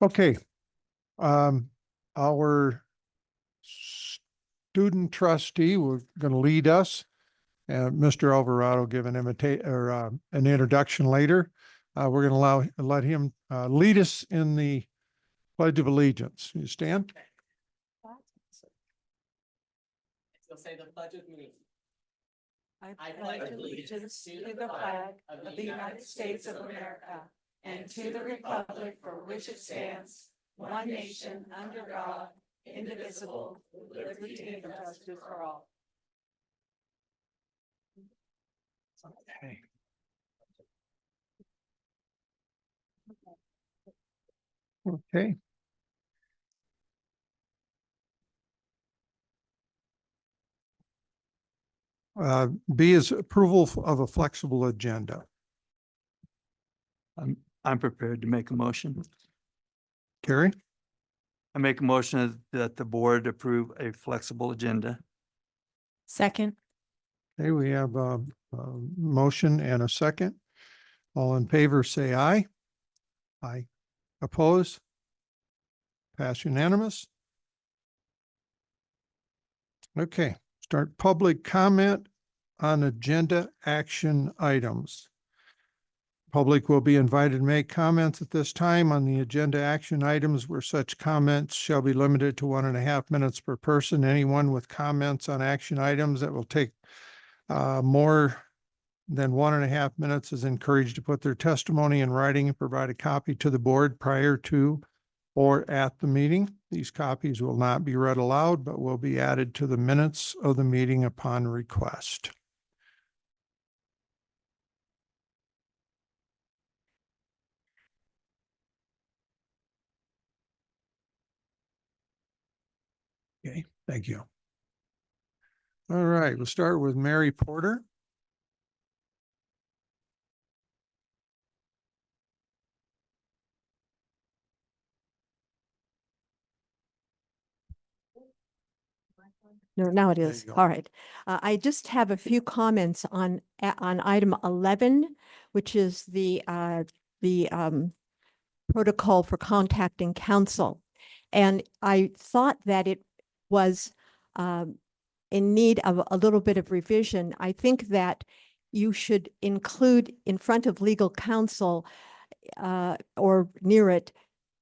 Okay. Our student trustee was going to lead us. Mr. Alvarado give an an introduction later. We're going to let him lead us in the Pledge of Allegiance. You stand? You'll say the Pledge of Allegiance. I pledge allegiance to the flag of the United States of America and to the republic for which it stands, one nation, under God, indivisible, with liberty and justice for all. Okay. Okay. B is approval of a flexible agenda. I'm prepared to make a motion. Carrie? I make a motion that the board approve a flexible agenda. Second. Okay, we have a motion and a second. All in favor, say aye. Aye. Oppose? Pass unanimous. Okay, start public comment on agenda action items. Public will be invited to make comments at this time on the agenda action items where such comments shall be limited to 1.5 minutes per person. Anyone with comments on action items that will take more than 1.5 minutes is encouraged to put their testimony in writing and provide a copy to the board prior to or at the meeting. These copies will not be read aloud, but will be added to the minutes of the meeting upon request. Okay, thank you. All right, we'll start with Mary Porter. No, now it There is. you go. All right. I just have a few comments on item 11, which is the protocol for contacting counsel. And I thought that it was in need of a little bit of revision. I think that you should include in front of legal counsel or near it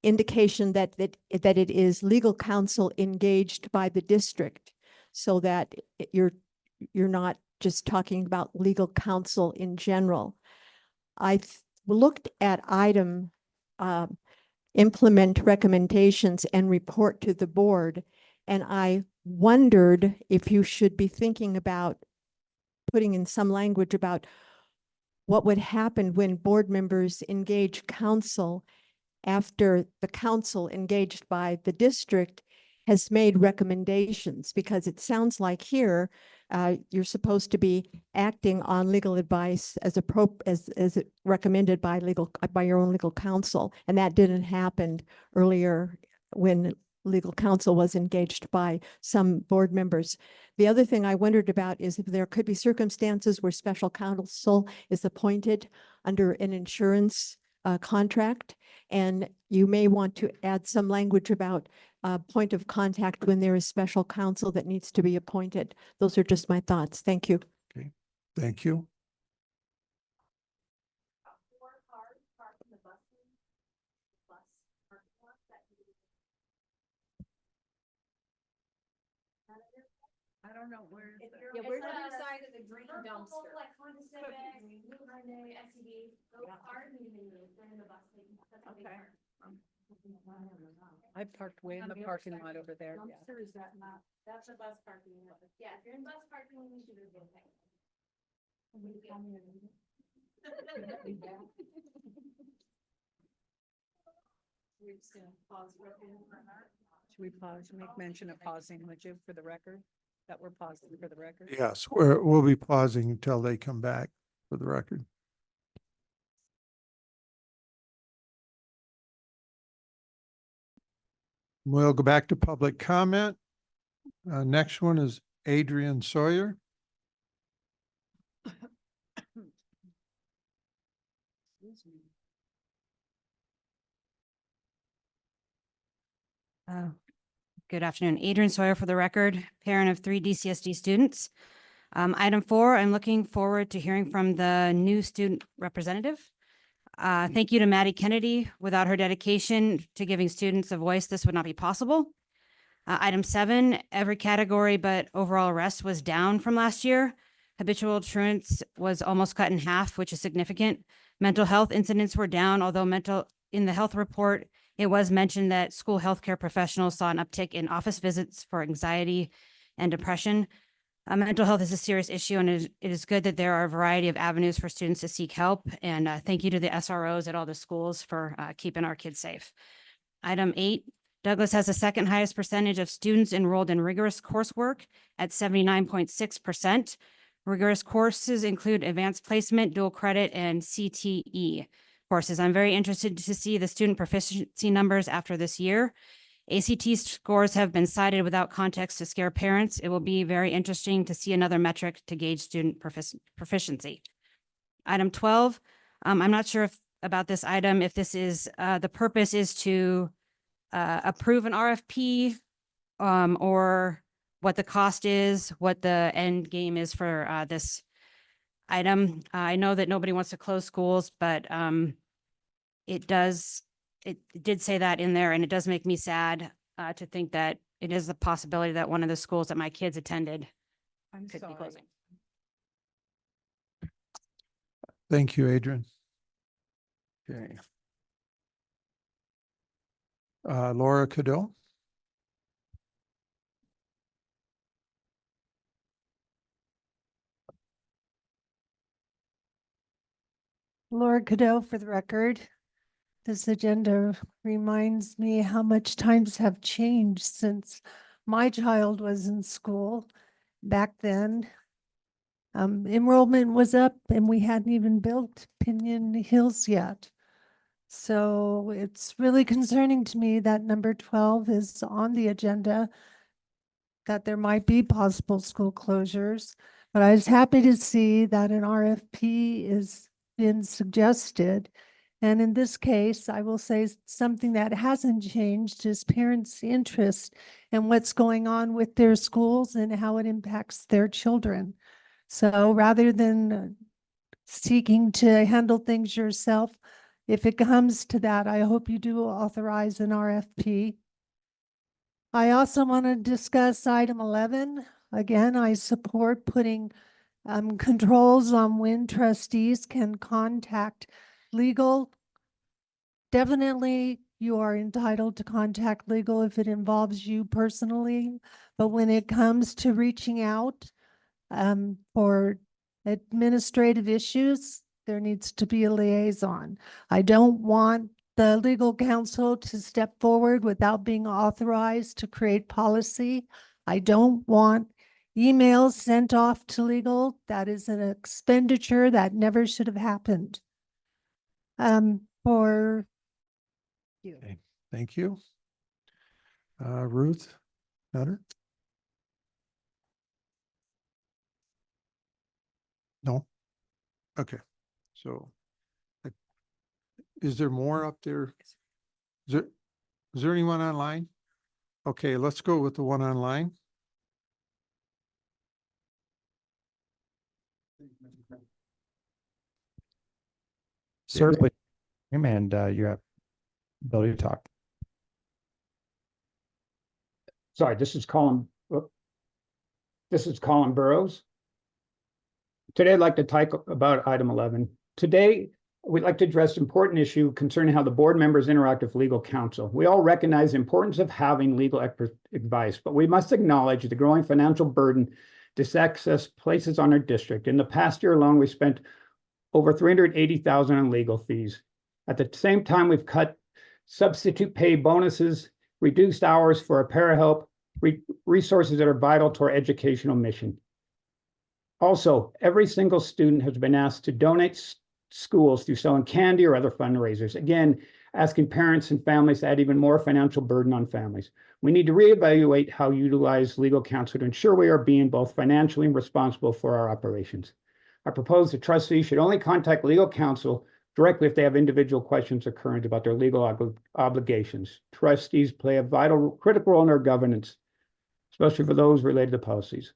indication that it is legal counsel engaged by the district, so that you're not just talking about legal counsel in general. I looked at item implement recommendations and report to the board, and I wondered if you should be thinking about putting in some language about what would happen when board members engage counsel after the counsel engaged by the district has made recommendations, because it sounds like here you're supposed to be acting on legal advice as it recommended by your own legal counsel, and that didn't happen earlier when legal counsel was engaged by some board members. The other thing I wondered about is if there could be circumstances where special counsel is appointed under an insurance contract, and you may want to add some language about point of contact when there is special counsel that needs to be appointed. Those are just my thoughts. Thank you. Okay, thank you. I don't know where. Yeah, where's the other side of the green dumpster? Like Honda Civic, New Hyundai, SUV, those cars need to be moved, they're in the bus lane. That's a big Okay. car. I parked way in the parking lot over there. Yeah. Dumpster, is that not? That's a bus parking lot. Yeah, if you're in bus parking, you should have been there. We're just gonna pause real quick for a minute. Should we pause, make mention of pausing, would you, for the record? That we're pausing for the record? Yes, we'll be pausing until they come back for the record. We'll go back to public comment. Next one is Adrian Sawyer. Excuse me. Good afternoon. Adrian Sawyer for the record, parent of 3 DCSD students. Item 4, I'm looking forward to hearing from the new student representative. Thank you to Maddie Kennedy. Without her dedication to giving students a voice, this would not be possible. Item 7, every category but overall arrest was down from last year. Habitual truants was almost cut in half, which is significant. Mental health incidents were down, although in the health report, it was mentioned that school healthcare professionals saw an uptick in office visits for anxiety and depression. Mental health is a serious issue, and it is good that there are a variety of avenues for students to seek help. And thank you to the SROs at all the schools for keeping our kids safe. Item 8, Douglas has the second highest percentage of students enrolled in rigorous coursework at 79.6%. Rigorous courses include advanced placement, dual credit, and CTE courses. I'm very interested to see the student proficiency numbers after this year. ACT scores have been cited without context to scare parents. It will be very interesting to see another metric to gauge student proficiency. Item 12, I'm not sure about this item, if this is, the purpose is to approve an RFP or what the cost is, what the end game is for this item. I know that nobody wants to close schools, but it did say that in there, and it does make me sad to think that it is a possibility that one of the schools that my kids attended could be closing. Thank you, Adrian. Okay. Laura Cadeau. Laura Cadeau for the record. This agenda reminds me how much times have changed since my child was in school. Back then, enrollment was up and we hadn't even built Pinion Hills yet. So it's really concerning to me that number 12 is on the agenda, that there might be possible school closures. But I was happy to see that an RFP is been suggested. And in this case, I will say something that hasn't changed is parents' interest in what's going on with their schools and how it impacts their children. So rather than seeking to handle things yourself, if it comes to that, I hope you do authorize an RFP. I also want to discuss item 11. Again, I support putting controls on when trustees can contact legal. Definitely, you are entitled to contact legal if it involves you personally, but when it comes to reaching out for administrative issues, there needs to be a liaison. I don't want the legal counsel to step forward without being authorized to create policy. I don't want emails sent off to legal. That is an expenditure that never should have happened. For you. Okay, thank you. Ruth Nutter? No? Okay, so is there more up there? Is there anyone online? Okay, let's go with the one online. Sir, please, and you have ability to talk. Sorry, this is Colin. This is Colin Burrows. Today, I'd like to talk about item 11. Today, we'd like to address an important issue concerning how the board members interact with legal counsel. We all recognize the importance of having legal advice, but we must acknowledge the growing financial burden this excess places on our district. In the past year alone, we spent over $380,000 on legal fees. At the same time, we've cut substitute pay bonuses, reduced hours for our parahelp, resources that are vital to our educational mission. Also, every single student has been asked to donate schools through selling candy or other fundraisers. Again, asking parents and families to add even more financial burden on families. We need to reevaluate how we utilize legal counsel to ensure we are being both financially responsible for our operations. I propose the trustees should only contact legal counsel directly if they have individual questions or concerns about their legal obligations. Trustees play a vital, critical role in our governance, especially for those related to policies.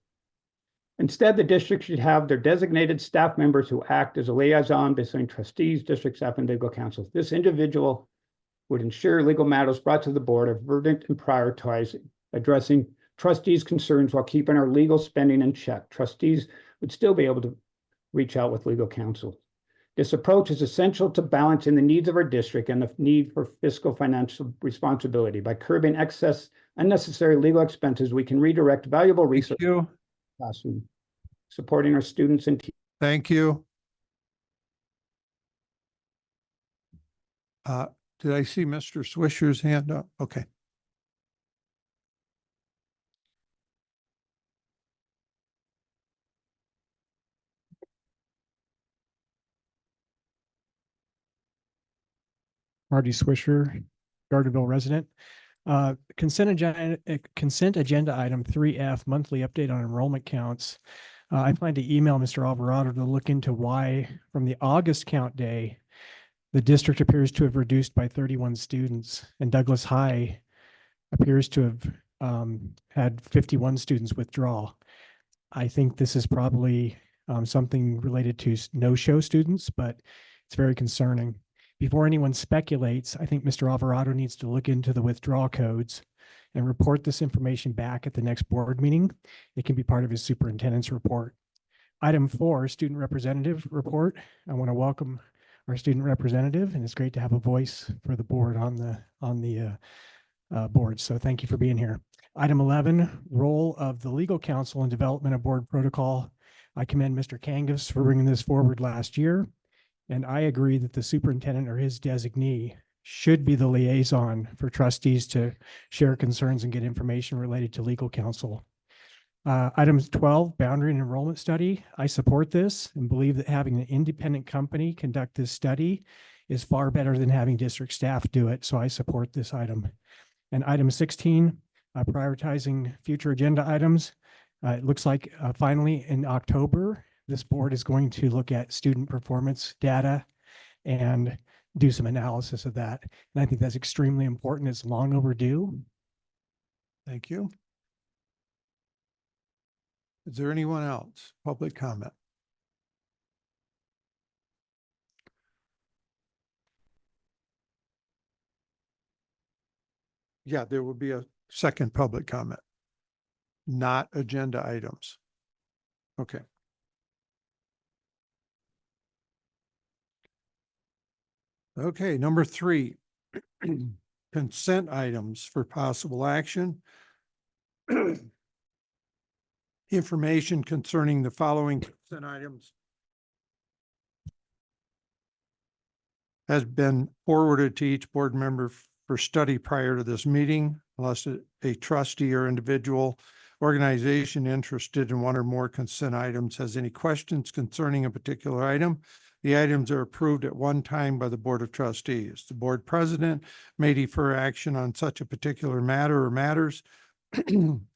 Instead, the district should have their designated staff members who act as a liaison between trustees, district staff, and legal counsel. This individual would ensure legal matters brought to the board are verdant and prioritized, addressing trustees' concerns while keeping our legal spending in check. Trustees would still be able to reach out with legal counsel. This approach is essential to balancing the needs of our district and the need for fiscal financial responsibility. By curbing excess unnecessary legal expenses, we can redirect valuable Thank resources you. to the classroom, supporting our students and teachers. Thank you. Did I see Mr. Swisher's hand up? Okay. Marty Swisher, Gardnerville resident. Consent agenda item 3F, monthly update on enrollment counts. I plan to email Mr. Alvarado to look into why from the August count day, the district appears to have reduced by 31 students, and Douglas High appears to have had 51 students withdraw. I think this is probably something related to no-show students, but it's very concerning. Before anyone speculates, I think Mr. Alvarado needs to look into the withdrawal codes and report this information back at the next board meeting. It can be part of his superintendent's report. Item 4, student representative report. I want to welcome our student representative, and it's great to have a voice for the board on the board. So thank you for being here. Item 11, role of the legal counsel in development of board protocol. I commend Mr. Kangas for bringing this forward last year. And I agree that the superintendent or his designee should be the liaison for trustees to share concerns and get information related to legal counsel. Items 12, boundary and enrollment study. I support this and believe that having an independent company conduct this study is far better than having district staff do it. So I support this item. And item 16, prioritizing future agenda items. It looks like finally in October, this board is going to look at student performance data and do some analysis of that. And I think that's extremely important. It's long overdue. Thank you. Is there anyone else? Public comment? Yeah, there will be a second public comment, not agenda items. Okay. Okay, number 3, consent items for possible action. Information concerning the following consent items has been forwarded to each board member for study prior to this meeting, unless a trustee or individual organization interested in one or more consent items has any questions concerning a particular item. The items are approved at one time by the Board of Trustees. The board president may defer action on such a particular matter or matters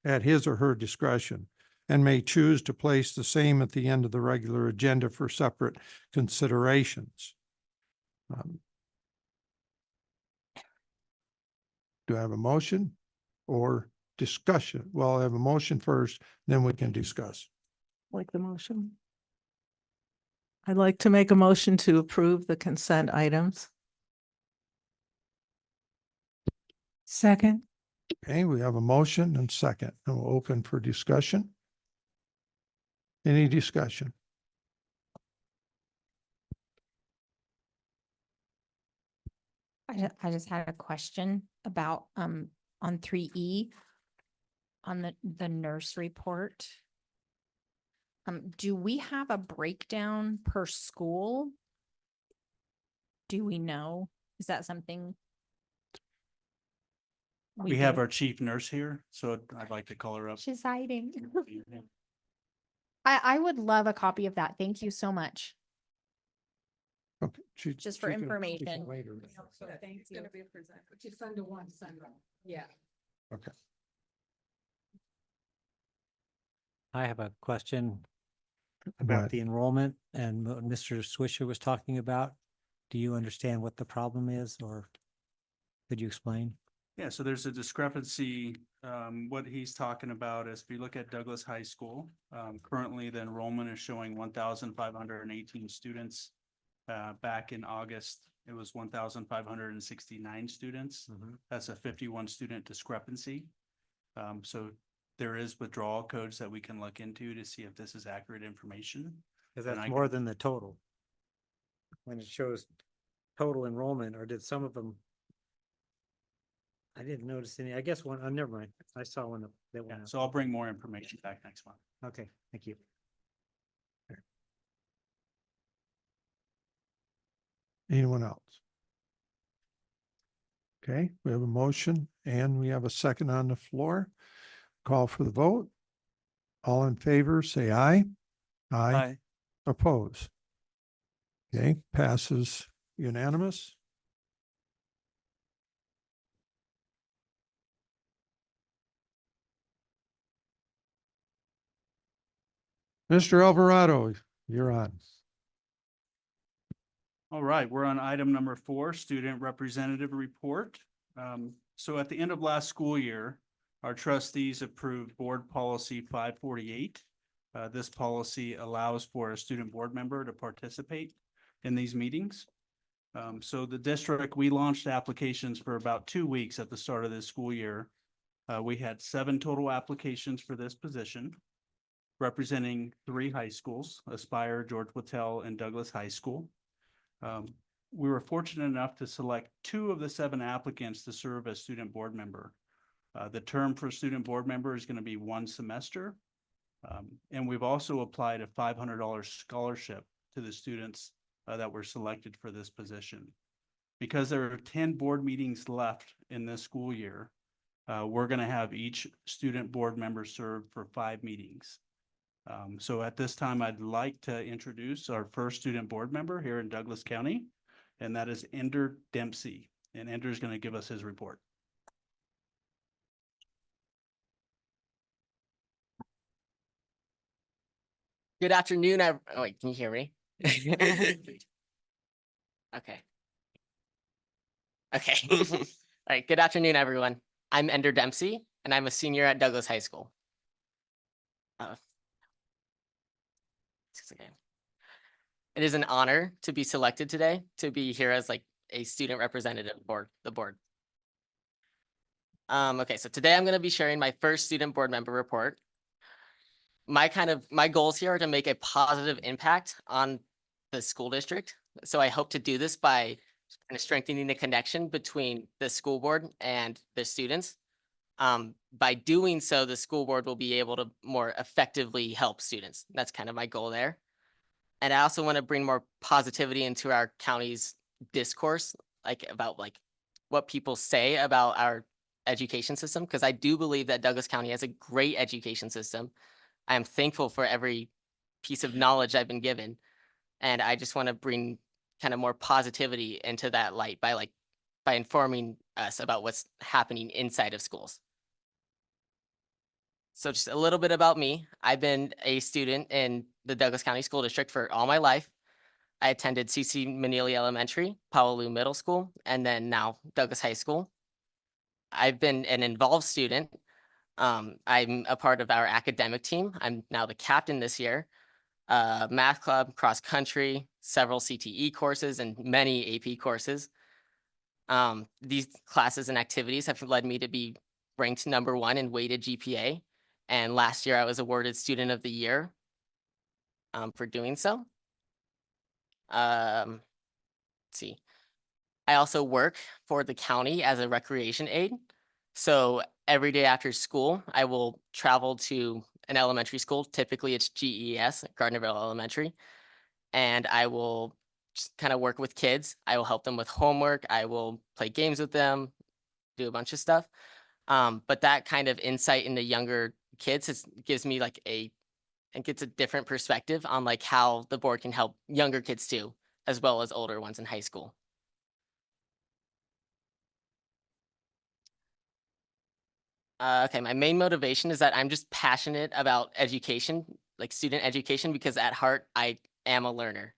at his or her discretion, and may choose to place the same at the end of the regular agenda for separate considerations. Do I have a motion or discussion? Well, I have a motion first, then we can discuss. Like the motion? I'd like to make a motion to approve the consent items. Second. Okay, we have a motion and second, and we'll open for discussion. Any discussion? I just had a question about, on 3E, on the nurse report. Do we have a breakdown per school? Do we know? Is that something? We have do? our chief nurse here, so I'd like to call her up. She's hiding. I would love a copy of that. Thank you so much. Okay. Just for information. Later. It's gonna be presented, which is under one Sunday. Yeah. Okay. I have a question Go about ahead. the enrollment and what Mr. Swisher was talking about. Do you understand what the problem is, or could you explain? Yeah, so there's a discrepancy. What he's talking about is if you look at Douglas High School, currently the enrollment is showing 1,518 students. Back in August, it was 1,569 students. That's a 51 student discrepancy. So there is withdrawal codes that we can look into to see if this is accurate information. Because And that's I more can- than the total. When it shows total enrollment, or did some of them? I didn't notice any, I guess one, never mind. I saw one that Yeah, went up. so I'll bring more information back next month. Okay, thank you. Anyone else? Okay, we have a motion and we have a second on the floor. Call for the vote. All in favor, say aye. Aye. Aye. Oppose. Okay, passes unanimous. Mr. Alvarado, you're on. All right, we're on item number 4, student representative report. So at the end of last school year, our trustees approved board policy 548. This policy allows for a student board member to participate in these meetings. So the district, we launched applications for about 2 weeks at the start of this school year. We had 7 total applications for this position, representing 3 high schools, Aspire, George Wattell, and Douglas High School. We were fortunate enough to select 2 of the 7 applicants to serve as student board member. The term for student board member is going to be 1 semester. And we've also applied a $500 scholarship to the students that were selected for this position. Because there are 10 board meetings left in this school year, we're going to have each student board member serve for 5 meetings. So at this time, I'd like to introduce our first student board member here in Douglas County, and that is Ender Dempsey. And Ender is going to give us his report. Good afternoon. Oh, wait, can you hear me? Okay. Okay. All right. Good afternoon, everyone. I'm Ender Dempsey, and I'm a senior at Douglas High School. It is an honor to be selected today to be here as like a student representative for the board. Okay, so today I'm going to be sharing my first student board member report. My goals here are to make a positive impact on the school district. So I hope to do this by kind of strengthening the connection between the school board and the students. By doing so, the school board will be able to more effectively help students. That's kind of my goal there. And I also want to bring more positivity into our county's discourse, like about like what people say about our education system, because I do believe that Douglas County has a great education system. I am thankful for every piece of knowledge I've been given. And I just want to bring kind of more positivity into that light by informing us about what's happening inside of schools. So just a little bit about me. I've been a student in the Douglas County School District for all my life. I attended C.C. Manili Elementary, Powaloo Middle School, and then now Douglas High School. I've been an involved student. I'm a part of our academic team. I'm now the captain this year. Math club, cross country, several CTE courses, and many AP courses. These classes and activities have led me to be ranked #1 in weighted GPA. And last year I was awarded Student of the Year for doing so. Let's see. I also work for the county as a recreation aide. So every day after school, I will travel to an elementary school. Typically it's GES, Gardnerville Elementary. And I will just kind of work with kids. I will help them with homework. I will play games with them, do a bunch of stuff. But that kind of insight into younger kids gives me like and gets a different perspective on like how the board can help younger kids too, as well as older ones in high school. Okay, my main motivation is that I'm just passionate about education, like student education, because at heart, I am a learner.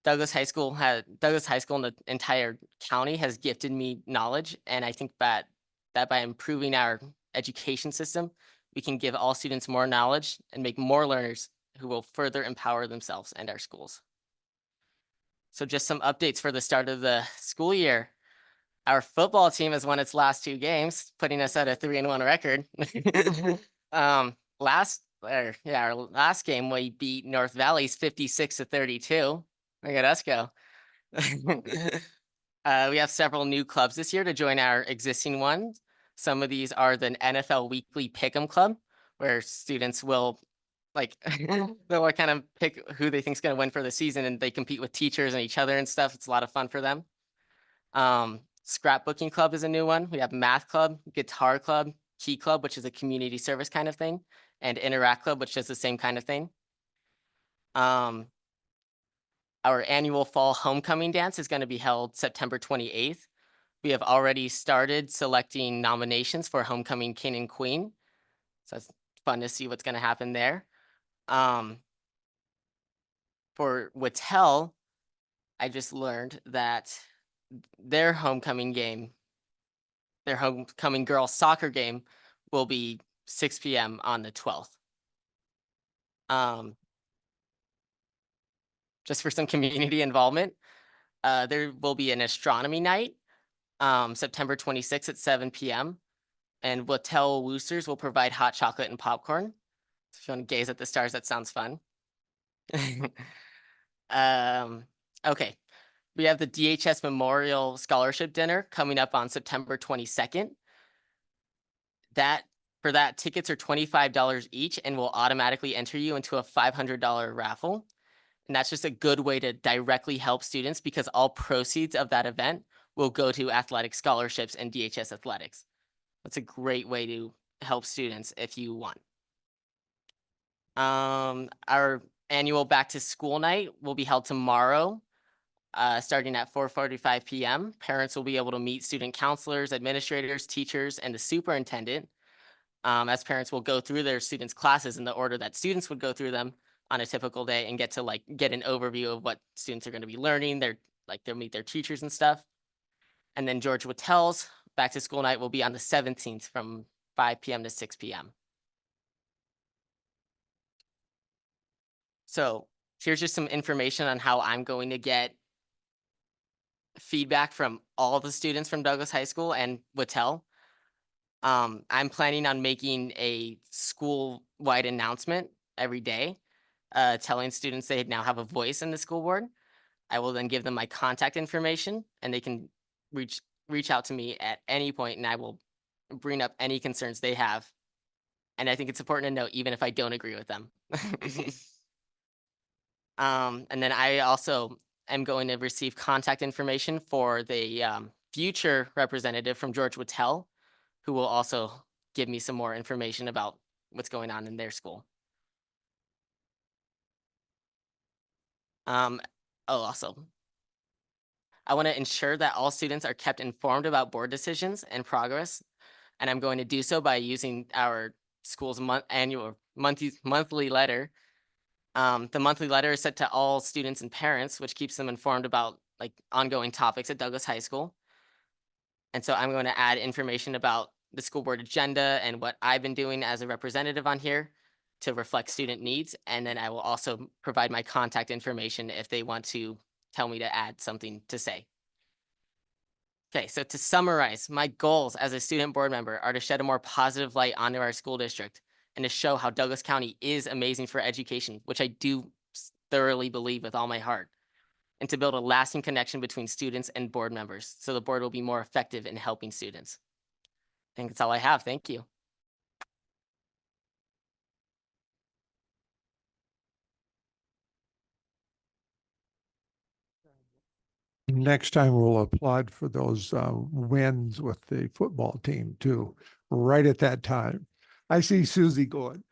Douglas High School in the entire county has gifted me knowledge, and I think that by improving our education system, we can give all students more knowledge and make more learners who will further empower themselves and our schools. So just some updates for the start of the school year. Our football team has won its last 2 games, putting us at a 3-1 record. Our last game, we beat North Valley's 56-32. Look at us go. We have several new clubs this year to join our existing ones. Some of these are the NFL Weekly Pick'em Club, where students will they'll kind of pick who they think is going to win for the season, and they compete with teachers and each other and stuff. It's a lot of fun for them. Scrapbooking Club is a new one. We have Math Club, Guitar Club, Key Club, which is a community service kind of thing, and Interact Club, which is the same kind of thing. Our annual fall homecoming dance is going to be held September 28th. We have already started selecting nominations for homecoming king and queen. So it's fun to see what's going to happen there. For Wattel, I just learned that their homecoming girls soccer game will be 6 p.m. on the 12th. Just for some community involvement, there will be an astronomy night, September 26th at 7 p.m. And Wattel Woosters will provide hot chocolate and popcorn. So if you want to gaze at the stars, that sounds fun. Okay. We have the DHS Memorial Scholarship Dinner coming up on September 22nd. For that, tickets are $25 each and will automatically enter you into a $500 raffle. And that's just a good way to directly help students, because all proceeds of that event will go to athletic scholarships and DHS athletics. That's a great way to help students if you want. Our annual back to school night will be held tomorrow, starting at 4:45 p.m. Parents will be able to meet student counselors, administrators, teachers, and the superintendent, as parents will go through their students' classes in the order that students would go through them on a typical day, and get to get an overview of what students are going to be learning. They'll meet their teachers and stuff. And then George Wattel's back to school night will be on the 17th from 5 p.m. to 6 p.m. So here's just some information on how I'm going to get feedback from all the students from Douglas High School and Wattel. I'm planning on making a school-wide announcement every day, telling students they now have a voice in the school board. I will then give them my contact information, and they can reach out to me at any point, and I will bring up any concerns they have. And I think it's important to note, even if I don't agree with them. And then I also am going to receive contact information for the future representative from George Wattel, who will also give me some more information about what's going on in their school. Also, I want to ensure that all students are kept informed about board decisions and progress, and I'm going to do so by using our school's monthly letter. The monthly letter is sent to all students and parents, which keeps them informed about ongoing topics at Douglas High School. And so I'm going to add information about the school board agenda and what I've been doing as a representative on here to reflect student needs. And then I will also provide my contact information if they want to tell me to add something to say. Okay, so to summarize, my goals as a student board member are to shed a more positive light onto our school district and to show how Douglas County is amazing for education, which I do thoroughly believe with all my heart, and to build a lasting connection between students and board members so the board will be more effective in helping students. I think that's all I have. Thank you. Next time we'll applaud for those wins with the football team too, right at that time. I see Susie going.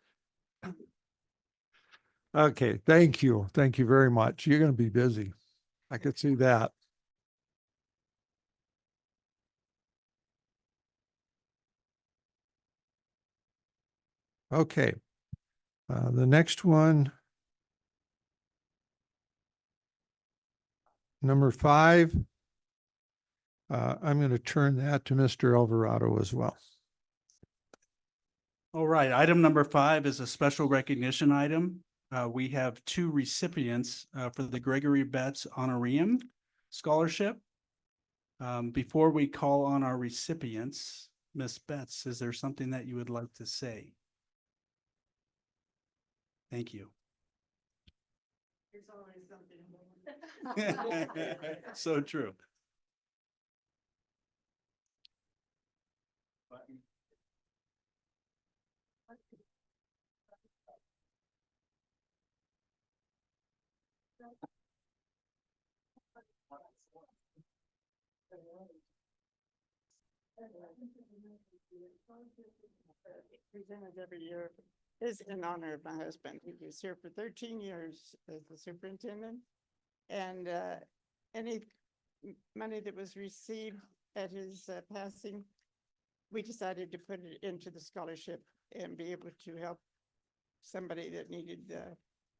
Okay, thank you. Thank you very much. You're going to be busy. I could see that. Okay. The next one number 5. I'm going to turn that to Mr. Alvarado as well. All right, item number 5 is a special recognition item. We have 2 recipients for the Gregory Betts Honorarium Scholarship. Before we call on our recipients, Ms. Betts, is there something that you would like to say? Thank you. There's always something. So true. Presented every year is in honor of my husband. He was here for 13 years as the superintendent. And any money that was received at his passing, we decided to put it into the scholarship and be able to help somebody that needed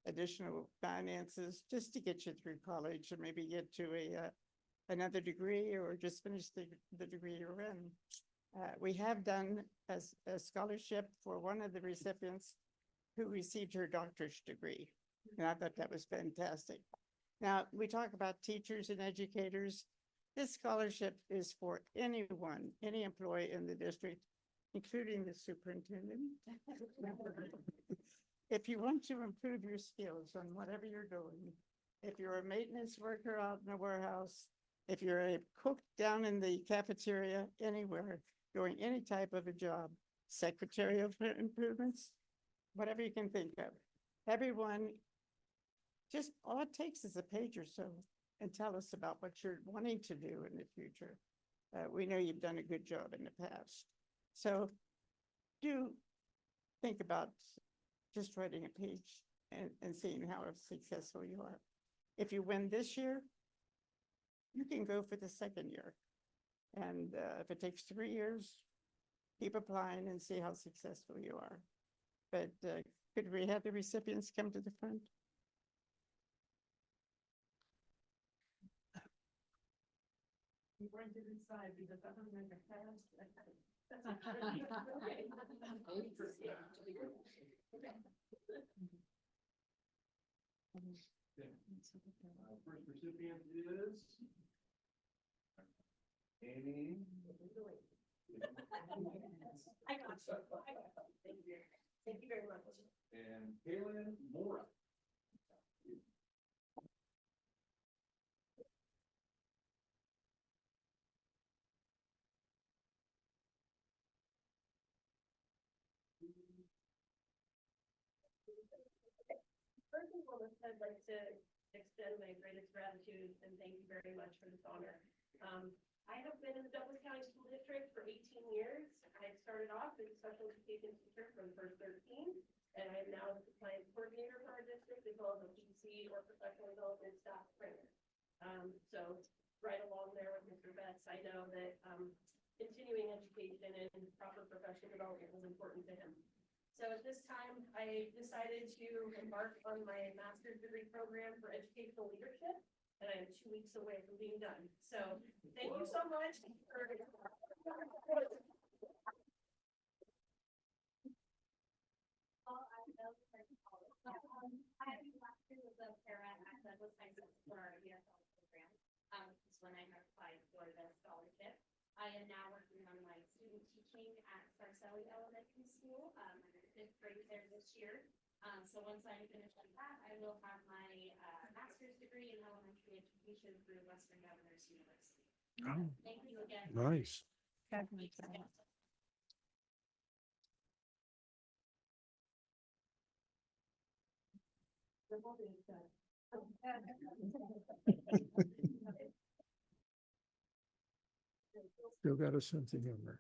additional finances just to get you through college or maybe get to another degree or just finish the degree you're in. We have done a scholarship for one of the recipients who received her doctorate degree. And I thought that was fantastic. Now, we talk about teachers and educators. This scholarship is for anyone, any employee in the district, including the superintendent. If you want to improve your skills on whatever you're doing, if you're a maintenance worker out in a warehouse, if you're a cook down in the cafeteria, anywhere, doing any type of a job, secretarial improvements, whatever you can think of. Everyone, just all it takes is a page or so and tell us about what you're wanting to do in the future. We know you've done a good job in the past. So do think about just writing a page and seeing how successful you are. If you win this year, you can go for the second year. And if it takes 3 years, keep applying and see how successful you are. But could we have the recipients come to the front? You want to decide because I'm going to pass. First recipient is Amy. Thank you very much. And Kaylin Mora. First and foremost, I'd like to extend my greatest gratitude and thank you very much for this honor. I have been in the Douglas County School District for 18 years. I started off as a special education teacher for the first 13, and I am now the compliance coordinator for our district as well as a PC or professional development staff trainer. So right along there with Mr. Betts, I know that continuing education and proper professional development was important to him. So at this time, I decided to embark on my master's degree program for educational leadership, and I am 2 weeks away from being done. So thank you so much for. I have last year was a para at Douglas High School for our ESL program. This is when I applied for the scholarship. I am now working on my student teaching at Sarcelli Elementary School. I'm in 5th grade there this year. So once I finish on that, I will have my master's degree in elementary education through Western Governors University. Oh, Thank you again. nice. Still got a sense of humor.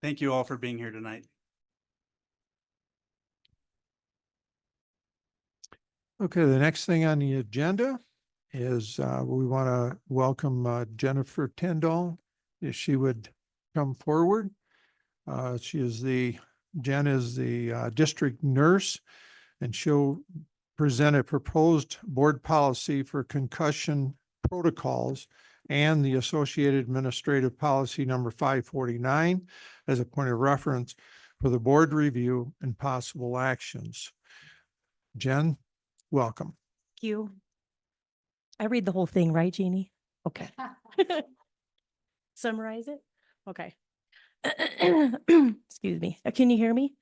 Thank you all for being here tonight. Okay, the next thing on the agenda is we want to welcome Jennifer Tyndall, if she would come forward. She is the Jen is the district nurse, and she'll present a proposed board policy for concussion protocols and the associated administrative policy number 549 as a point of reference for the board review and possible actions. Jen, welcome. Thank you. I read the whole thing, right, Jeannie? Okay. Summarize it? Okay. Excuse me. Can you hear me?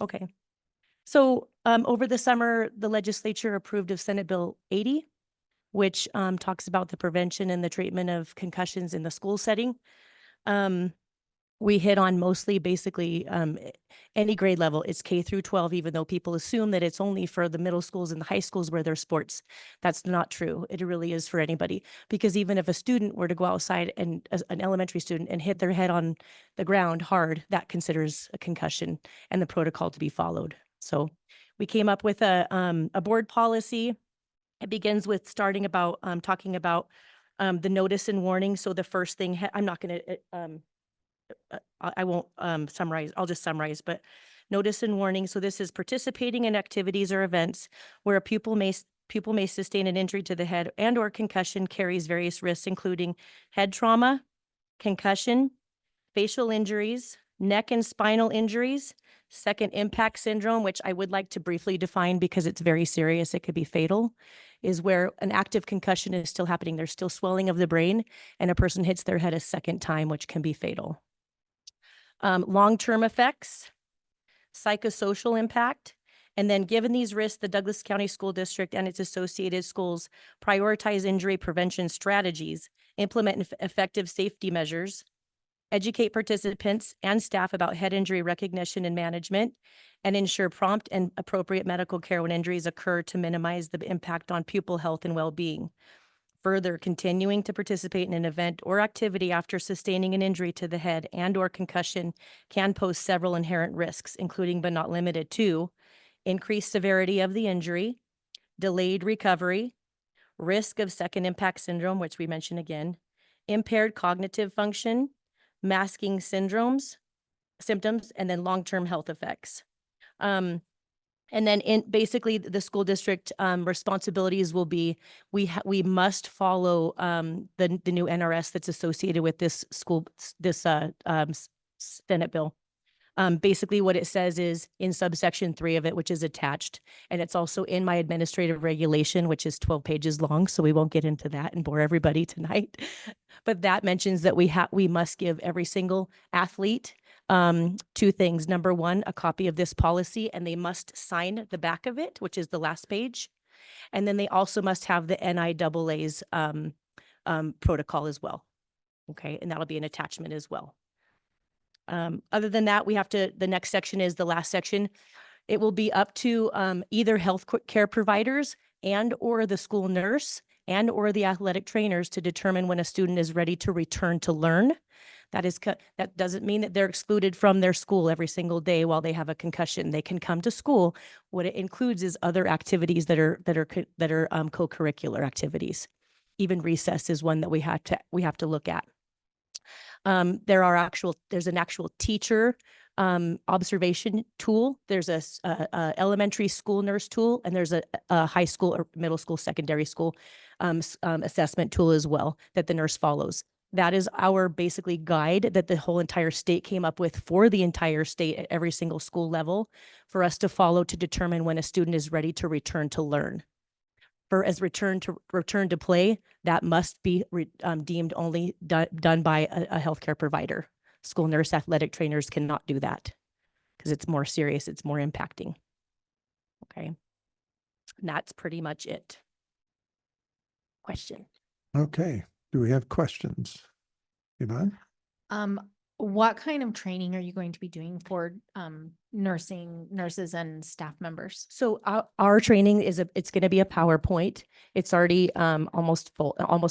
Okay. So over the summer, the legislature approved of Senate Bill 80, which talks about the prevention and the treatment of concussions in the school setting. We hit on mostly basically any grade level. It's K through 12, even though people assume that it's only for the middle schools and the high schools where there's sports. That's not true. It really is for anybody. Because even if a student were to go outside and an elementary student and hit their head on the ground hard, that considers a concussion and the protocol to be followed. So we came up with a board policy. It begins with starting about talking about the notice and warning. So the first thing, I'm not going to I won't summarize, I'll just summarize, but notice and warning. So this is participating in activities or events where a pupil may sustain an injury to the head and or concussion carries various risks, including head trauma, concussion, facial injuries, neck and spinal injuries, second impact syndrome, which I would like to briefly define because it's very serious. It could be fatal, is where an active concussion is still happening. There's still swelling of the brain and a person hits their head a second time, which can be fatal. Long-term effects, psychosocial impact, and then given these risks, the Douglas County School District and its associated schools prioritize injury prevention strategies, implement effective safety measures, educate participants and staff about head injury recognition and management, and ensure prompt and appropriate medical care when injuries occur to minimize the impact on pupil health and well-being. Further, continuing to participate in an event or activity after sustaining an injury to the head and or concussion can pose several inherent risks, including but not limited to increased severity of the injury, delayed recovery, risk of second impact syndrome, which we mentioned again, impaired cognitive function, masking symptoms, and then long-term health effects. And then basically the school district responsibilities will be, we must follow the new NRS that's associated with this Senate bill. Basically what it says is in subsection 3 of it, which is attached, and it's also in my administrative regulation, which is 12 pages long. So we won't get into that and bore everybody tonight. But that mentions that we must give every single athlete two things. Number one, a copy of this policy, and they must sign the back of it, which is the last page. And then they also must have the NIAA's protocol as well. Okay, and that'll be an attachment as well. Other than that, the next section is the last section. It will be up to either health care providers and or the school nurse and or the athletic trainers to determine when a student is ready to return to learn. That doesn't mean that they're excluded from their school every single day while they have a concussion. They can come to school. What it includes is other activities that are co-curricular activities. Even recess is one that we have to look at. There's an actual teacher observation tool. There's a elementary school nurse tool, and there's a high school or middle school, secondary school assessment tool as well that the nurse follows. That is our basically guide that the whole entire state came up with for the entire state at every single school level for us to follow to determine when a student is ready to return to learn. As return to play, that must be deemed only done by a healthcare provider. School nurse, athletic trainers cannot do that because it's more serious, it's more impacting. Okay, and that's pretty much it. Question? Okay, do we have questions? Yvonne? What kind of training are you going to be doing for nurses and staff members? So our training it's going to be a PowerPoint. It's already almost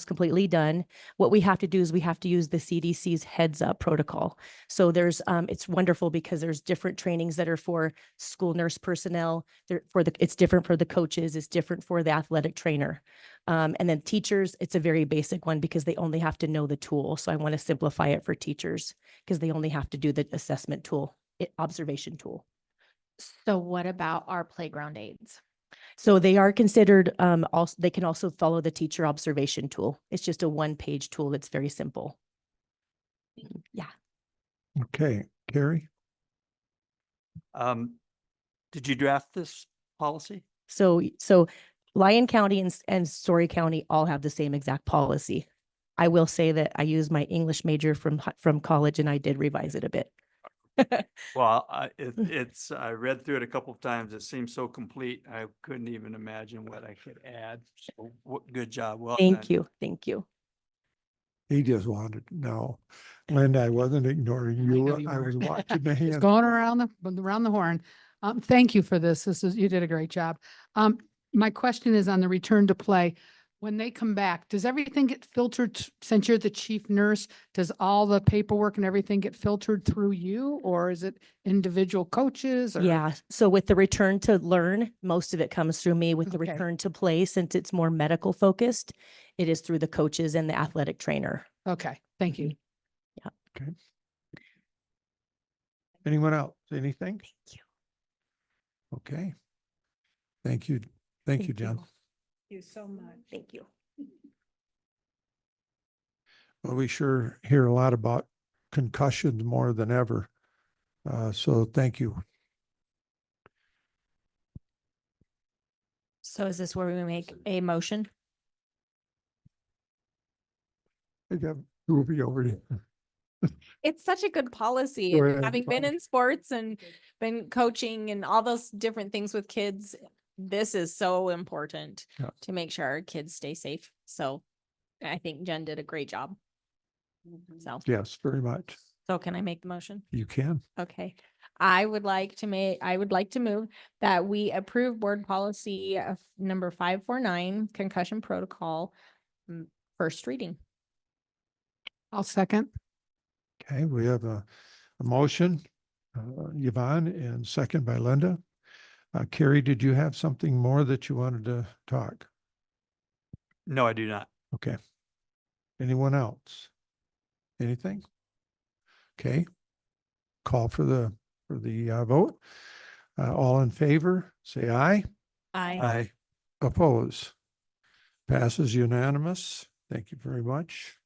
completely done. What we have to do is we have to use the CDC's Heads Up protocol. So there's it's wonderful because there's different trainings that are for school nurse personnel. It's different for the coaches. It's different for the athletic trainer. And then teachers, it's a very basic one because they only have to know the tool. So I want to simplify it for teachers because they only have to do the assessment tool observation tool. So what about our playground aids? So they are considered, also, they can also follow the teacher observation tool. It's just a one-page tool that's very simple. Yeah. Okay, Carrie? Did you draft this policy? So Lyon County and Story County all have the same exact policy. I will say that I used my English major from college and I did revise it a bit. Well, I read through it a couple of times. It seems so complete. I couldn't even imagine what I could add. So good job. Well done. Thank you. Thank you. He just wanted to know. Linda, I wasn't ignoring you. know you I was weren't. watching the It's hand. going around the horn. Thank you for this. You did a great job. My question is on the return to play. When they come back, does everything get filtered, since you're the chief nurse, does all the paperwork and everything get filtered through you, or is it individual coaches? Or? Yeah. So with the return to learn, most of it comes through me. With the Okay. return to play, since it's more medical focused, it is through the coaches and the athletic trainer. Okay, thank you. Okay. Anyone else? Anything? Thank you. Okay. Thank you. Thank you, Jen. Thank you so much. Thank you. Well, we sure hear a lot about concussions more than ever. So thank you. So is this where we make a motion? I got Ruby over here. It's such a good policy. Go and ahead, Having been Bob. in sports and been coaching and all those different things with kids, this is so important Yeah. to make sure our kids stay safe. So I think Jen did a great job. Yes, very much. So can I make the motion? You can. Okay. I would like to move that we approve board policy of number 549 concussion protocol, first reading. I'll second. Okay, we have a motion, Yvonne, and second by Linda. Carrie, did you have something more that you wanted to talk? No, I do not. Okay. Anyone else? Anything? Okay. Call for the vote. All in favor, say aye. Aye. Oppose. Passes unanimous. Thank you very much.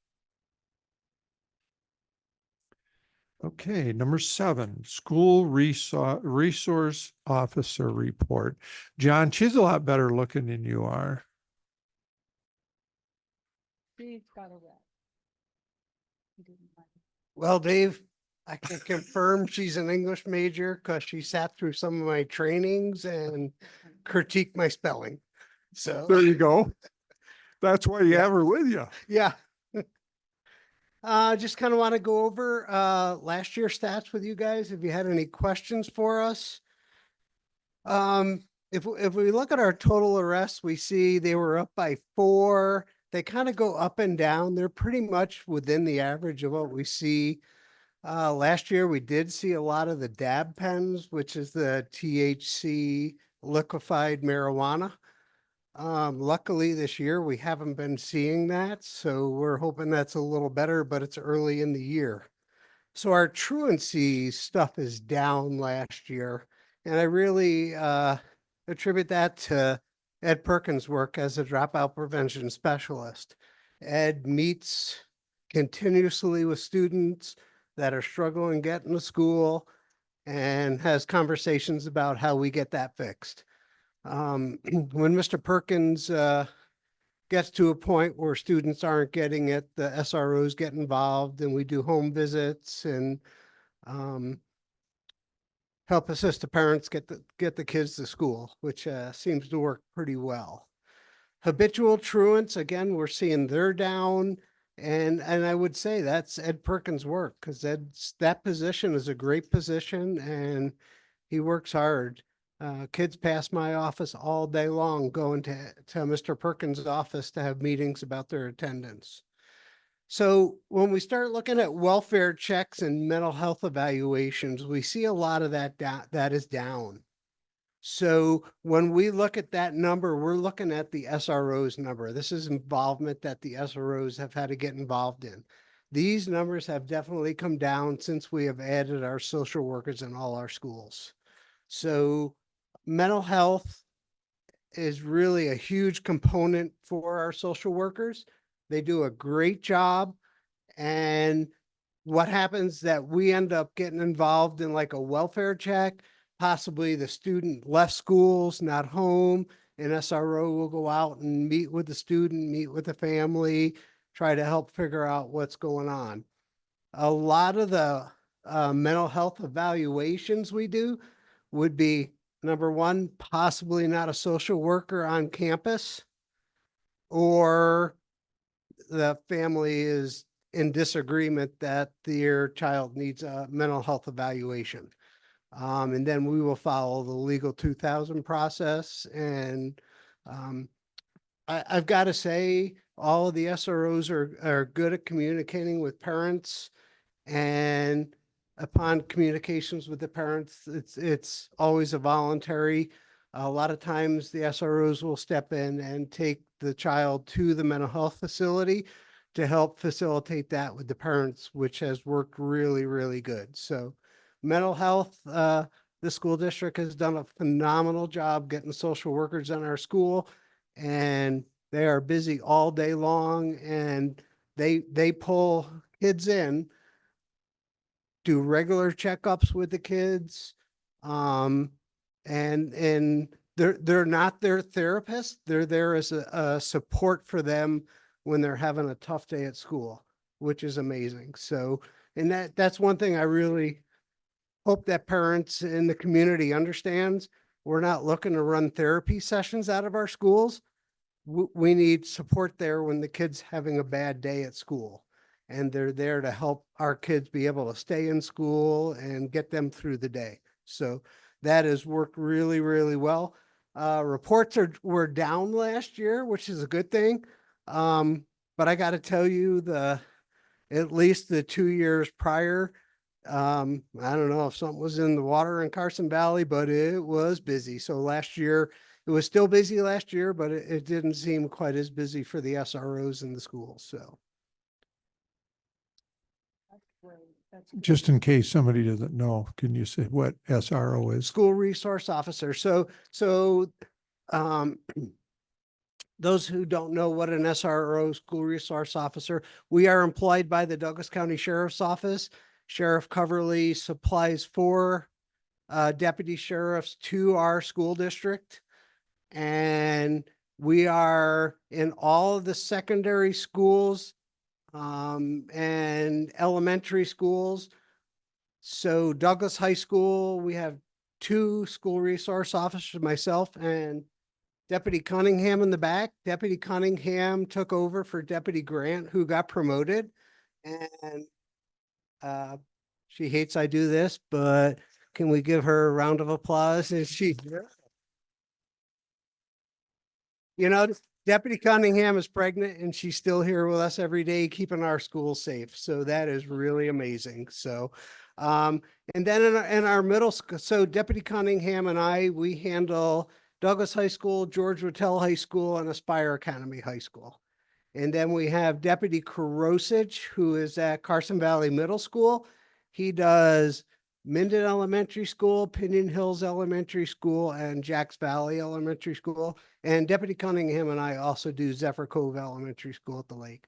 Okay, number 7, school resource officer report. John, she's a lot better looking than you are. Well, Dave, I can confirm she's an English major because she sat through some of my trainings and critiqued my spelling. So There you go. That's why you have her with you. yeah. Just kind of want to go over last year's stats with you guys. If you had any questions for us. If we look at our total arrests, we see they were up by 4. They kind of go up and down. They're pretty much within the average of what we see. Last year, we did see a lot of the dab pens, which is the THC liquefied marijuana. Luckily this year, we haven't been seeing that. So we're hoping that's a little better, but it's early in the year. So our truancy stuff is down last year. And I really attribute that to Ed Perkins' work as a dropout prevention specialist. Ed meets continuously with students that are struggling getting to school and has conversations about how we get that fixed. When Mr. Perkins gets to a point where students aren't getting it, the SROs get involved and we do home visits and help assist the parents get the kids to school, which seems to work pretty well. Habitual truants, again, we're seeing they're down. And I would say that's Ed Perkins' work because that position is a great position and he works hard. Kids pass my office all day long going to Mr. Perkins' office to have meetings about their attendance. So when we start looking at welfare checks and mental health evaluations, we see a lot of that is down. So when we look at that number, we're looking at the SRO's number. This is involvement that the SROs have had to get involved in. these numbers have definitely come down since we have added our social workers in all our schools. So mental health is really a huge component for our social workers. They do a great job. And what happens that we end up getting involved in like a welfare check, possibly the student left schools, not home, and SRO will go out and meet with the student, meet with the family, try to help figure out what's going on. A lot of the mental health evaluations we do would be, number one, possibly not a social worker on campus, or the family is in disagreement that their child needs a mental health evaluation. And then we will follow the legal 2000 process. And I've got to say, all of the SROs are good at communicating with parents, and upon communications with the parents, it's always a voluntary. A lot of times the SROs will step in and take the child to the mental health facility to help facilitate that with the parents, which has worked really, really good. So mental health, the school district has done a phenomenal job getting social workers in our school, and they are busy all day long, and they pull kids in, do regular checkups with the kids. And they're not their therapist. They're there as a support for them when they're having a tough day at school, which is amazing. So, and that's one thing I really hope that parents in the community understands. We're not looking to run therapy sessions out of our schools. We need support there when the kid's having a bad day at school. And they're there to help our kids be able to stay in school and get them through the day. So that has worked really, really well. Reports were down last year, which is a good thing. But I got to tell you, at least the 2 years prior, I don't know if something was in the water in Carson Valley, but it was busy. So last year, it was still busy last year, but it didn't seem quite as busy for the SROs in the schools. So. Just in case somebody doesn't know, can you say what SRO is? School resource officer. So those who don't know what an SRO, school resource officer, we are employed by the Douglas County Sheriff's Office. Sheriff Coverly supplies 4 deputy sheriffs to our school district. And we are in all of the secondary schools and elementary schools. So Douglas High School, we have 2 school resource officers, myself and Deputy Cunningham in the back. Deputy Cunningham took over for Deputy Grant, who got promoted. And she hates I do this, but can we give her a round of applause? And you know, Deputy Cunningham is pregnant and she's still here with us every day, keeping our schools safe. So that is really amazing. So, and then in our middle school, so Deputy Cunningham and I, we handle Douglas High School, George Wattell High School, and Aspire Academy High School. And then we have Deputy Karosich, who is at Carson Valley Middle School. He does Minden Elementary School, Pinion Hills Elementary School, and Jacks Valley Elementary School. And Deputy Cunningham and I also do Zephyr Cove Elementary School at the lake.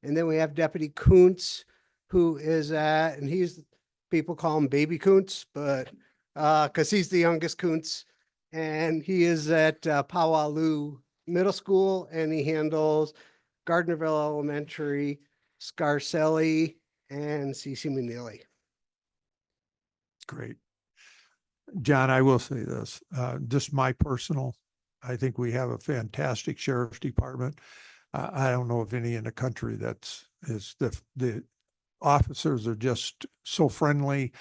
And then we have Deputy Kuntz, who is at, and people call him Baby Kuntz, but because he's the youngest Kuntz. And he is at Powaloo Middle School, and he handles Gardnerville Elementary, Scarcelli, and CC McNeely. Great. John, I will say this, just my personal, I think we have a fantastic sheriff's department. I don't know of any in the country the officers are just so friendly.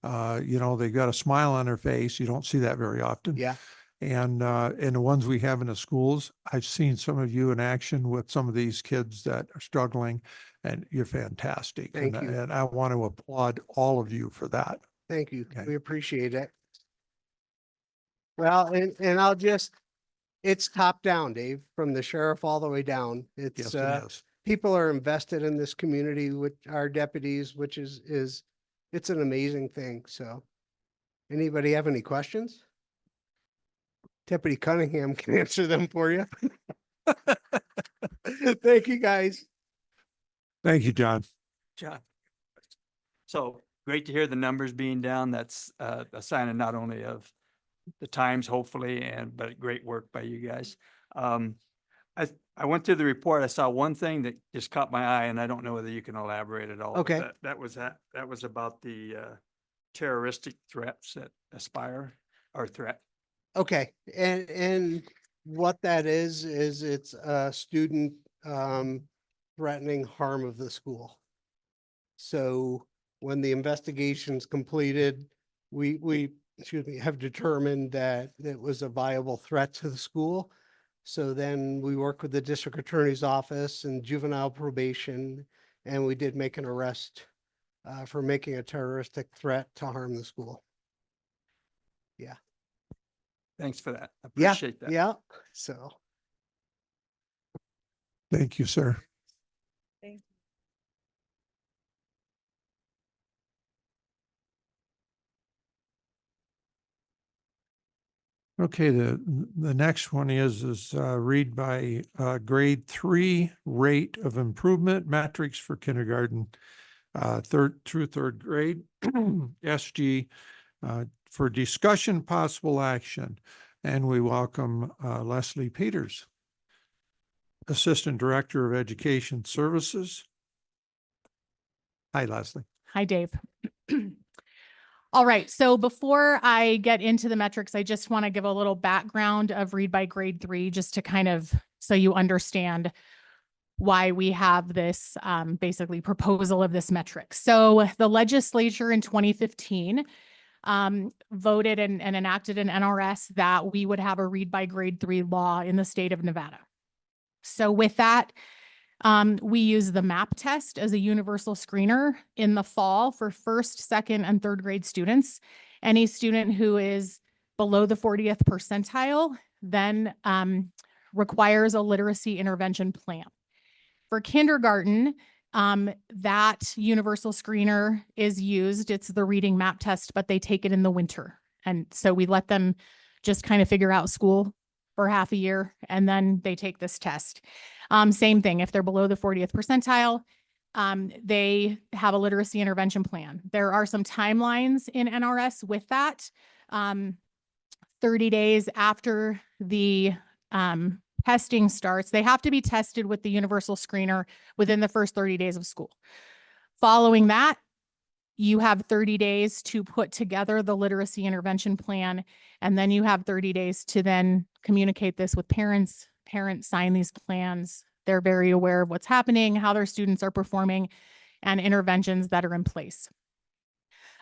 They got a smile on their face. You don't see that very often. Yeah. And the ones we have in the schools, I've seen some of you in action with some of these kids that are struggling, and you're fantastic. Thank you. And I want to applaud all of you for that. Thank you. Okay. We appreciate it. Well, and it's top down, Dave, from the sheriff all the way down. Yes, It's it is. people are invested in this community with our deputies, which is, it's an amazing thing. So anybody have any questions? Deputy Cunningham can answer them for you. Thank you, guys. Thank you, John. John. So great to hear the numbers being down. That's a sign of not only of the times, hopefully, but great work by you guys. I went through the report. I saw one thing that just caught my eye, and I don't know whether you can elaborate at all. but Okay. That was about the terroristic threats that Aspire or threat. Okay, and what that is it's a student threatening harm of the school. So when the investigation's completed, we excuse me, have determined that it was a viable threat to the school. So then we work with the district attorney's office and juvenile probation, and we did make an arrest for making a terroristic threat to harm the school. Yeah. Thanks for that. I Yeah, appreciate that. yeah, so. Thank you, sir. Okay, the next one is read by grade 3 rate of improvement metrics for kindergarten, third through third grade, SG, for discussion, possible action. And we welcome Leslie Peters, Assistant Director of Education Services. Hi, Leslie. Hi, Dave. All right, so before I get into the metrics, I just want to give a little background of Read by Grade 3, just to kind of, so you understand why we have this basically proposal of this metric. So the legislature in 2015 voted and enacted an NRS that we would have a Read by Grade 3 law in the state of Nevada. So with that, we use the MAP test as a universal screener in the fall for first, second, and third grade students. Any student who is below the 40th percentile then requires a literacy intervention plan. For kindergarten, that universal screener is used. It's the reading MAP test, but they take it in the winter. And so we let them just kind of figure out school for half a year, and then they take this test. Same thing, if they're below the 40th percentile, they have a literacy intervention plan. There are some timelines in NRS with that. 30 days after the testing starts, they have to be tested with the universal screener within the first 30 days of school. Following that, you have 30 days to put together the literacy intervention plan, and then you have 30 days to then communicate this with parents. Parents sign these plans. They're very aware of what's happening, how their students are performing, and interventions that are in place.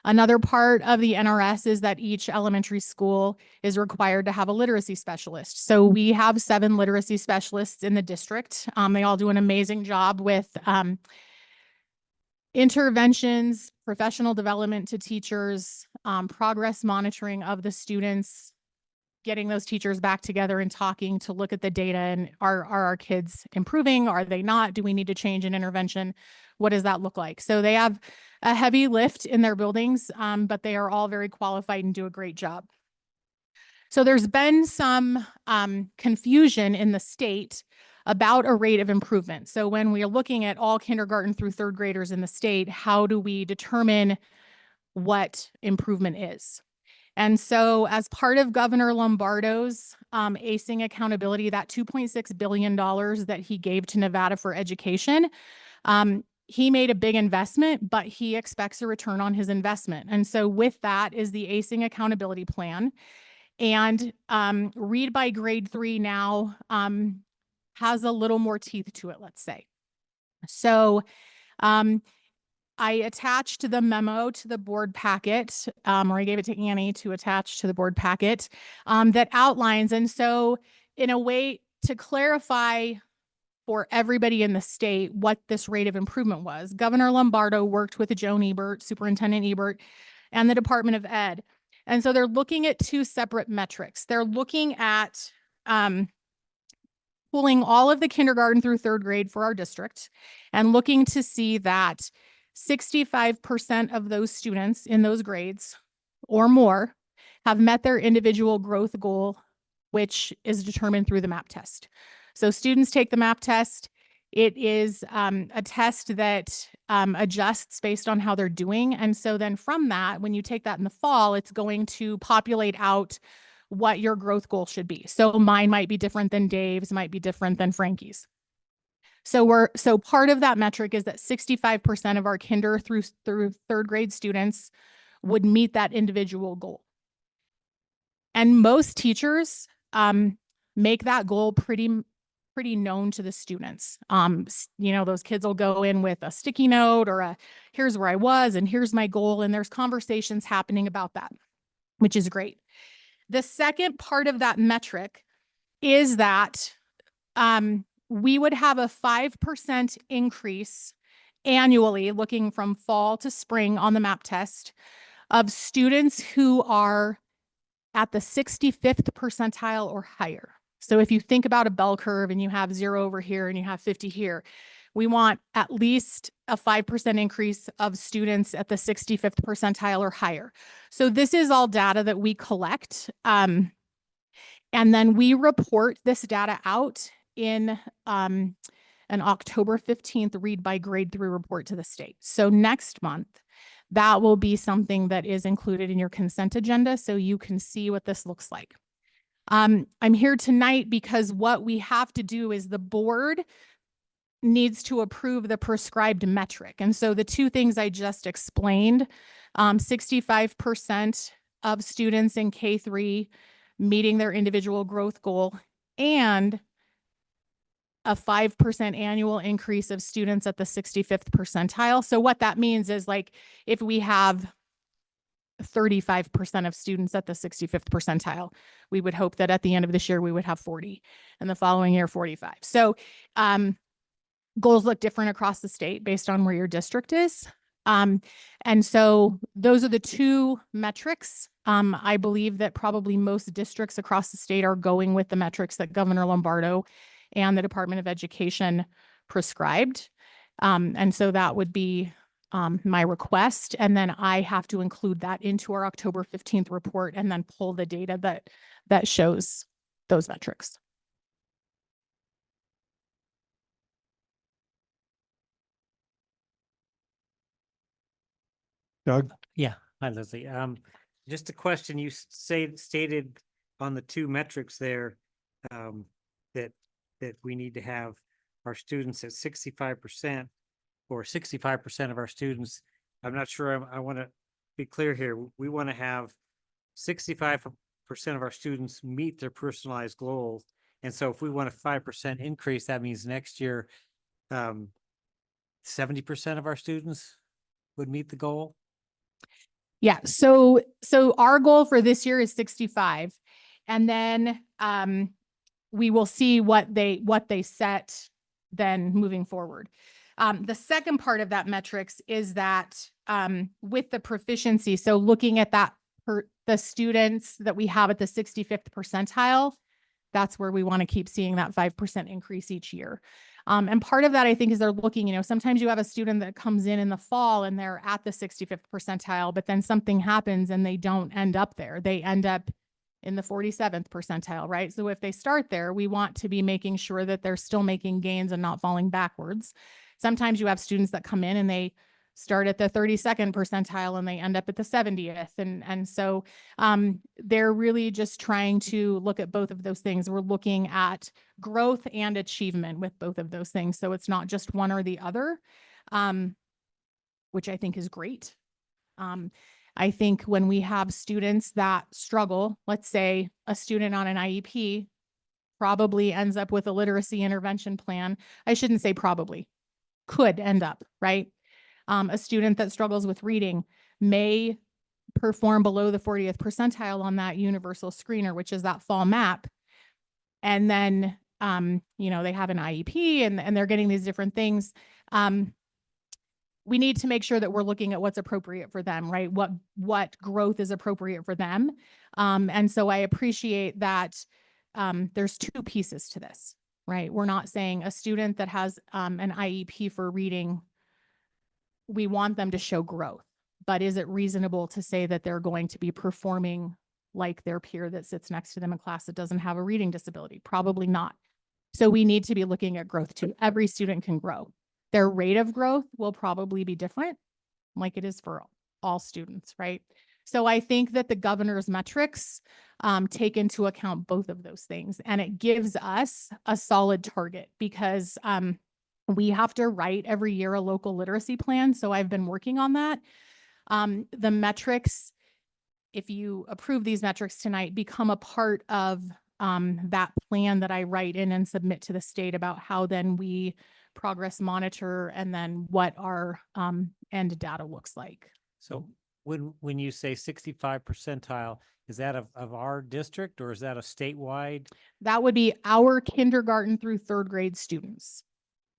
Another part of the NRS is that each elementary school is required to have a literacy specialist. So we have 7 literacy specialists in the district. They all do an amazing job with interventions, professional development to teachers, progress monitoring of the students, getting those teachers back together and talking to look at the data and are our kids improving? Are they not? Do we need to change an intervention? What does that look like? So they have a heavy lift in their buildings, but they are all very qualified and do a great job. So there's been some confusion in the state about a rate of improvement. So when we are looking at all kindergarten through third graders in the state, how do we determine what improvement is? And so as part of Governor Lombardo's ACing accountability, that $2.6 billion that he gave to Nevada for education, he made a big investment, but he expects a return on his investment. And so with that is the ACing accountability plan. And Read by Grade 3 now has a little more teeth to it, let's say. So I attached the memo to the board packet, or I gave it to Annie to attach to the board packet that outlines. And so in a way to clarify for everybody in the state what this rate of improvement was, Governor Lombardo worked with Joan Ebert, Superintendent Ebert, and the Department of Ed. And so they're looking at 2 separate metrics. They're looking at pulling all of the kindergarten through third grade for our district and looking to see that 65% of those students in those grades or more have met their individual growth goal, which is determined through the MAP test. So students take the MAP test. It is a test that adjusts based on how they're doing. And so then from that, when you take that in the fall, it's going to populate out what your growth goal should be. So mine might be different than Dave's, might be different than Frankie's. So part of that metric is that 65% of our kinder through third grade students would meet that individual goal. And most teachers make that goal pretty known to the students. You know, those kids will go in with a sticky note or a, here's where I was and here's my goal. And there's conversations happening about that, which is great. The second part of that metric is that we would have a 5% increase annually, looking from fall to spring on the MAP test, of students who are at the 65th percentile or higher. So if you think about a bell curve and you have 0 over here and you have 50 here, we want at least a 5% increase of students at the 65th percentile or higher. So this is all data that we collect. And then we report this data out in an October 15th read by grade 3 report to the state. So next month, that will be something that is included in your consent agenda so you can see what this looks like. I'm here tonight because what we have to do is the board needs to approve the prescribed metric. And so the two things I just explained, 65% of students in K3 meeting their individual growth goal and a 5% annual increase of students at the 65th percentile. So what that means is, like, if we have 35% of students at the 65th percentile, we would hope that at the end of this year, we would have 40 and the following year, 45. So goals look different across the state based on where your district is. And so those are the two metrics. I believe that probably most districts across the state are going with the metrics that Governor Lombardo and the Department of Education prescribed. And so that would be my request. And then I have to include that into our October 15th report and then pull the data that shows those metrics. Doug? Yeah, hi Leslie. Just a question, you stated on the two metrics there, that we need to have our students at 65% or 65% of our students. I'm not sure, I want to be clear here. We want to have 65% of our students meet their personalized goals. And so if we want a 5% increase, that means next year, 70% of our students would meet the goal. Yeah. So our goal for this year is 65. And then we will see what they set then moving forward. The second part of that metrics is that with the proficiency, so looking at that the students that we have at the 65th percentile, that's where we want to keep seeing that 5% increase each year. And part of that, I think, is they're looking, sometimes you have a student that comes in the fall and they're at the 65th percentile, but then something happens and they don't end up there. They end up in the 47th percentile, right? So if they start there, we want to be making sure that they're still making gains and not falling backwards. Sometimes you have students that come in and they start at the 32nd percentile and they end up at the 70th. And so they're really just trying to look at both of those things. We're looking at growth and achievement with both of those things. So it's not just one or the other, which I think is great. I think when we have students that struggle, let's say a student on an IEP probably ends up with a literacy intervention plan. I shouldn't say probably, could end up, right? A student that struggles with reading may perform below the 40th percentile on that universal screener, which is that fall map. And then, they have an IEP and they're getting these different things. We need to make sure that we're looking at what's appropriate for them, right? What growth is appropriate for them. And so I appreciate that there's two pieces to this. right? We're not saying a student that has an IEP for reading, we want them to show growth, but is it reasonable to say that they're going to be performing like their peer that sits next to them in class that doesn't have a reading disability? Probably not. So we need to be looking at growth too. Every student can grow. Their rate of growth will probably be different, like it is for all students, right? So I think that the governor's metrics take into account both of those things, and it gives us a solid target because we have to write every year a local literacy plan. So I've been working on that. The metrics, if you approve these metrics tonight, become a part of that plan that I write in and submit to the state about how then we progress monitor and then what our end data looks like. So when you say 65 percentile, is that of our district or is that a statewide? That would be our kindergarten through third grade students.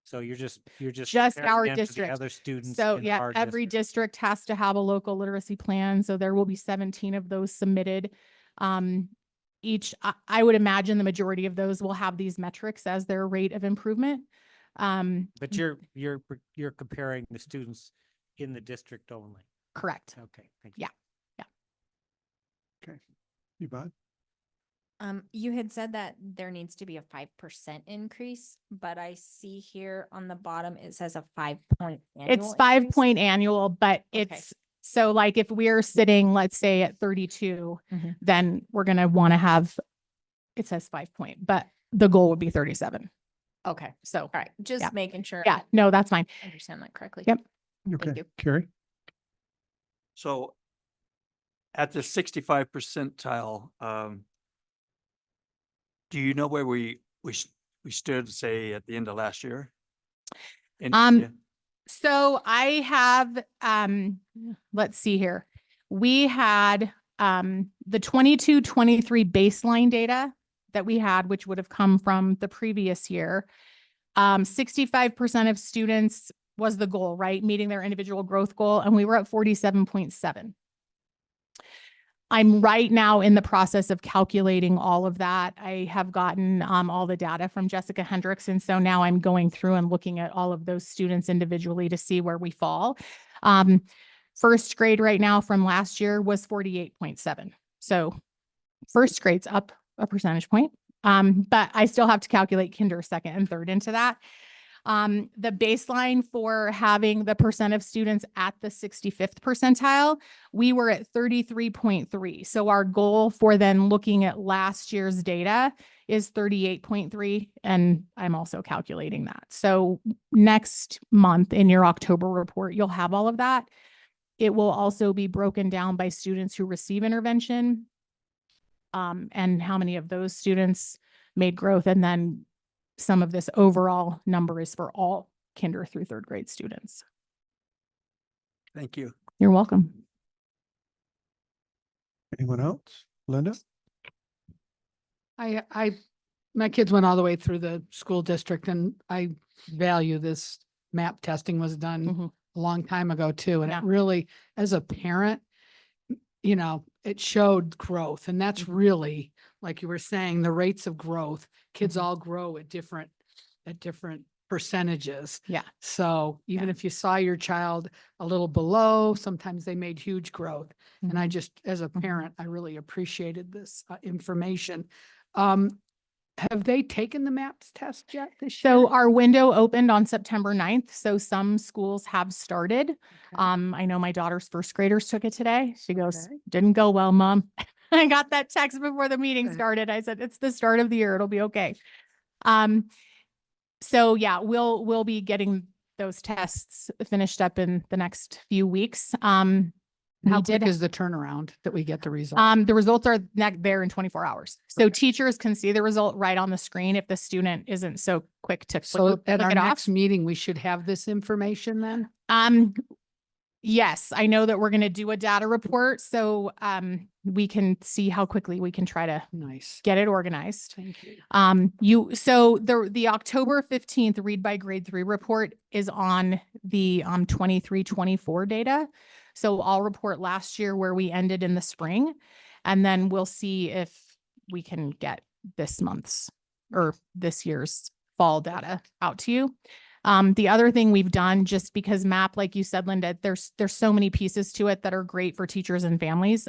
So you're just Just our comparing them to the district. other students. So in yeah, our every district has to have a local literacy plan. So there will be 17 of those submitted. I would imagine the majority of those will have these metrics as their rate of improvement. But you're comparing the students in the district only. Correct. Okay, thank you. Yeah. Yvonne? You had said that there needs to be a 5% increase, but I see here on the bottom, it says a 5-point annual. It's 5 increase. point annual, but Okay. it's, so like if we're sitting, let's say at 32, Mhm. then we're going to want to have, it says 5 point, but the goal would be 37. Okay, So, all right, just Yeah. making sure. yeah, no, that's fine. I understand that correctly. Yep. Okay, you. Carrie? So at the 65 percentile, do you know where we stood, say, at the end of last year? Yeah. So I have, let's see here. We had, the 22-23 baseline data that we had, which would have come from the previous year. 65% of students was the goal, right? Meeting their individual growth goal. And we were at 47.7. I'm right now in the process of calculating all of that. I have gotten all the data from Jessica Hendricks. And so now I'm going through and looking at all of those students individually to see where we fall. First grade right now from last year was 48.7. So first grade's up a percentage point. But I still have to calculate kinder, second, and third into that. The baseline for having the percent of students at the 65th percentile, we were at 33.3. So our goal for then looking at last year's data is 38.3. And I'm also calculating that. So next month in your October report, you'll have all of that. It will also be broken down by students who receive intervention, and how many of those students made growth. And then some of this overall number is for all kinder through third grade students. Thank you. You're welcome. Anyone else? Linda? My kids went all the way through the school district and I value this MAP testing was done Mhm. a long time ago too. And Yeah. it really, as a parent, it showed growth and that's really, like you were saying, the rates of growth, kids Mhm. all grow at different percentages. Yeah. So even if you saw your child a little below, sometimes they made huge growth. And I just, as a parent, I really appreciated this information. Have they taken the MAPS test yet this year? So our window opened on September 9th. So some schools have started. I know my daughter's first graders took it today. She goes, Okay. didn't go well, Mom. I got that text before the meeting Okay. started. I said, it's the start of the year. It'll be okay. So yeah, we'll be getting those tests finished up in the next few weeks. How We did quick is the turnaround that we get the result? the results are there in 24 hours. So teachers can see the result right on the screen if the student isn't so quick to So click at our it off. next meeting, we should have this information then? Yes, I know that we're going to do a data report, so we can see how quickly we can try to Nice. get it organized. Thank you. So the October 15th Read by Grade 3 report is on the 23-24 data. So I'll report last year where we ended in the spring, and then we'll see if we can get this month's or this year's fall data out to you. The other thing we've done, just because MAP, like you said, Linda, there's so many pieces to it that are great for teachers and families.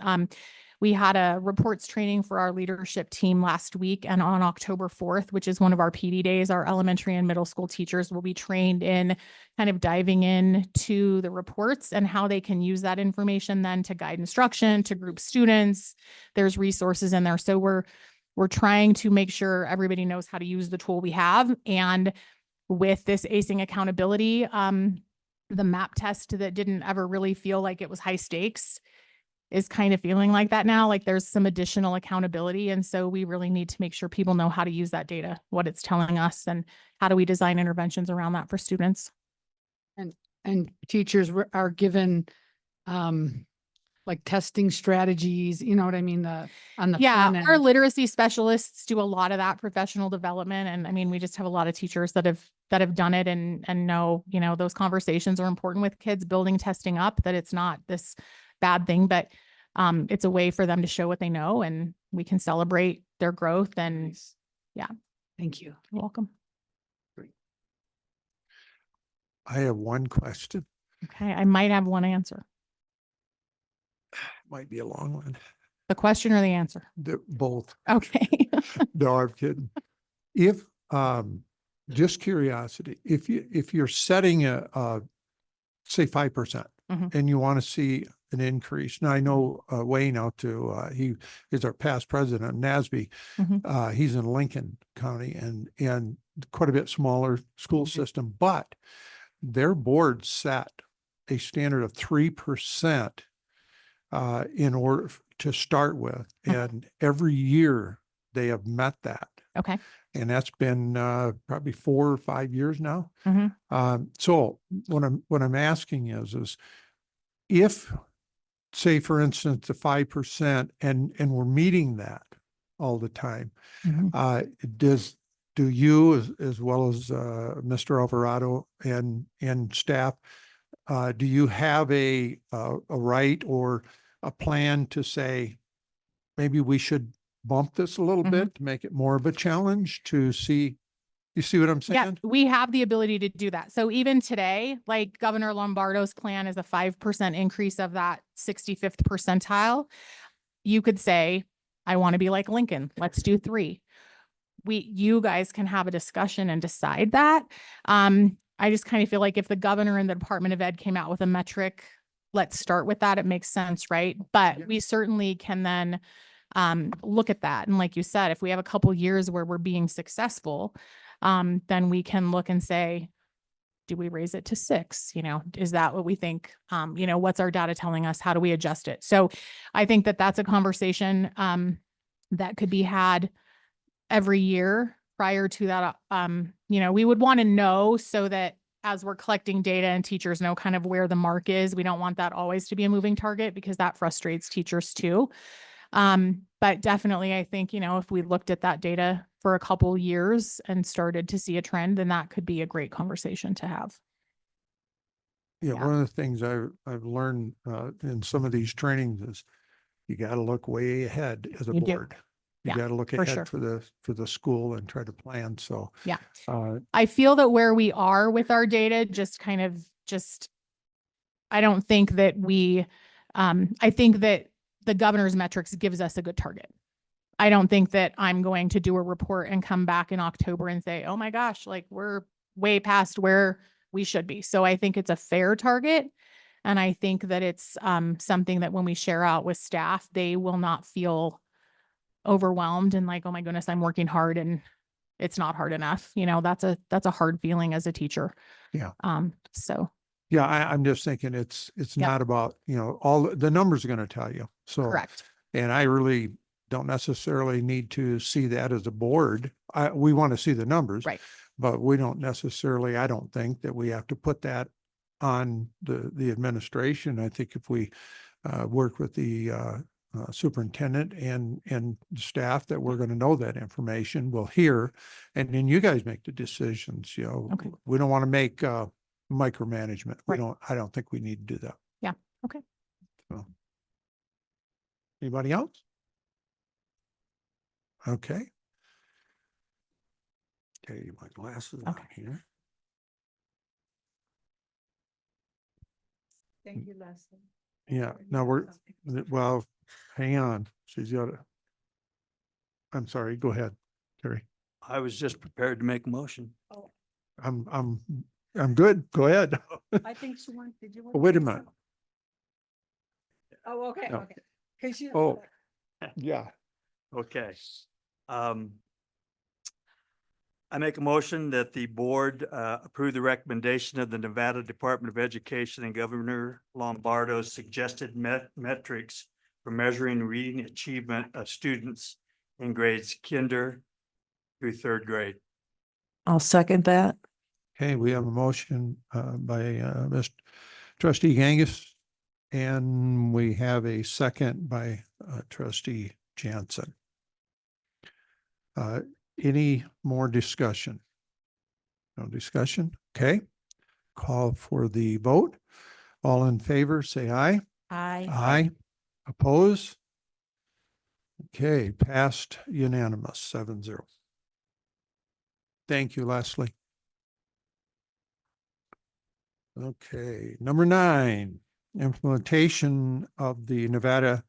We had a reports training for our leadership team last week, and on October 4th, which is one of our PD days, our elementary and middle school teachers will be trained in kind of diving in to the reports and how they can use that information then to guide instruction, to group students. There's resources in there. So we're trying to make sure everybody knows how to use the tool we have. And with this ACing accountability, the MAP test that didn't ever really feel like it was high stakes is kind of feeling like that now. Like there's some additional accountability. And so we really need to make sure people know how to use that data, what it's telling us, and how do we design interventions around that for students. And teachers are given, like testing strategies, you know what I mean? On the front end. Our literacy specialists do a lot of that professional development. And I mean, we just have a lot of teachers that have done it and know, you know, those conversations are important with kids, building testing up, that it's not this bad thing, but it's a way for them to show what they know, and we can celebrate their growth. And yeah. Thank you. You're welcome. I have one question. Okay. I might have one answer. Might be a long one. The question or the answer? Both. Okay. No, I'm kidding. If, just curiosity, if you're setting a say 5% and you want to see an increase. Now I know Wayne out to, he is our past president of NASB. He's in Lincoln County and quite a bit smaller school system, but their board set a standard of 3% in order to start with. And every year they have met that. Okay. And that's been probably 4 or 5 years now. Mm-hmm. So what I'm asking is if, say, for instance, the 5% and we're meeting that all the time, do you as well as Mr. Alvarado and staff, do you have a right or a plan to say maybe we should bump this a little bit to make it more of a challenge to see? You see what I'm saying? Yeah, we have the ability to do that. So even today, like Governor Lombardo's plan is a 5% increase of that 65th percentile. You could say, I want to be like Lincoln. Let's do 3. You guys can have a discussion and decide that. I just kind of feel like if the governor and the Department of Ed came out with a metric, let's start with that. It makes sense, right? But we certainly can then look at that. And like you said, if we have a couple years where we're being successful, then we can look and say, do we raise it to 6? You know, is that what we think? You know, what's our data telling us? How do we adjust it? So I think that that's a conversation that could be had every year prior to that. You know, we would want to know so that as we're collecting data and teachers know kind of where the mark is, we don't want that always to be a moving target because that frustrates teachers too. But definitely, I think, you know, if we looked at that data for a couple years and started to see a trend, then that could be a great conversation to have. Yeah, one of the things I've learned in some of these trainings is you got to look way ahead as a board. You got to look ahead for the school and try to plan. So yeah, I feel that where we are with our data, I don't think that I think that the governor's metrics gives us a good target. I don't think that I'm going to do a report and come back in October and say, oh my gosh, like we're way past where we should be. So I think it's a fair target. And I think that it's something that when we share out with staff, they will not feel overwhelmed and like, oh my goodness, I'm working hard and it's not hard enough. You know, that's a hard feeling as a teacher. Yeah. So. Yeah, I'm just thinking it's not about, you know, all the numbers are going to tell you. So correct. And I really don't necessarily need to see that as a board. We want to see the numbers, right? But we don't necessarily, I don't think that we have to put that on the administration. I think if we work with the superintendent and staff, that we're going to know that information, we'll hear, and then you guys make the decisions. You know, we don't want to make micromanagement. I don't think we need to do that. Yeah. Okay. So, anybody else? Okay. Okay, my glasses on here. Thank you, Leslie. Yeah, now well, hang on. She's got it. I'm sorry, go ahead, Terry. I was just prepared to make a motion. I'm good. Go ahead. I think she wanted, did you? Oh, wait a minute. Oh, okay, No. okay. Cause you. Oh, yeah. Okay. I make a motion that the board approve the recommendation of the Nevada Department of Education and Governor Lombardo's suggested metrics for measuring reading achievement of students in grades kinder through third grade. I'll second that. Okay, we have a motion by Mr. Trustee Gangus, and we have a second by Trustee Jansen. Any more discussion? No discussion? Okay. Call for the vote. All in favor, say aye. Aye. Aye. Oppose? Okay, passed unanimous, 7-0. Thank you, Leslie. Okay, number 9, implementation of the Nevada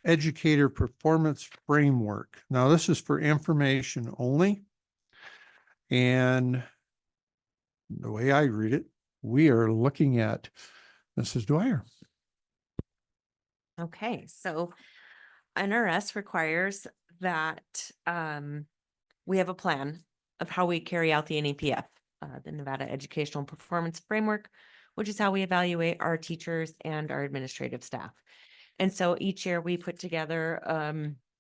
Educator Performance Framework. Now, this is for information only. And the way I read it, we are looking at Mrs. Dwyer. Okay, so NRS requires that we have a plan of how we carry out the NEPF, the Nevada Educational Performance Framework, which is how we evaluate our teachers and our administrative staff. And so each year we put together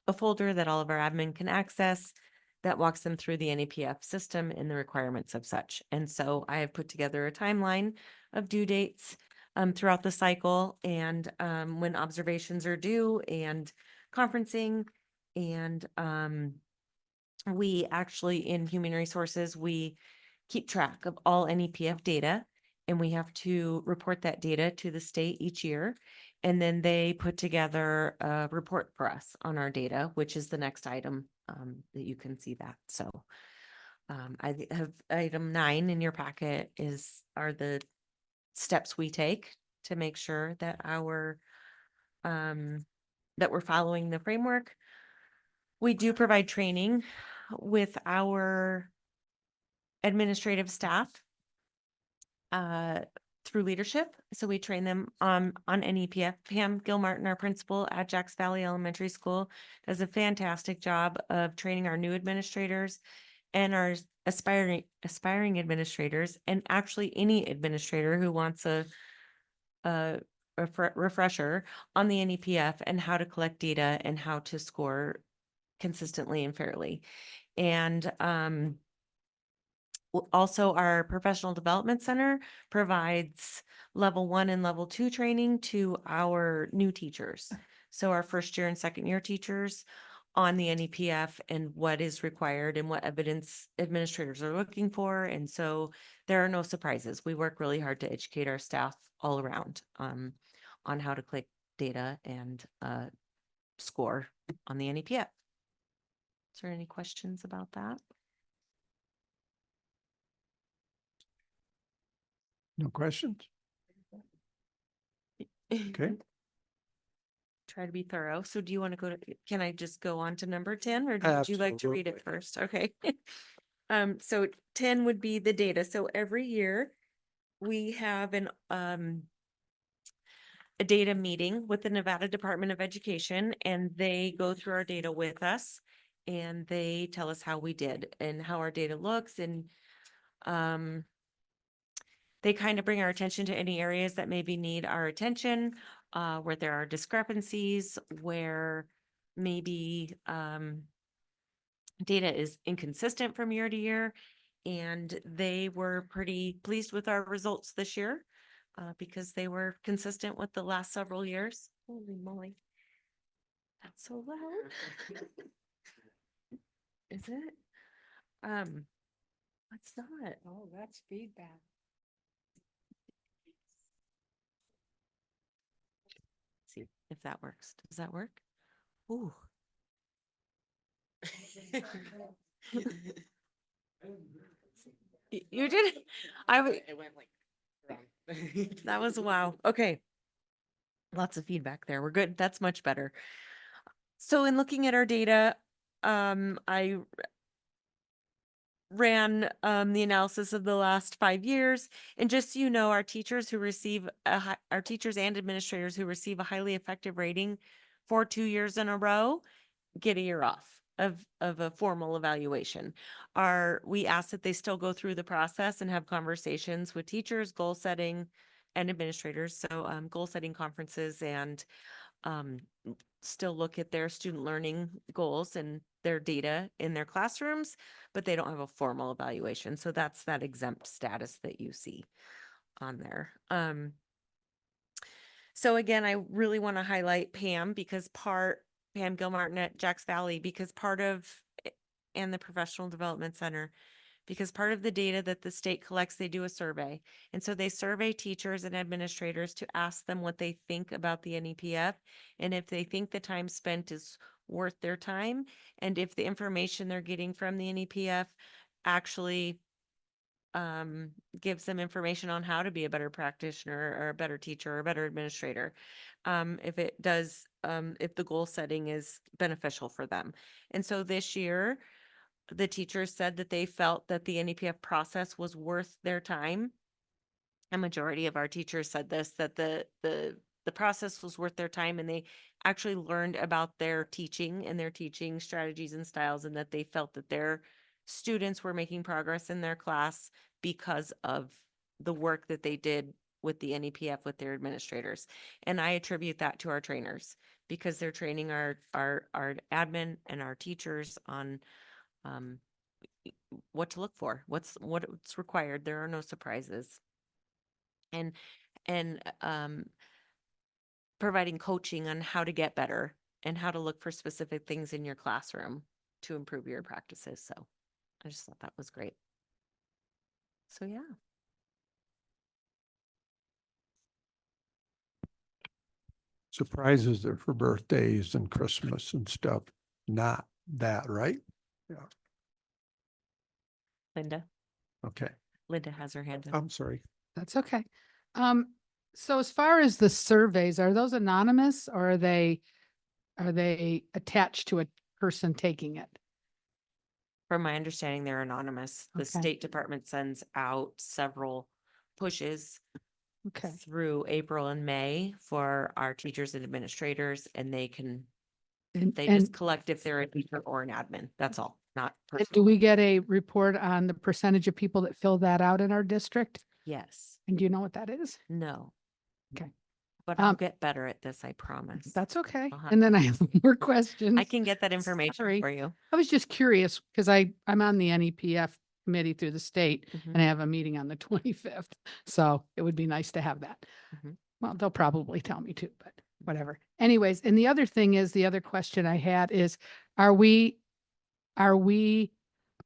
a folder that all of our admin can access that walks them through the NEPF system and the requirements of such. And so I have put together a timeline of due dates throughout the cycle and when observations are due and conferencing. And we actually in human resources, we keep track of all NEPF data and we have to report that data to the state each year. And then they put together a report for us on our data, which is the next item that you can see that. So I have item 9 in your packet are the steps we take to make sure that that we're following the framework. We do provide training with our administrative staff through leadership. So we train them on NEPF. Pam Gilmartin, our principal at Jacks Valley Elementary School, does a fantastic job of training our new administrators and our aspiring administrators, and actually any administrator who wants a refresher on the NEPF and how to collect data and how to score consistently and fairly. And also our professional development center provides level 1 and level 2 training to our new teachers. So our first year and second year teachers on the NEPF and what is required and what evidence administrators are looking for. And so there are no surprises. We work really hard to educate our staff all around on how to collect data and score on the NEPF. Is there any questions about that? No questions? Okay. Try to be thorough. So do you want to go to, can I just go on to number 10 or would you like to read it first? Okay. So 10 would be the data. So every year we have a data meeting with the Nevada Department of Education, and they go through our data with us and they tell us how we did and how our data looks. And they kind of bring our attention to any areas that maybe need our attention, where there are discrepancies, where maybe data is inconsistent from year to year. And they were pretty pleased with our results this year because they were consistent with the last several years. Holy moly. That's so loud. Is it? It's not. Oh, that's feedback. See if that works. Does that work? Ooh. You did? It went like around. That was wow. Okay. Lots of feedback there. We're good. That's much better. So in looking at our data, I ran the analysis of the last 5 years, and just so you know, our teachers who receive our teachers and administrators who receive a highly effective rating for 2 years in a row get a year off of a formal evaluation. We ask that they still go through the process and have conversations with teachers, goal setting, and administrators. So goal setting conferences and still look at their student learning goals and their data in their classrooms, but they don't have a formal evaluation. So that's that exempt status that you see on there. So again, I really want to highlight Pam Pam Gilmartin at Jacks Valley, because and the Professional Development Center, because part of the data that the state collects, they do a survey. And so they survey teachers and administrators to ask them what they think about the NEPF, and if they think the time spent is worth their time, and if the information they're getting from the NEPF actually gives them information on how to be a better practitioner or a better teacher or a better administrator. If it does, if the goal setting is beneficial for them. And so this year, the teachers said that they felt that the NEPF process was worth their time. A majority of our teachers said this, that the process was worth their time, and they actually learned about their teaching and their teaching strategies and styles, and that they felt that their students were making progress in their class because of the work that they did with the NEPF with their administrators. And I attribute that to our trainers, because they're training our admin and our teachers on what to look for, what's required. There are no surprises. And providing coaching on how to get better and how to look for specific things in your classroom to improve your practices. So I just thought that was great. So yeah. Surprises are for birthdays and Christmas and stuff. Not that, right? Yeah. Linda. Okay. Linda has her hand up. I'm sorry. That's okay. So as far as the surveys, are those anonymous, or are they attached to a person taking it? From my understanding, they're anonymous. The Okay. State Department sends out several pushes Okay. through April and May for our teachers and administrators, and they And, just collect if they're a teacher or an admin. That's all, not and personal. do we get a report on the percentage of people that fill that out in our district? Yes. And do you know what that is? No. Okay. But I'll get better at this, I promise. That's okay. I'll have- And then I have more questions. I can get that information Sorry. for you. I was just curious because I'm on the NEPF committee through the state, Mhm. and I have a meeting on the 25th. So it would be nice to have that. Mhm. Well, they'll probably tell me to, but whatever. Anyways, and the other thing is, the other question I had is, are we,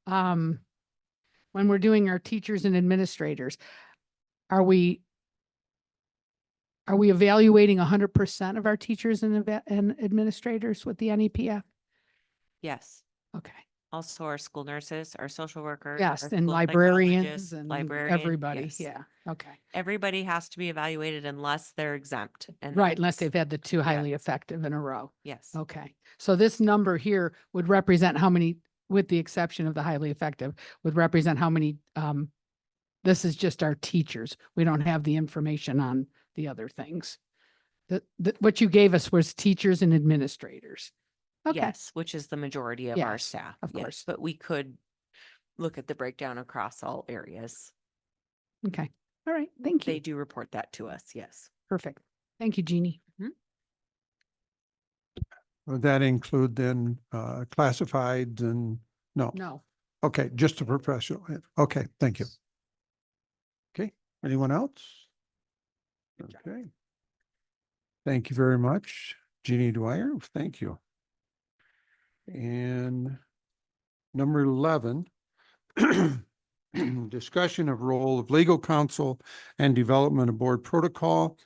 when we're doing our teachers and administrators, are we evaluating 100% of our teachers and administrators with the NEPF? Yes. Okay. Also our school nurses, our social workers. Yes, our and school librarians psychologists, and librarian, everybody. yes. Yeah. Okay. Everybody has to be evaluated unless they're exempt. And Right, unless that's- they've had the two highly effective in a row. Yes. Okay. So this number here would represent how many, with the exception of the highly effective, would represent how many, this is just our teachers. We don't have the information on the other things. What you gave us was teachers and administrators. Okay. Yes, which is the majority of our Yes, staff. of yes, course. But we could look at the breakdown across all areas. Okay. All right. Thank They you. do report that to us. Yes. Perfect. Thank you, Jeannie. Would that include then classifieds and, no? No. Okay, just a professional. Okay, thank you. Okay, anyone else? Okay. Thank you very much, Jeannie Dwyer. Thank you. And number 11, discussion of role of legal counsel and development of board protocol.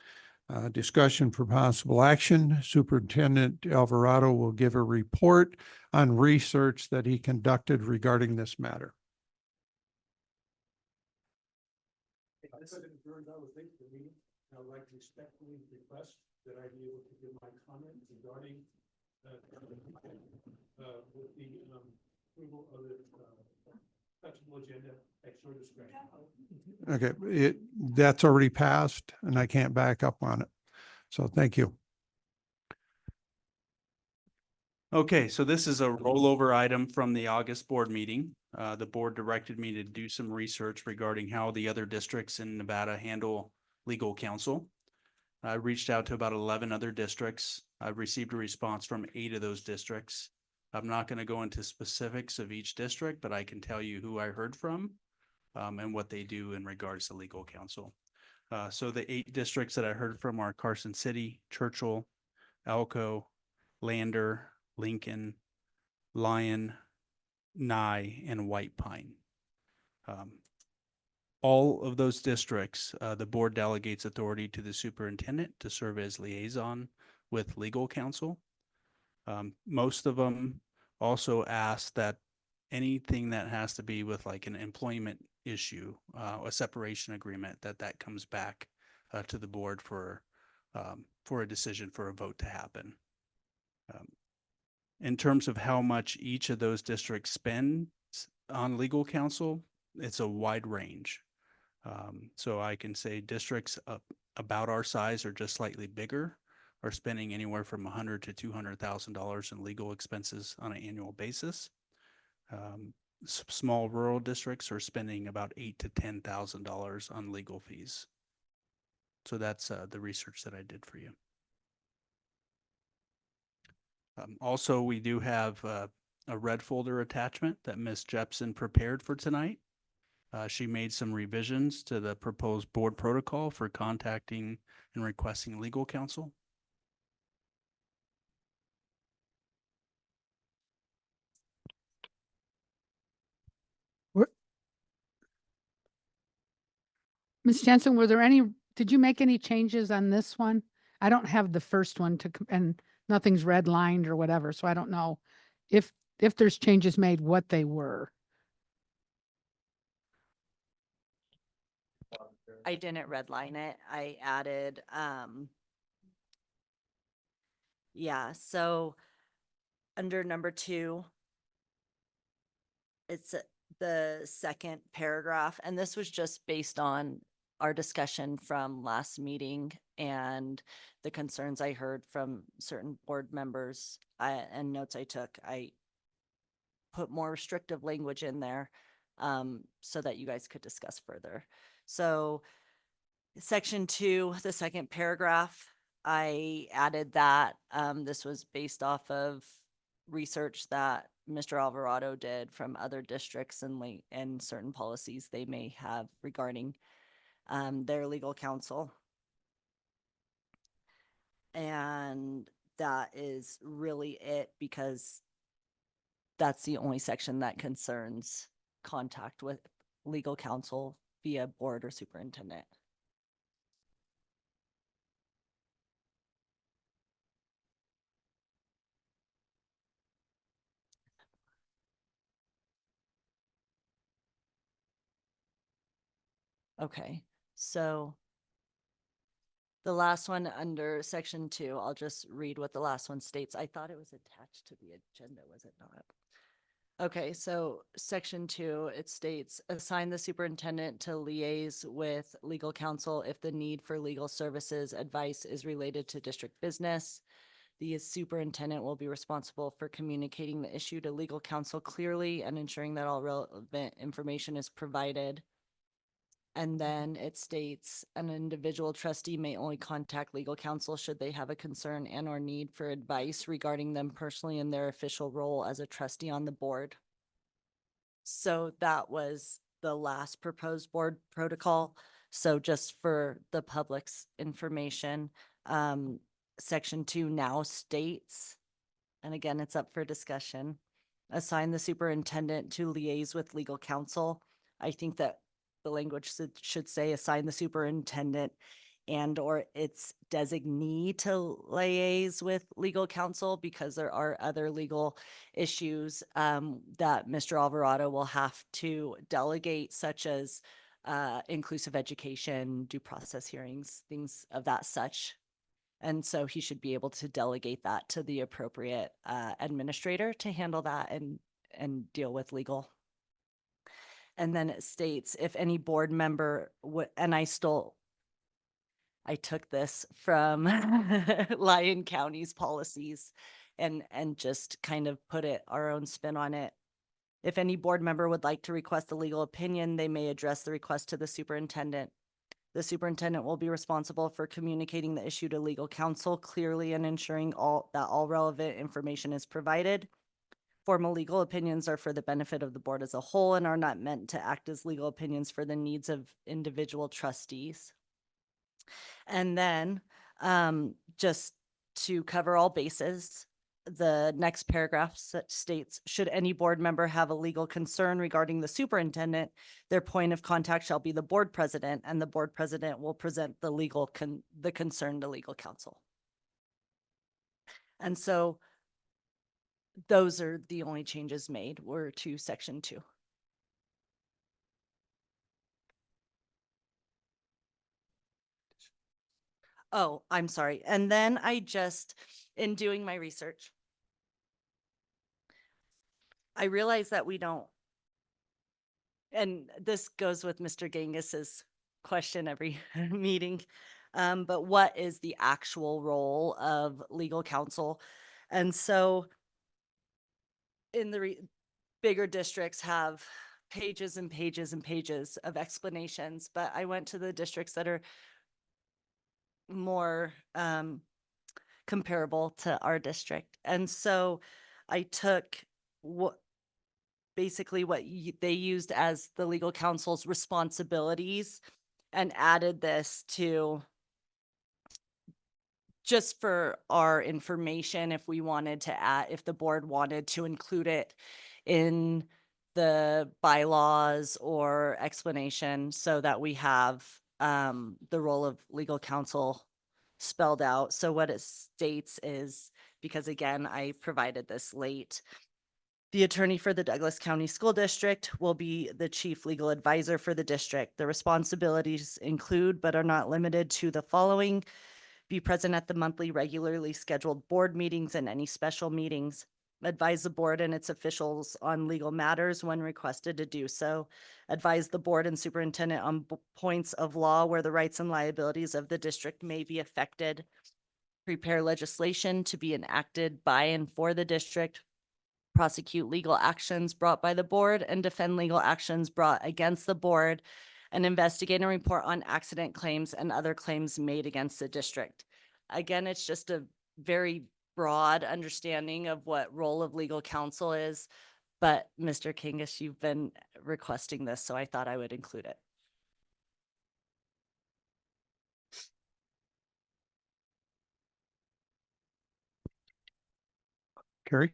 Discussion for possible action. Superintendent Alvarado will give a report on research that he conducted regarding this matter. I would like to respectfully request that I be able to give my comment regarding with the approval of the flexible agenda at your discretion. Okay, that's already passed and I can't back up on it. So thank you. Okay, so this is a rollover item from the August board meeting. The board directed me to do some research regarding how the other districts in Nevada handle legal counsel. I reached out to about 11 other districts. I've received a response from 8 of those districts. I'm not going to go into specifics of each district, but I can tell you who I heard from and what they do in regards to legal counsel. So the 8 districts that I heard from are Carson City, Churchill, Elko, Lander, Lincoln, Lyon, Nye, and White Pine. All of those districts, the board delegates authority to the superintendent to serve as liaison with legal counsel. Most of them also ask that anything that has to be with like an employment issue, a separation agreement, that comes back to the board for a decision for a vote to happen. In terms of how much each of those districts spend on legal counsel, it's a wide range. So I can say districts about our size or just slightly bigger are spending anywhere from $100,000 to $200,000 in legal expenses on an annual basis. Small rural districts are spending about $8,000 to $10,000 on legal fees. So that's the research that I did for you. Also, we do have a red folder attachment that Ms. Jepson prepared for tonight. She made some revisions to the proposed board protocol for contacting and requesting legal counsel. Ms. Jensen, did you make any changes on this one? I don't have the first one and nothing's redlined or whatever, so I don't know if there's changes made, what they were. I didn't redline it. I added, so under number 2, it's the second paragraph, and this was just based on our discussion from last meeting and the concerns I heard from certain board members and notes I took. I put more restrictive language in there so that you guys could discuss further. So section 2, the second paragraph, I added that. This was based off of research that Mr. Alvarado did from other districts and certain policies they may have regarding their legal counsel. And that is really it, because that's the only section that concerns contact with legal counsel via board or superintendent. Okay, so the last one under section 2, I'll just read what the last one states. I thought it was attached to the agenda, was it not? Okay, so section 2, it states, assign the superintendent to liaise with legal counsel if the need for legal services advice is related to district business. The superintendent will be responsible for communicating the issue to legal counsel clearly and ensuring that all relevant information is provided. And then it states an individual trustee may only contact legal counsel should they have a concern and or need for advice regarding them personally in their official role as a trustee on the board. So that was the last proposed board protocol. So just for the public's information, section 2 now states, and again, it's up for discussion, assign the superintendent to liaise with legal counsel. I think that the language should say assign the superintendent and or its designee to liaise with legal counsel, because there are other legal issues that Mr. Alvarado will have to delegate, such as inclusive education, due process hearings, things of that such. And so he should be able to delegate that to the appropriate administrator to handle that and deal with legal. And then it states if any board member would, and I took this from Lyon County's policies and just kind of put our own spin on it. If any board member would like to request a legal opinion, they may address the request to the superintendent. The superintendent will be responsible for communicating the issue to legal counsel clearly and ensuring that all relevant information is provided. Formal legal opinions are for the benefit of the board as a whole and are not meant to act as legal opinions for the needs of individual trustees. And then just to cover all bases, the next paragraph states, should any board member have a legal concern regarding the superintendent, their point of contact shall be the board president, and the board president will present the concern to legal counsel. And so those are the only changes made were to section 2. Oh, I'm sorry. And then in doing my research, I realized that we don't, and this goes with Mr. Genghis's question every meeting, but what is the actual role of legal counsel? And so in the bigger districts have pages and pages and pages of explanations, but I went to the districts that are more comparable to our district. And so I took what they used as the legal counsel's responsibilities and added this to just for our information, if we wanted to add, if the board wanted to include it in the bylaws or explanation so that we have the role of legal counsel spelled out. So what it states is, because again, I provided this late, the attorney for the Douglas County School District will be the chief legal advisor for the district. The responsibilities include, but are not limited to, the following: be present at the monthly regularly scheduled board meetings and any special meetings, advise the board and its officials on legal matters when requested to do so, advise the board and superintendent on points of law where the rights and liabilities of the district may be affected, prepare legislation to be enacted by and for the district, prosecute legal actions brought by the board and defend legal actions brought against the board, and investigate and report on accident claims and other claims made against the district. Again, it's just a very broad understanding of what role of legal counsel is, but Mr. Kingish, you've been requesting this, so I thought I would include it. Carrie?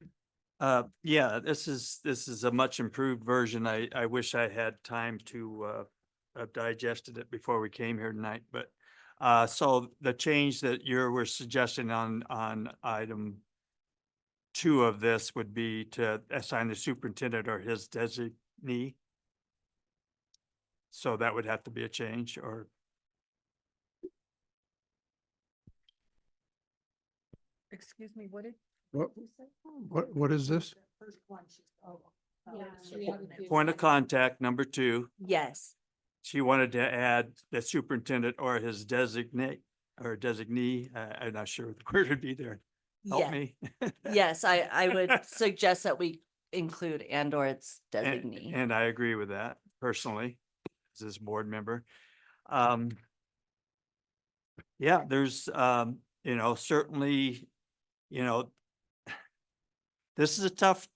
Yeah, this is a much improved version. I wish I had time to have digested it before we came here tonight, but so the change that we're suggesting on item 2 of this would be to assign the superintendent or his designee. So that would have to be a change, or Excuse me, what did? What is this? point of contact number 2. Yes. She wanted to add the superintendent or his designate or designee. I'm not sure what the word would be there. Help me. Yes, I would suggest that we include and/or its designee. And I agree with that personally, as this board member. Yeah, there's, certainly, this is tough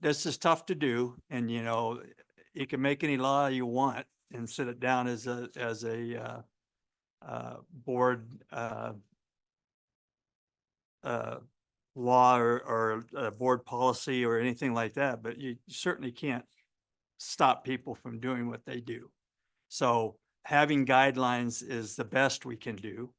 to do. And, you can make any law you want and sit it down as a board, law or board policy or anything like that, but you certainly can't stop people from doing what they do. So having guidelines is the best we can do.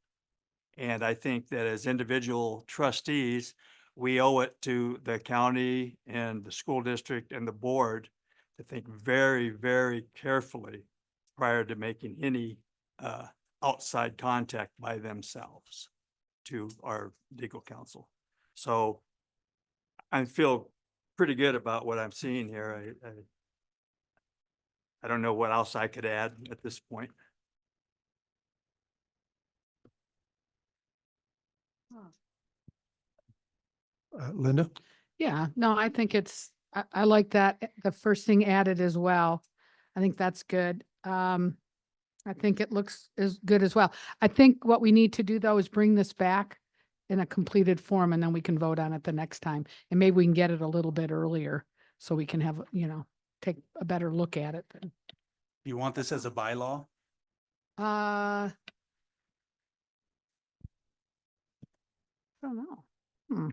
And I think that as individual trustees, we owe it to the county and the school district and the board to think very, very carefully prior to making any outside contact by themselves to our legal counsel. So I feel pretty good about what I'm seeing here. I don't know what else I could add at this point. Linda? Yeah, no, I think I like that. The first thing added as well. I think that's good. I think it looks as good as well. I think what we need to do though is bring this back in a completed form and then we can vote on it the next time. And maybe we can get it a little bit earlier so we can have, take a better look at it then. You want this as a bylaw? I don't know.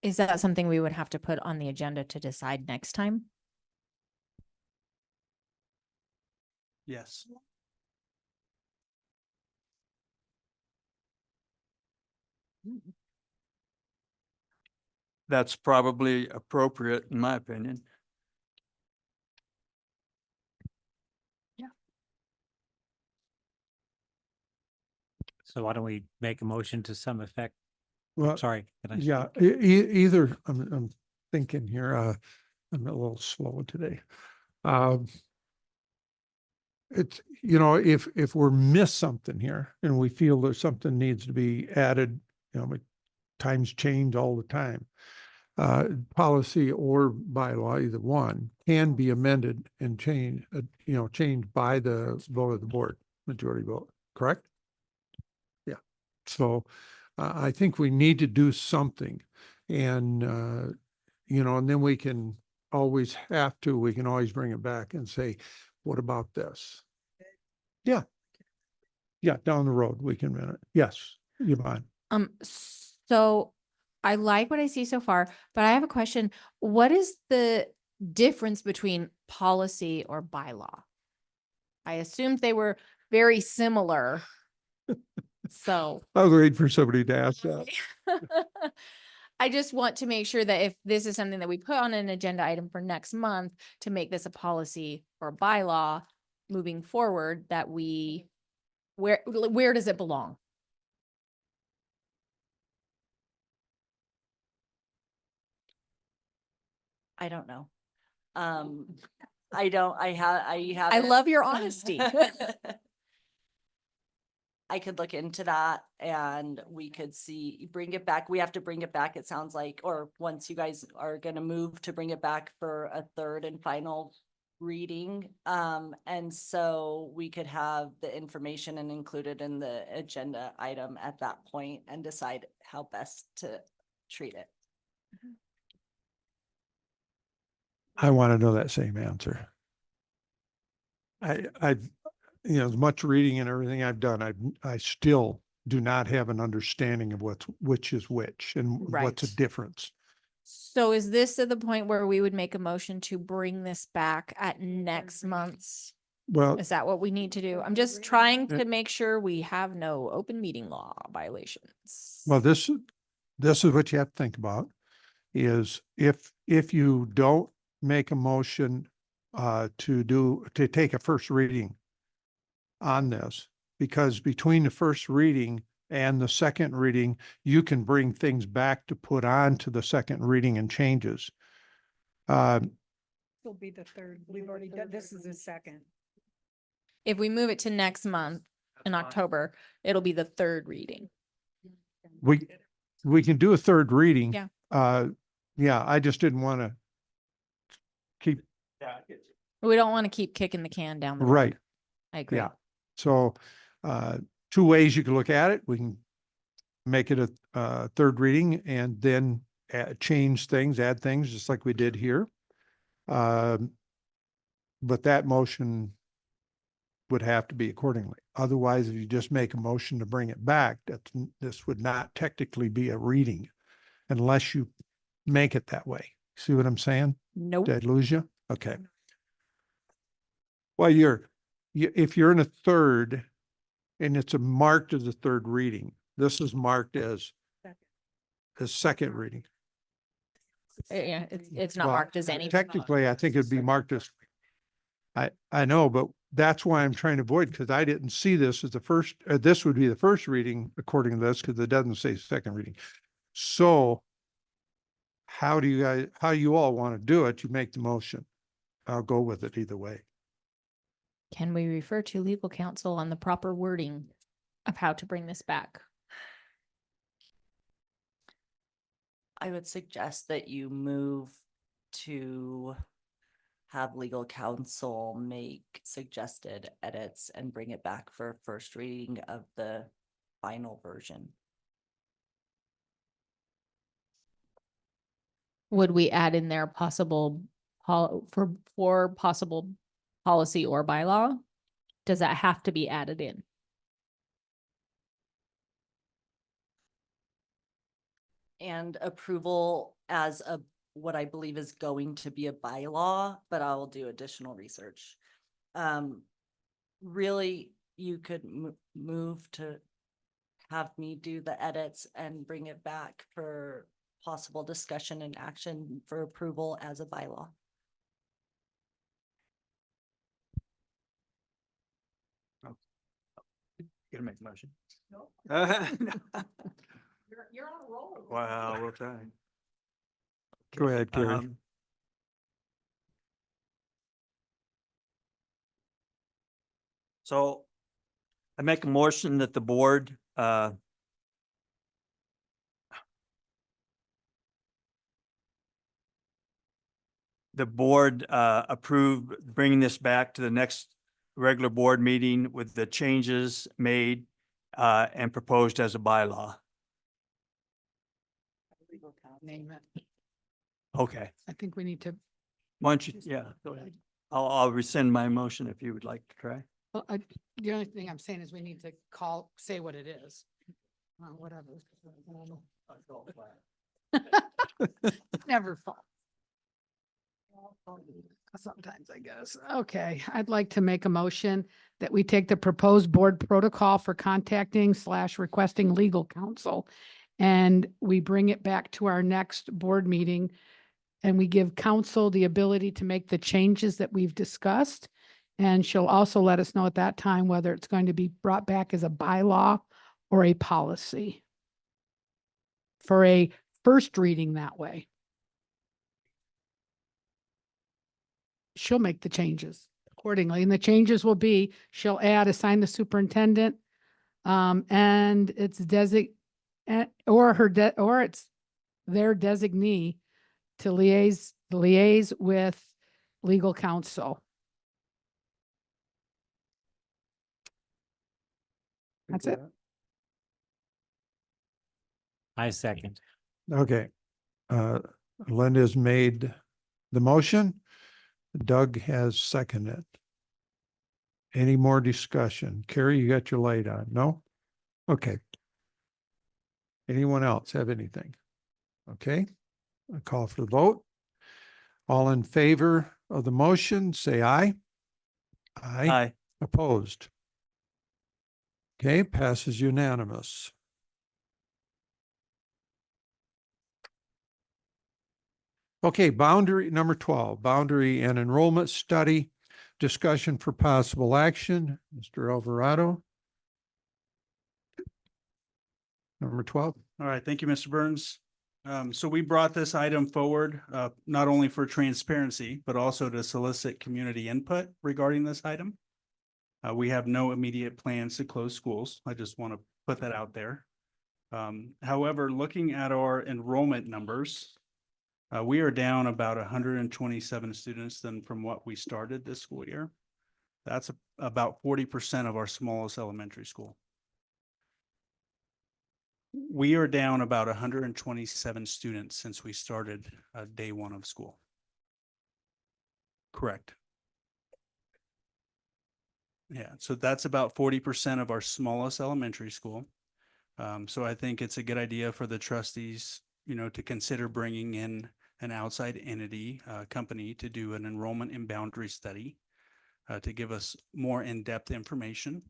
Is that something we would have to put on the agenda to decide next time? Yes. That's probably appropriate in my opinion. So why don't we make a motion to some effect? Well, Sorry. can I yeah, speak? either, I'm thinking here, I'm a little slow today. It's, if we're miss something here and we feel that something needs to be added, times change all the time. Policy or bylaw, either one, can be amended and changed, changed by the vote of the board, majority vote, correct? Yeah, so I think we need to do something and, and then we can always bring it back and say, what about this? Yeah. Yeah, down the road, we can run it. Yes, Yvonne. So I like what I see so far, but I have a question. What is the difference between policy or bylaw? I assumed they were very similar. So I'll wait for somebody to ask that. I just want to make sure that if this is something that we put on an agenda item for next month to make this a policy or bylaw moving forward, that where does it belong? I don't know. I don't, I have. I love your honesty. I could look into that and we could bring it back. We have to bring it back, it sounds like, or once you guys are gonna move to bring it back for a third and final reading. And so we could have the information and include it in the agenda item at that point and decide how best to treat it. I want to know that same answer. As much reading and everything I've done, I still do not have an understanding of which is which and what's the Right. difference. So is this at the point where we would make a motion to bring this back at next month's? Well, Is that what we need to do? I'm just trying to make sure we have no open meeting law violations. well, this is what you have to think about is if you don't make a motion to take a first reading on this, because between the first reading and the second reading, you can bring things back to put on to the second reading and changes. Will be the third. We've already done, this is the second. If we move it to next month in October, it'll be the third reading. We can do a third reading. Yeah. Yeah, I just didn't want to keep, We don't want to keep kicking the can down the road. right. I agree. Yeah. So, two ways you can look at it. We can make it a third reading and then change things, add things, just like we did here. But that motion would have to be accordingly. Otherwise, if you just make a motion to bring it back, this would not technically be a reading unless you make it that way. See what I'm saying? Nope. Did I lose you? Okay. Well, if you're in a third and it's marked as a third reading, this is marked as second reading. Yeah, it's not Well, marked as any. Technically, I think it'd be marked as, I know, but that's why I'm trying to avoid, because I didn't see this as the first, this would be the first reading according to this, because it doesn't say second reading. So how do you all want to do it? You make the motion. I'll go with it either way. Can we refer to legal counsel on the proper wording of how to bring this back? I would suggest that you move to have legal counsel make suggested edits and bring it back for first reading of the final version. Would we add in there possible for possible policy or bylaw? Does that have to be added in? And approval as what I believe is going to be a bylaw, but I will do additional research. Really, you could move to have me do the edits and bring it back for possible discussion and action for approval as a bylaw. Gonna make a motion. No. No. You're on a roll. Wow, we'll try. Go ahead, Gary. So I make a motion that the board, approve bringing this back to the next regular board meeting with the changes made and proposed as a bylaw. Name it. Okay. I think we need to, Why don't you, yeah, go ahead. I'll rescind my motion if you would like to try. well, the only thing I'm saying is we need to say what it is. Whatever. Never fall. Sometimes, I guess. Okay, I'd like to make a motion that we take the proposed board protocol for contacting / requesting legal counsel, and we bring it back to our next board meeting, and we give counsel the ability to make the changes that we've discussed. And she'll also let us know at that time whether it's going to be brought back as a bylaw or a policy for a first reading that way. She'll make the changes accordingly, and the changes will be, she'll add, assign the superintendent, and it's or it's their designee to liaise with legal counsel. That's it. I second. Okay. Linda's made the motion. Doug has seconded. Any more discussion? Carrie, you got your light on? No? Okay. Anyone else have anything? Okay, I call for the vote. All in favor of the motion, say aye. Aye. Opposed? Okay, passes unanimous. Okay, boundary, number 12, boundary and enrollment study, discussion for possible action. Mr. Alvarado. Number 12. All right, thank you, Mr. Burns. So we brought this item forward, not only for transparency, but also to solicit community input regarding this item. We have no immediate plans to close schools. I just want to put that out there. However, looking at our enrollment numbers, we are down about 127 students than from what we started this school year. That's about 40% of our smallest elementary school. We are down about 127 students since we started day one of school. Correct. Yeah, so that's about 40% of our smallest elementary school. So I think it's a good idea for the trustees, to consider bringing in an outside entity, company to do an enrollment and boundary study to give us more in-depth information.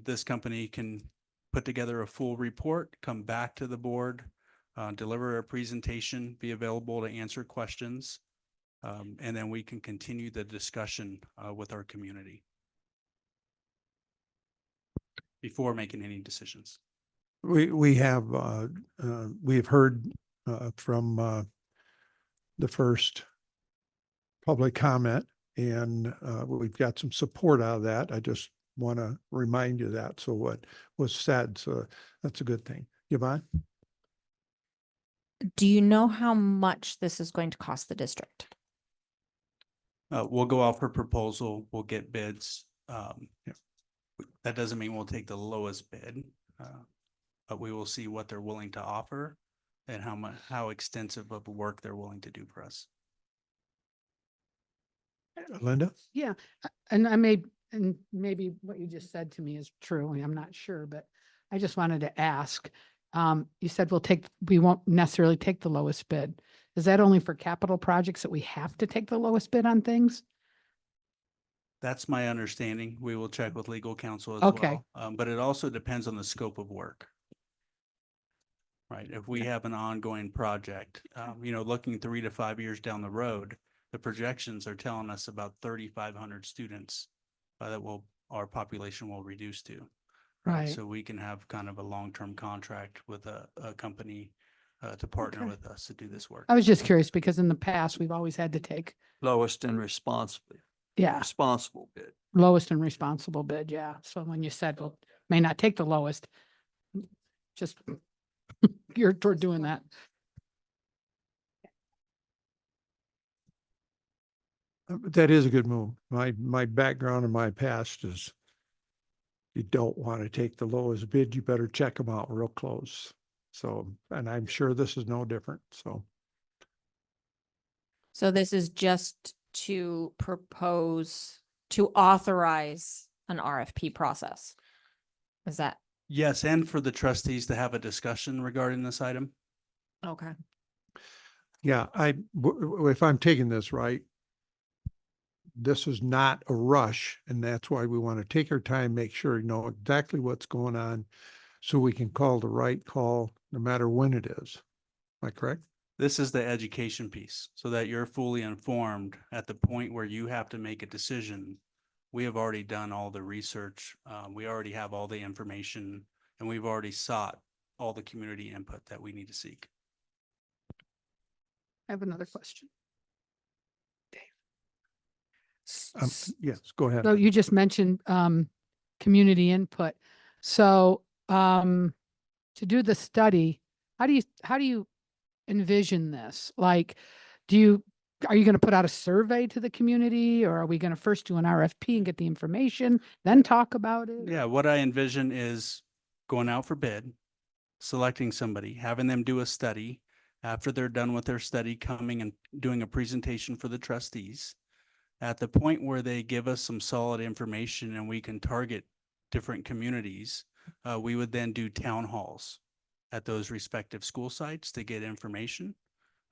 This company can put together a full report, come back to the board, deliver a presentation, be available to answer questions. And then we can continue the discussion with our community before making any decisions. We have heard from the first public comment, and we've got some support out of that. I just want to remind you that. So what was said, so that's a good thing. Yvonne? Do you know how much this is going to cost the district? We'll go out for proposal, we'll get bids. That doesn't mean we'll take the lowest bid, but we will see what they're willing to offer and how extensive of work they're willing to do for us. Linda? Yeah, and maybe what you just said to me is true, and I'm not sure, but I just wanted to ask. You said we won't necessarily take the lowest bid. Is that only for capital projects that we have to take the lowest bid on things? That's my understanding. We will check with legal counsel as Okay. well. But it also depends on the scope of work. Right? If we have an ongoing project, looking 3 to 5 years down the road, the projections are telling us about 3,500 students that our population will reduce to. Right. So we can have kind of a long-term contract with a company to partner Okay. with us to do this work. I was just curious because in the past, we've always had to take, Lowest and responsible bid. lowest and responsible bid, yeah. So when you said, well, may not take the lowest, just geared toward doing that. That is a good move. My background and my past is you don't want to take the lowest bid, you better check them out real close. So, and I'm sure this is no different, so. So this is just to authorize an RFP process. Is that Yes, and for the trustees to have a discussion regarding this item. okay? Yeah, if I'm taking this right, this is not a rush, and that's why we want to take our time, make sure we know exactly what's going on, so we can call the right call, no matter when it is. Am I correct? This is the education piece, so that you're fully informed at the point where you have to make a decision. We have already done all the research. We already have all the information, and we've already sought all the community input that we need to seek. I have another question. Yes, go ahead. So you just mentioned community input. So to do the study, how do you envision this? Like, are you going to put out a survey to the community, or are we going to first do an RFP and get the information, then talk about it? Yeah, what I envision is going out for bid, selecting somebody, having them do a study. After they're done with their study, coming and doing a presentation for the trustees. At the point where they give us some solid information and we can target different communities, we would then do town halls at those respective school sites to get information.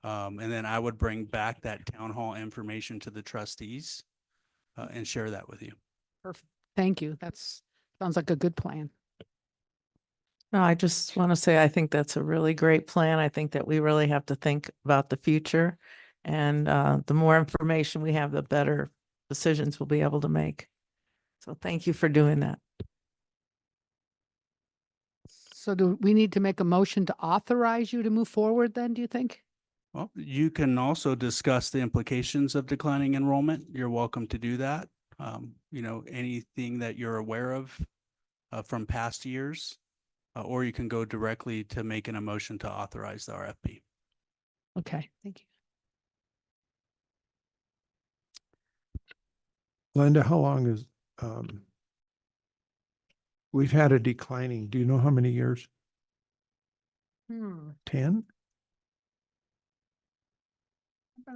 And then I would bring back that town hall information to the trustees and share that with you. Perfect. Thank you. Sounds like a good plan. No, I just want to say, I think that's a really great plan. I think that we really have to think about the future. And the more information we have, the better decisions we'll be able to make. So thank you for doing that. So do we need to make a motion to authorize you to move forward then, do you think? Well, you can also discuss the implications of declining enrollment. You're welcome to do that. Anything that you're aware of from past years, or you can go directly to making a motion to authorize the RFP. Okay, thank you. Linda, how long is, we've had a declining, do you know how many years? 10?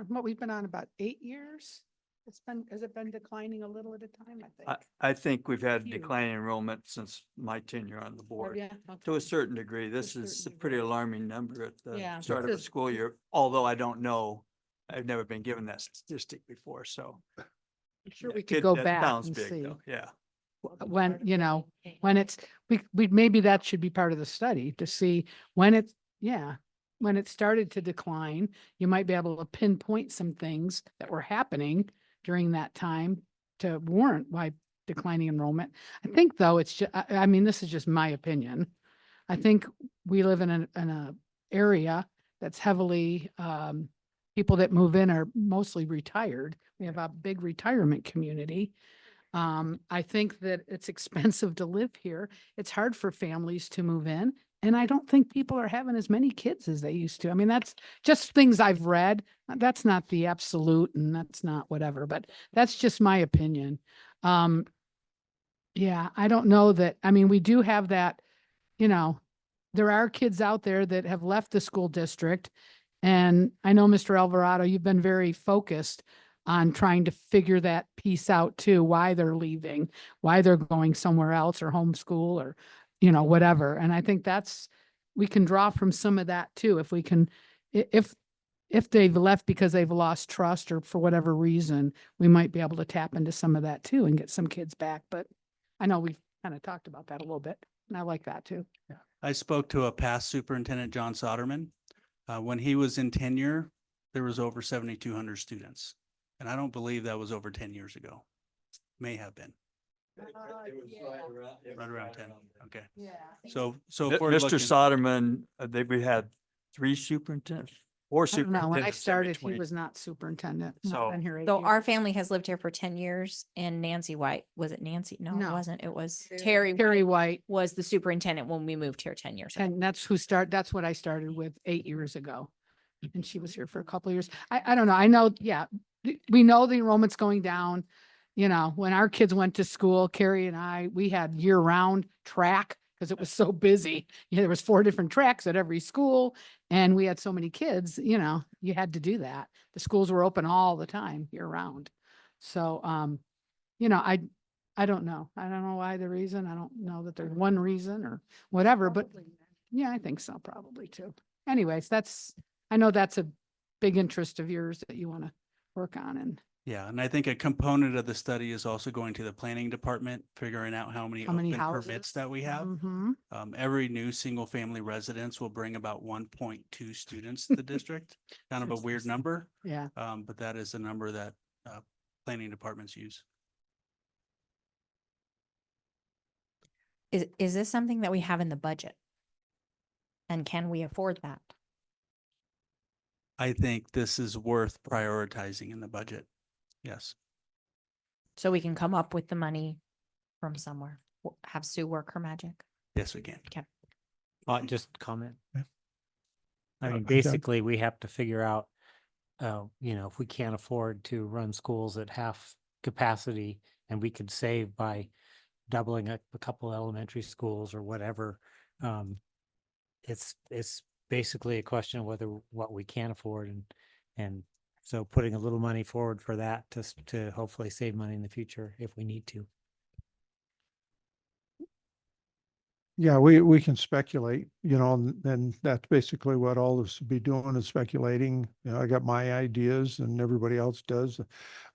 What, we've been on about 8 years? Has it been declining a little at a time, I think? I think we've had Few. declining enrollment since my tenure on the board. Yeah, To a okay. certain degree, this a is certain a pretty degree. alarming number at the Yeah, start of this the is- school year, although I don't know, I've never been given that statistic before, so. I'm sure yeah, we could go that back sounds and big, see though. Yeah. when, when it's, maybe that should be part of the study to see when it's, yeah. when it started to decline, you might be able to pinpoint some things that were happening during that time to warrant why declining enrollment. I think though, it's just, I mean, this is just my opinion. I think we live in a area that's heavily, people that move in are mostly retired. We have a big retirement community. I think that it's expensive to live here. It's hard for families to move in. And I don't think people are having as many kids as they used to. I mean, that's just things I've read. That's not the absolute and that's not whatever, but that's just my opinion. Yeah, I don't know that, I mean, we do have that, you know, there are kids out there that have left the school district. And I know, Mr. Alvarado, you've been very focused on trying to figure that piece out too, why they're leaving, why they're going somewhere else or homeschool or, you know, whatever. And I think we can draw from some of that too. If we can, if they've left because they've lost trust or for whatever reason, we might be able to tap into some of that too and get some kids back. But I know we've kind of talked about that a little bit and I like that too. I spoke to a past superintendent, John Soderman. When he was in tenure, there was over 7,200 students. And I don't believe that was over 10 years ago. May have been. Right around 10. Okay. Yeah. So Mr. if we're looking- Soderman, we had 3 superintendents, 4 I don't know, superintendents. when I in started, he between. was not superintendent. Not So- been here 8 So years. our family has lived here for 10 years and Nancy White, was it Nancy? No, it No. wasn't. It was Terry Terry White, was the superintendent when we moved here 10 years ago. and that's what I started with 8 years ago. And she was here for a couple of years. I don't know. I know, yeah, we know the enrollment's going down. You know, when our kids went to school, Carrie and we had year-round track because it was so busy. Yeah, there was 4 different tracks at every school and we had so many kids, you know, you had to do that. The schools were open all the time year-round. So, you know, I don't know. I don't know why the reason. I don't know that there's one reason or whatever, but yeah, I think so probably too. Anyways, I know that's a big interest of yours that you want to work on and Yeah, and I think a component of the study is also going to the planning department, figuring out how many how many open houses. permits that we have. Mhm. Every new single family residence will bring about 1.2 students to the district. Kind of a weird number, Yeah. but that is a number that planning departments use. Is this something that we have in the budget? And can we afford that? I think this is worth prioritizing in the budget. Yes. So we can come up with the money from somewhere, have Sue work her magic. Yes, we can. Okay. Just comment. Yeah. I mean, Doug? basically, we have to figure out, you know, if we can't afford to run schools at half capacity and we could save by doubling a couple elementary schools or whatever. It's basically a question of what we can afford and so putting a little money forward for that to hopefully save money in the future if we need to. Yeah, we can speculate, you know, and that's basically what all of us would be doing is speculating. You know, I got my ideas and everybody else does.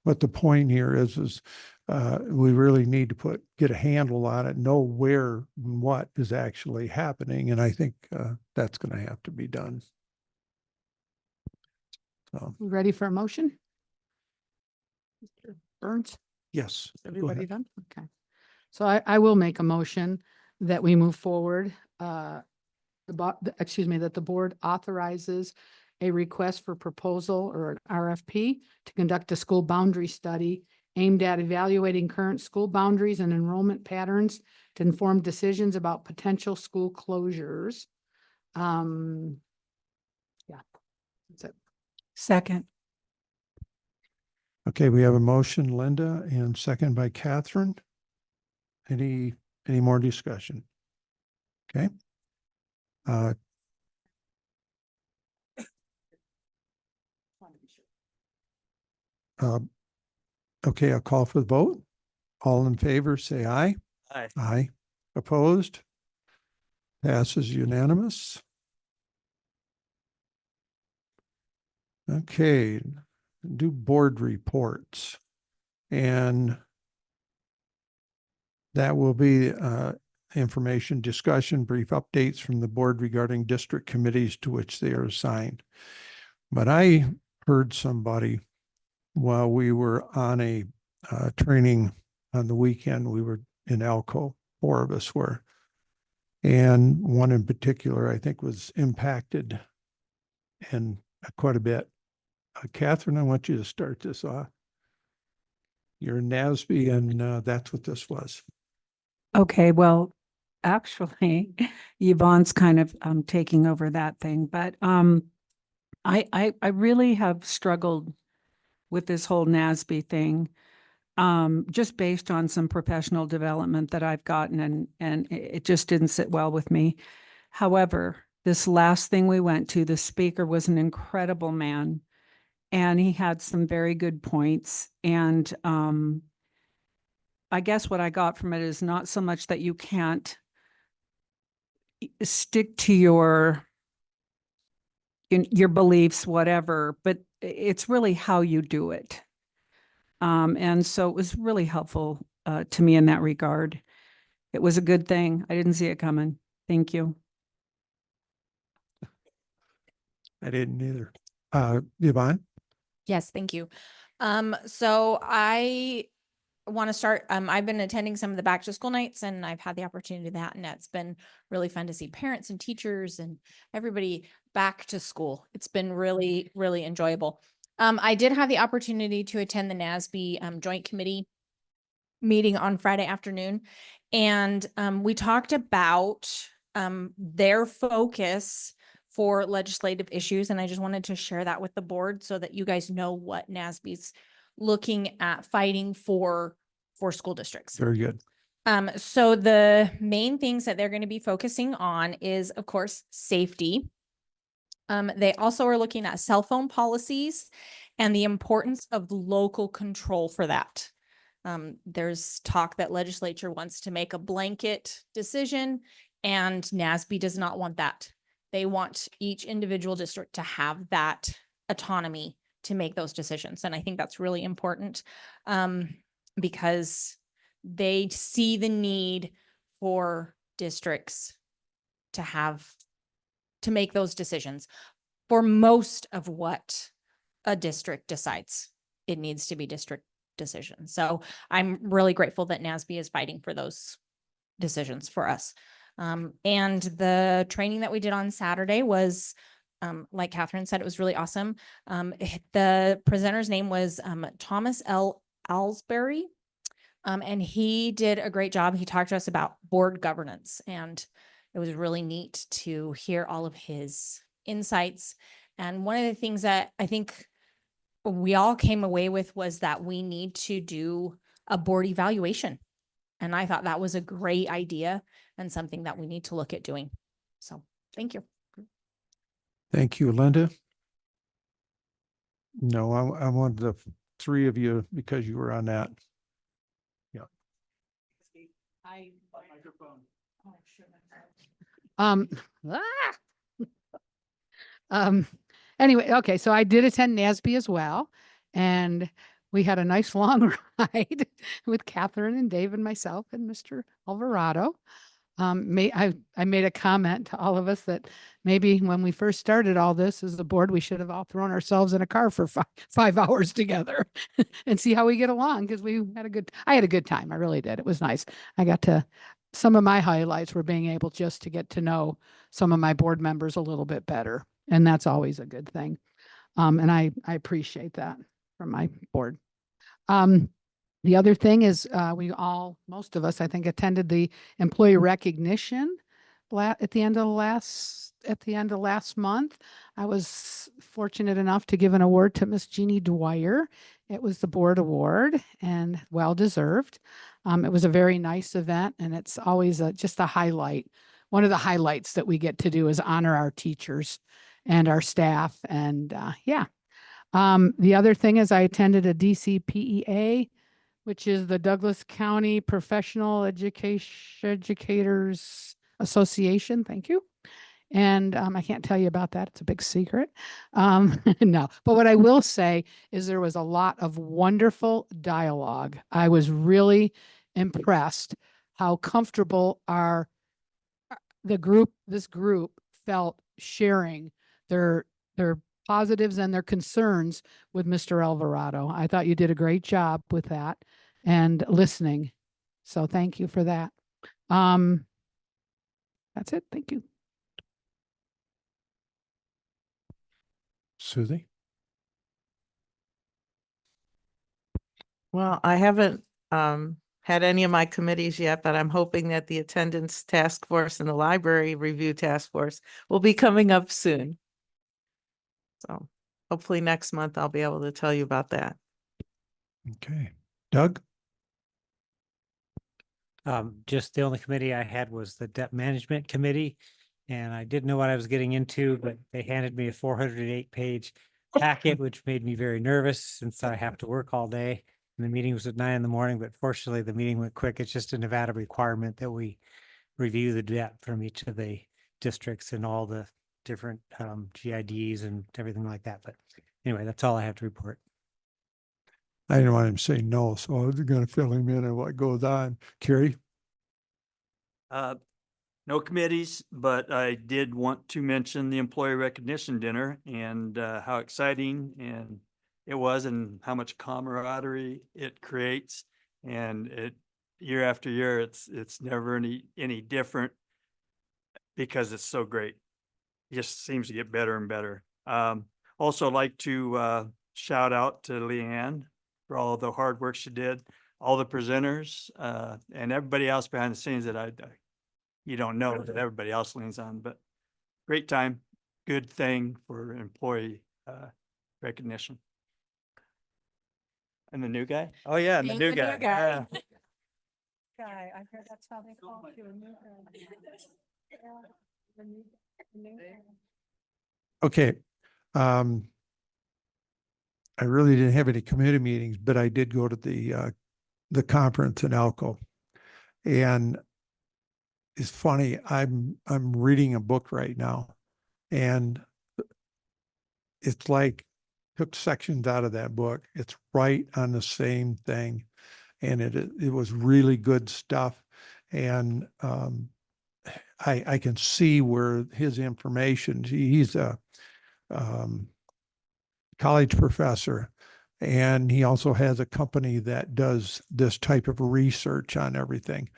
But the point here is we really need to get a handle on it, know where and what is actually happening. And I think that's going to have to be done. So, We ready for a motion? Mr. Burns? yes. go Everybody ahead. done? Okay. So I will make a motion that we move forward, that the board authorizes a request for proposal or an RFP to conduct a school boundary study aimed at evaluating current school boundaries and enrollment patterns to inform decisions about potential school closures. Yeah. That's it. Second. Okay, we have a motion, Linda, and second by Catherine. Any more discussion? Okay. Okay, I'll call for the vote. All in favor, say aye. Aye. Aye. Opposed? Passes unanimous. Okay, do board reports. And that will be information, discussion, brief updates from the board regarding district committees to which they are assigned. But I heard somebody while we were on a training on the weekend, we were in Elko, 4 of us were. And one in particular, I think, was impacted and quite a bit. Catherine, I want you to start this off. You're NASB, and that's what this was. Okay, well, actually, Yvonne's kind of taking over that thing, but I really have struggled with this whole NASB thing, just based on some professional development that I've gotten, and it just didn't sit well with me. However, this last thing we went to, the speaker was an incredible man, and he had some very good points. And I guess what I got from it is not so much that you can't stick to your beliefs, whatever, but it's really how you do it. And so it was really helpful to me in that regard. It was a good thing. I didn't see it coming. Thank you. I didn't either. Yvonne? Yes, thank you. So I want to start, I've been attending some of the back to school nights, and I've had the opportunity to do that, and it's been really fun to see parents and teachers and everybody back to school. It's been really, really enjoyable. I did have the opportunity to attend the NASB Joint Committee meeting on Friday afternoon, and we talked about their focus for legislative issues, and I just wanted to share that with the board so that you guys know what NASB's looking at fighting for school districts. Very good. So the main things that they're going to be focusing on is, of course, safety. They also are looking at cell phone policies and the importance of local control for that. There's talk that legislature wants to make a blanket decision, and NASB does not want that. They want each individual district to have that autonomy to make those decisions. And I think that's really important because they see the need for districts to make those decisions. For most of what a district decides, it needs to be district decisions. So I'm really grateful that NASB is fighting for those decisions for us. And the training that we did on Saturday was, like Catherine said, it was really awesome. The presenter's name was Thomas L. Alsbury, and he did a great job. He talked to us about board governance, and it was really neat to hear all of his insights. And one of the things that I think we all came away with was that we need to do a board evaluation. And I thought that was a great idea and something that we need to look at doing. So thank you. Thank you, Linda. No, I wanted the 3 of you because you were on that. Yeah. Anyway, okay, so I did attend NASB as well, and we had a nice long ride with Catherine and Dave and myself and Mr. Alvarado. I made a comment to all of us that maybe when we first started all this as the board, we should have all thrown ourselves in a car for 5 hours together and see how we get along, because I had a good time. I really did. It was nice. Some of my highlights were being able just to get to know some of my board members a little bit better. And that's always a good thing. And I appreciate that from my board. The other thing is most of us, I think, attended the employee recognition at the end of last month. I was fortunate enough to give an award to Miss Jeannie Dwyer. It was the board award, and well deserved. It was a very nice event, and it's always just a highlight. One of the highlights that we get to do is honor our teachers and our staff. And the other thing is I attended a DCPEA, which is the Douglas County Professional Educators Association. Thank you. And I can't tell you about that. It's a big secret. No, but what I will say is there was a lot of wonderful dialogue. I was really impressed how comfortable this group felt sharing their positives and their concerns with Mr. Alvarado. I thought you did a great job with that and listening. So thank you for that. That's it. Thank you. Susie? Well, I haven't had any of my committees yet, but I'm hoping that the attendance task force and the library review task force will be coming up soon. So hopefully next month I'll be able to tell you about that. Okay. Doug? Just the only committee I had was the debt management committee. And I didn't know what I was getting into, but they handed me a 408-page packet, which made me very nervous since I have to work all day. And the meeting was at 9 in-the-morning, but fortunately the meeting went quick. It's just a Nevada requirement that we review the debt from each of the districts and all the different GIDs and everything like that. But anyway, that's all I have to report. I didn't want him to say no, so I was going to fill him in on what goes on. Carrie? No committees, but I did want to mention the employee recognition dinner and how exciting and it was and how much camaraderie it creates. And it year after year, it's never any different because it's so great. It just seems to get better and better. Also like to shout out to Leanne for all of the hard work she did, all the presenters, and everybody else behind the scenes that you don't know that everybody else leans on, but great time, good thing for employee recognition. And the new guy? Oh yeah, and the new guy. Yeah. Guy, I heard that's how they call you. Okay. I really didn't have any committee meetings, but I did go to the conference in Elko. And it's funny, I'm reading a book right now, and it's like took sections out of that book. It's right on the same thing. And it was really good stuff. And I can see where his information, he's a college professor, and he also has a company that does this type of research on everything.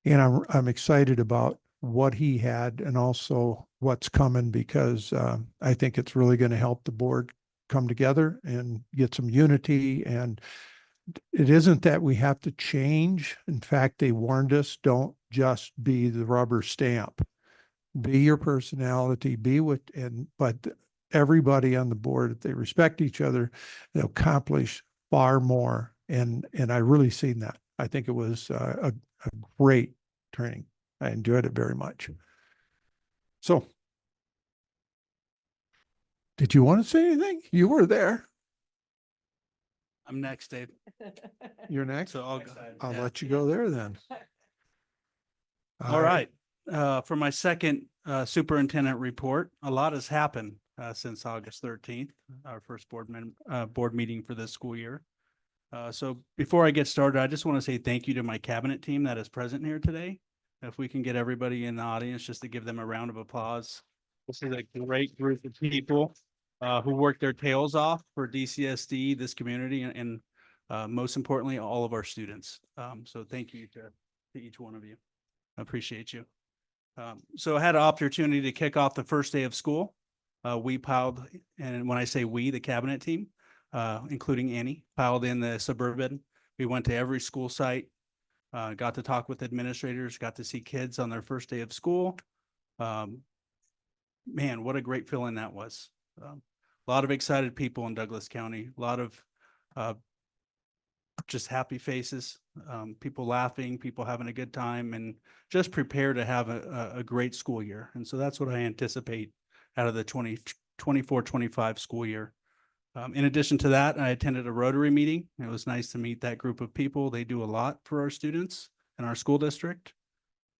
And I'm excited about what he had and also what's coming, because I think it's really going to help the board come together and get some unity. And it isn't that we have to change. In fact, they warned us, don't just be the rubber stamp. Be your personality, but everybody on the board, if they respect each other, they'll accomplish far more. And I really seen that. I think it was a great training. I enjoyed it very much. So, did you want to say anything? You were there. I'm next, Dave. You're next? So I'll yeah. let you go there then. All right. For my second superintendent report, a lot has happened since August 13th, our first board meeting for this school year. So before I get started, I just want to say thank you to my cabinet team that is present here today. If we can get everybody in the audience just to give them a round of applause. This is a great group of people who work their tails off for DCSD, this community, and most importantly, all of our students. So thank you to each one of you. I appreciate you. So I had an opportunity to kick off the first day of school. We piled, and when I say we, the cabinet team, including Annie, piled in the Suburban. We went to every school site, got to talk with administrators, got to see kids on their first day of school. Man, what a great feeling that was. A lot of excited people in Douglas County, a lot of just happy faces, people laughing, people having a good time, and just prepare to have a great school year. And so that's what I anticipate out of the 24-25 school year. In addition to that, I attended a Rotary meeting. It was nice to meet that group of people. They do a lot for our students in our school district.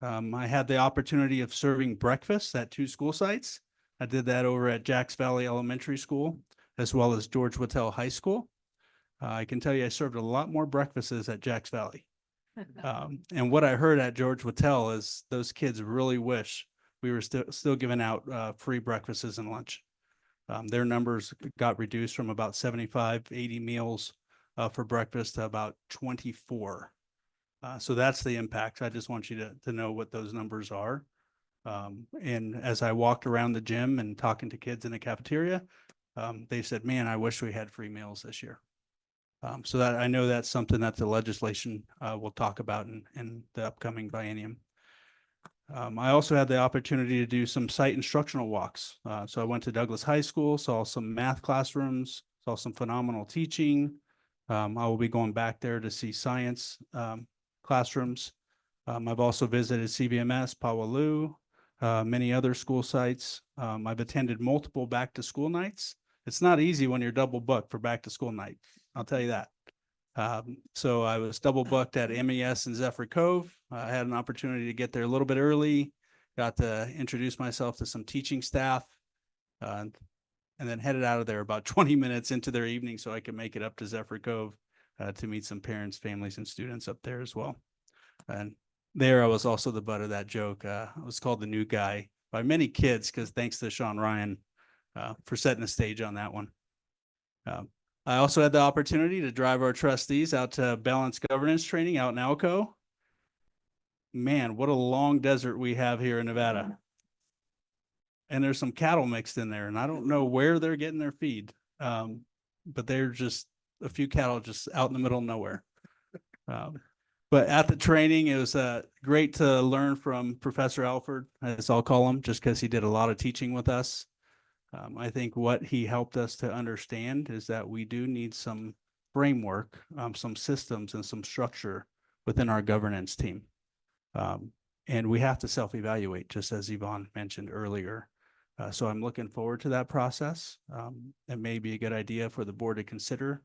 I had the opportunity of serving breakfast at 2 school sites. I did that over at Jacks Valley Elementary School, as well as George Whittle High School. I can tell you I served a lot more breakfasts at Jacks Valley. And what I heard at George Wattell is those kids really wish we were still giving out free breakfasts and lunch. Their numbers got reduced from about 75, 80 meals for breakfast to about 24. So that's the impact. I just want you to know what those numbers are. And as I walked around the gym and talking to kids in the cafeteria, they said, man, I wish we had free meals this year. So that I know that's something that the legislation will talk about in the upcoming biennium. I also had the opportunity to do some site instructional walks. So I went to Douglas High School, saw some math classrooms, saw some phenomenal teaching. I will be going back there to see science classrooms. I've also visited CVMS, Powaloo, many other school sites. I've attended multiple back to school nights. It's not easy when you're double booked for back to school night. I'll tell you that. So I was double booked at MES in Zephyr Cove. I had an opportunity to get there a little bit early, got to introduce myself to some teaching staff, and then headed out of there about 20 minutes into their evening so I could make it up to Zephyr Cove to meet some parents, families, and students up there as well. And there I was also the butt of that joke. I was called the new guy by many kids because thanks to Sean Ryan for setting the stage on that one. I also had the opportunity to drive our trustees out to balanced governance training out in Alco. Man, what a long desert we have here in Nevada. And there's some cattle mixed in there, and I don't know where they're getting their feed. But they're just a few cattle just out in the middle of nowhere. But at the training, it was great to learn from Professor Alford, as I'll call him, just because he did a lot of teaching with us. I think what he helped us to understand is that we do need some framework, some systems and some structure within our governance team. And we have to self-evaluate, just as Yvonne mentioned earlier. So I'm looking forward to that process. It may be a good idea for the board to consider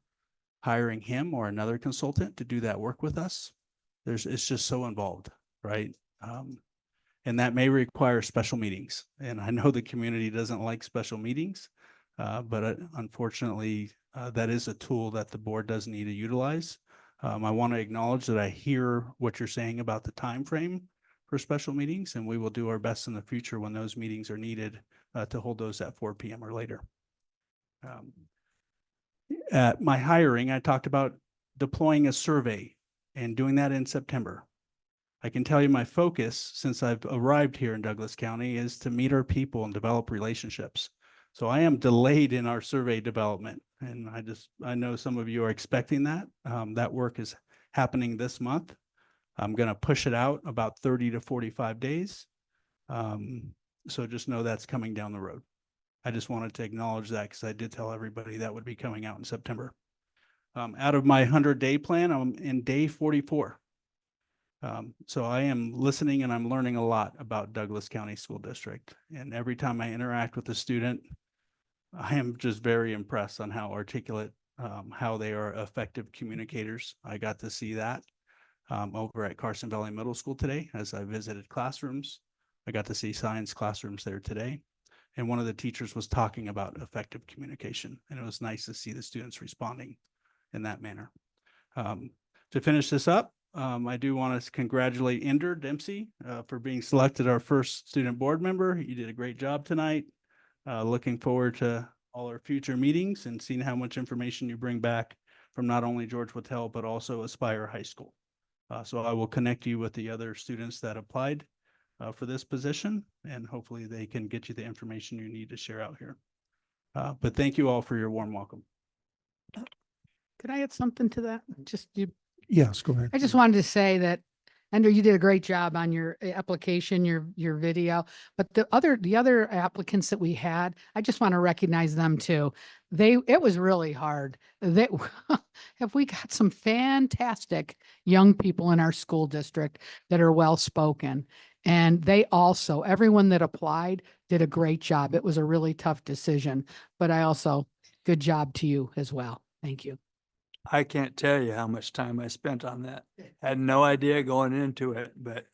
hiring him or another consultant to do that work with us. It's just so involved, right? And that may require special meetings. And I know the community doesn't like special meetings, but unfortunately, that is a tool that the board does need to utilize. I want to acknowledge that I hear what you're saying about the time frame for special meetings, and we will do our best in the future when those meetings are needed to hold those at 4 p.m. or later. At my hiring, I talked about deploying a survey and doing that in September. I can tell you my focus since I've arrived here in Douglas County is to meet our people and develop relationships. So I am delayed in our survey development, and I know some of you are expecting that. That work is happening this month. I'm going to push it out about 30 to 45 days. So just know that's coming down the road. I just wanted to acknowledge that because I did tell everybody that would be coming out in September. Out of my 100-day plan, I'm in day 44. So I am listening and I'm learning a lot about Douglas County School District. And every time I interact with a student, I am just very impressed on how articulate, how they are effective communicators. I got to see that over at Carson Valley Middle School today as I visited classrooms. I got to see science classrooms there today. And one of the teachers was talking about effective communication. And it was nice to see the students responding in that manner. To finish this up, I do want to congratulate Ender Dempsey for being selected our first student board member. You did a great job tonight. Looking forward to all our future meetings and seeing how much information you bring back from not only George Wattell, but also Aspire High School. So I will connect you with the other students that applied for this position, and hopefully they can get you the information you need to share out here. But thank you all for your warm welcome. Could I add something to that? Yes, go ahead. I just wanted to say that, Ender, you did a great job on your application, your video, but the other applicants that we had, I just want to recognize them too. It was really hard. Have we got some fantastic young people in our school district that are well-spoken, and they also, everyone that applied did a great job. It was a really tough decision, but good job to you as well. Thank you. I can't tell you how much time I spent on that. Had no idea going into it, but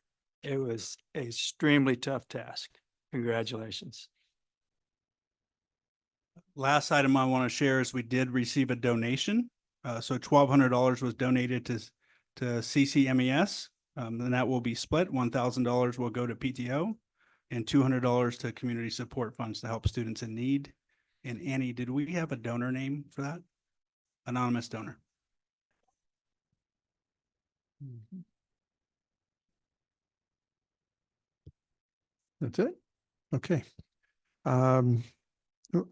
it was an extremely tough task. Congratulations. Last item I want to share is we did receive a donation. So $1,200 was donated to to CCMES. And that will be split. $1,000 will go to PTO and $200 to community support funds to help students in need. And Annie, did we have a donor name for that? Anonymous donor. That's it? Okay.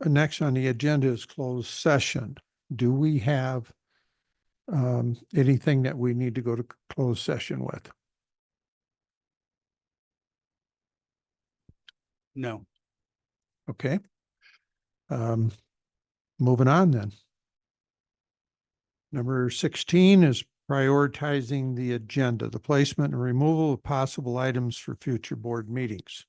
Next on the agenda is closed session. Do we have anything that we need to go to closed session with? No. Okay. Moving on then. Number 16 is prioritizing the agenda, the placement and removal of possible items for future board meetings.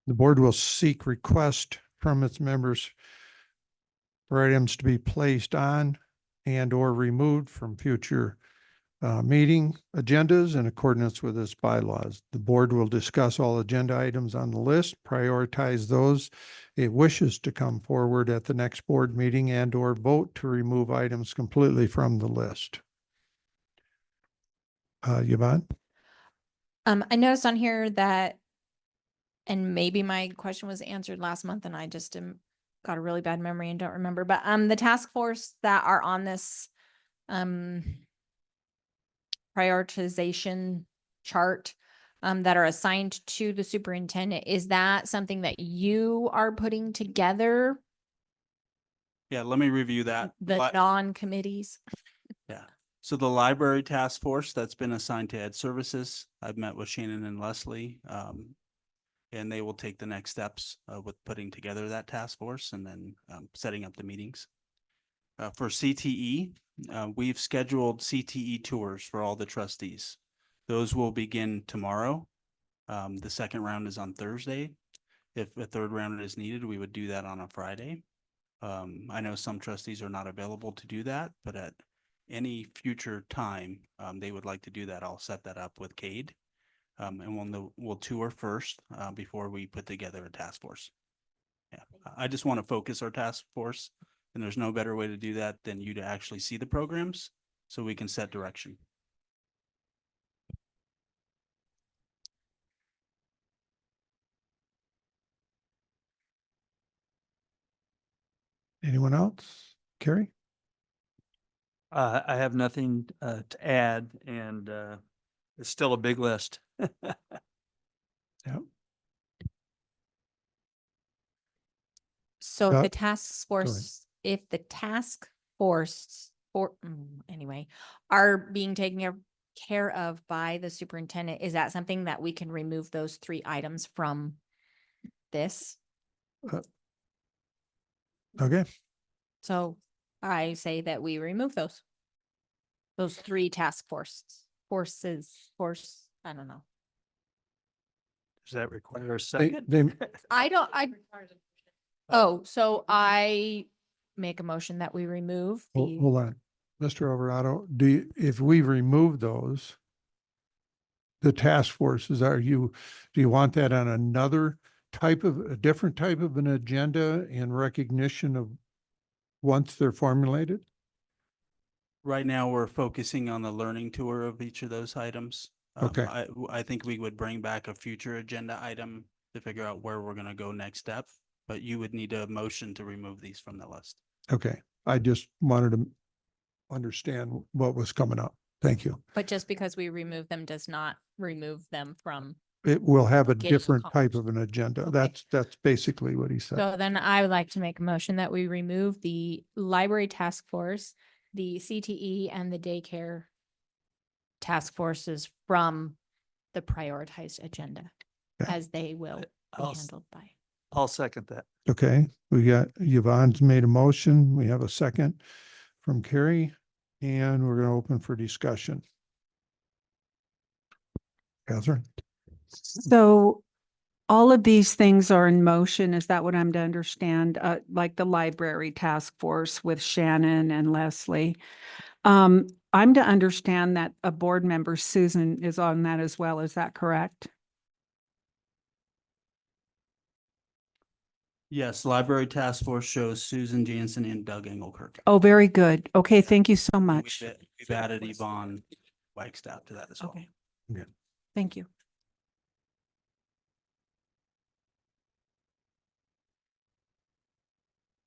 The board will seek request from its members for items to be placed on and or removed from future meeting agendas in accordance with its bylaws. The board will discuss all agenda items on the list, prioritize those it wishes to come forward at the next board meeting and or vote to remove items completely from the list. Yvonne? I noticed on here that, and maybe my question was answered last month and I just got a really bad memory and don't remember, but the task force that are on this prioritization chart that are assigned to the superintendent, is that something that you are putting together, Yeah, let me review that. the non-committees? Yeah. So the library task force that's been assigned to Ed Services, I've met with Shannon and Leslie, and they will take the next steps with putting together that task force and then setting up the meetings. For CTE, we've scheduled CTE tours for all the trustees. Those will begin tomorrow. The second round is on Thursday. If a third round is needed, we would do that on a Friday. I know some trustees are not available to do that, but at any future time they would like to do that, I'll set that up with Cade. And we'll tour first before we put together a task force. Yeah, I just want to focus our task force, and there's no better way to do that than you to actually see the programs so we can set direction. Anyone else? Carrie? I have nothing to add, and it's still a big list. Yeah. So if the task ahead. force, anyway, are being taken care of by the superintendent, is that something that we can remove those 3 items from this? Okay. So I say that we remove those 3 task forces, I don't know. Does that require a They, second? So I make a motion that we remove the, hold on. Mr. Alvarado, if we remove those, the task forces, do you want that on a different type of an agenda in recognition of once they're formulated? Right now, we're focusing on the learning tour of each of those items. Okay. I think we would bring back a future agenda item to figure out where we're going to go next step, but you would need a motion to remove these from the list. Okay. I just wanted to understand what was coming up. Thank you. but just because we remove them does not remove them from. It will have a Getting different type of an agenda. Okay. That's basically what he said. So then I would like to make a motion that we remove the library task force, the CTE and the daycare task forces from the prioritized agenda Okay. as they will be I'll handled by. I'll second that. Okay, we got Yvonne's made a motion. We have a second from Carrie, and we're going to open for discussion. Catherine? So all of these things are in motion. Is that what I'm to understand? Like the library task force with Shannon and Leslie. I'm to understand that a board member, Susan, is on that as well. Is that correct? Yes, Library Task Force shows Susan Jansen and Doug Engelkirk. Oh, very good. Okay, thank you so And much. We've added Yvonne Wagstaff to that as well. Okay. Yeah. Thank you.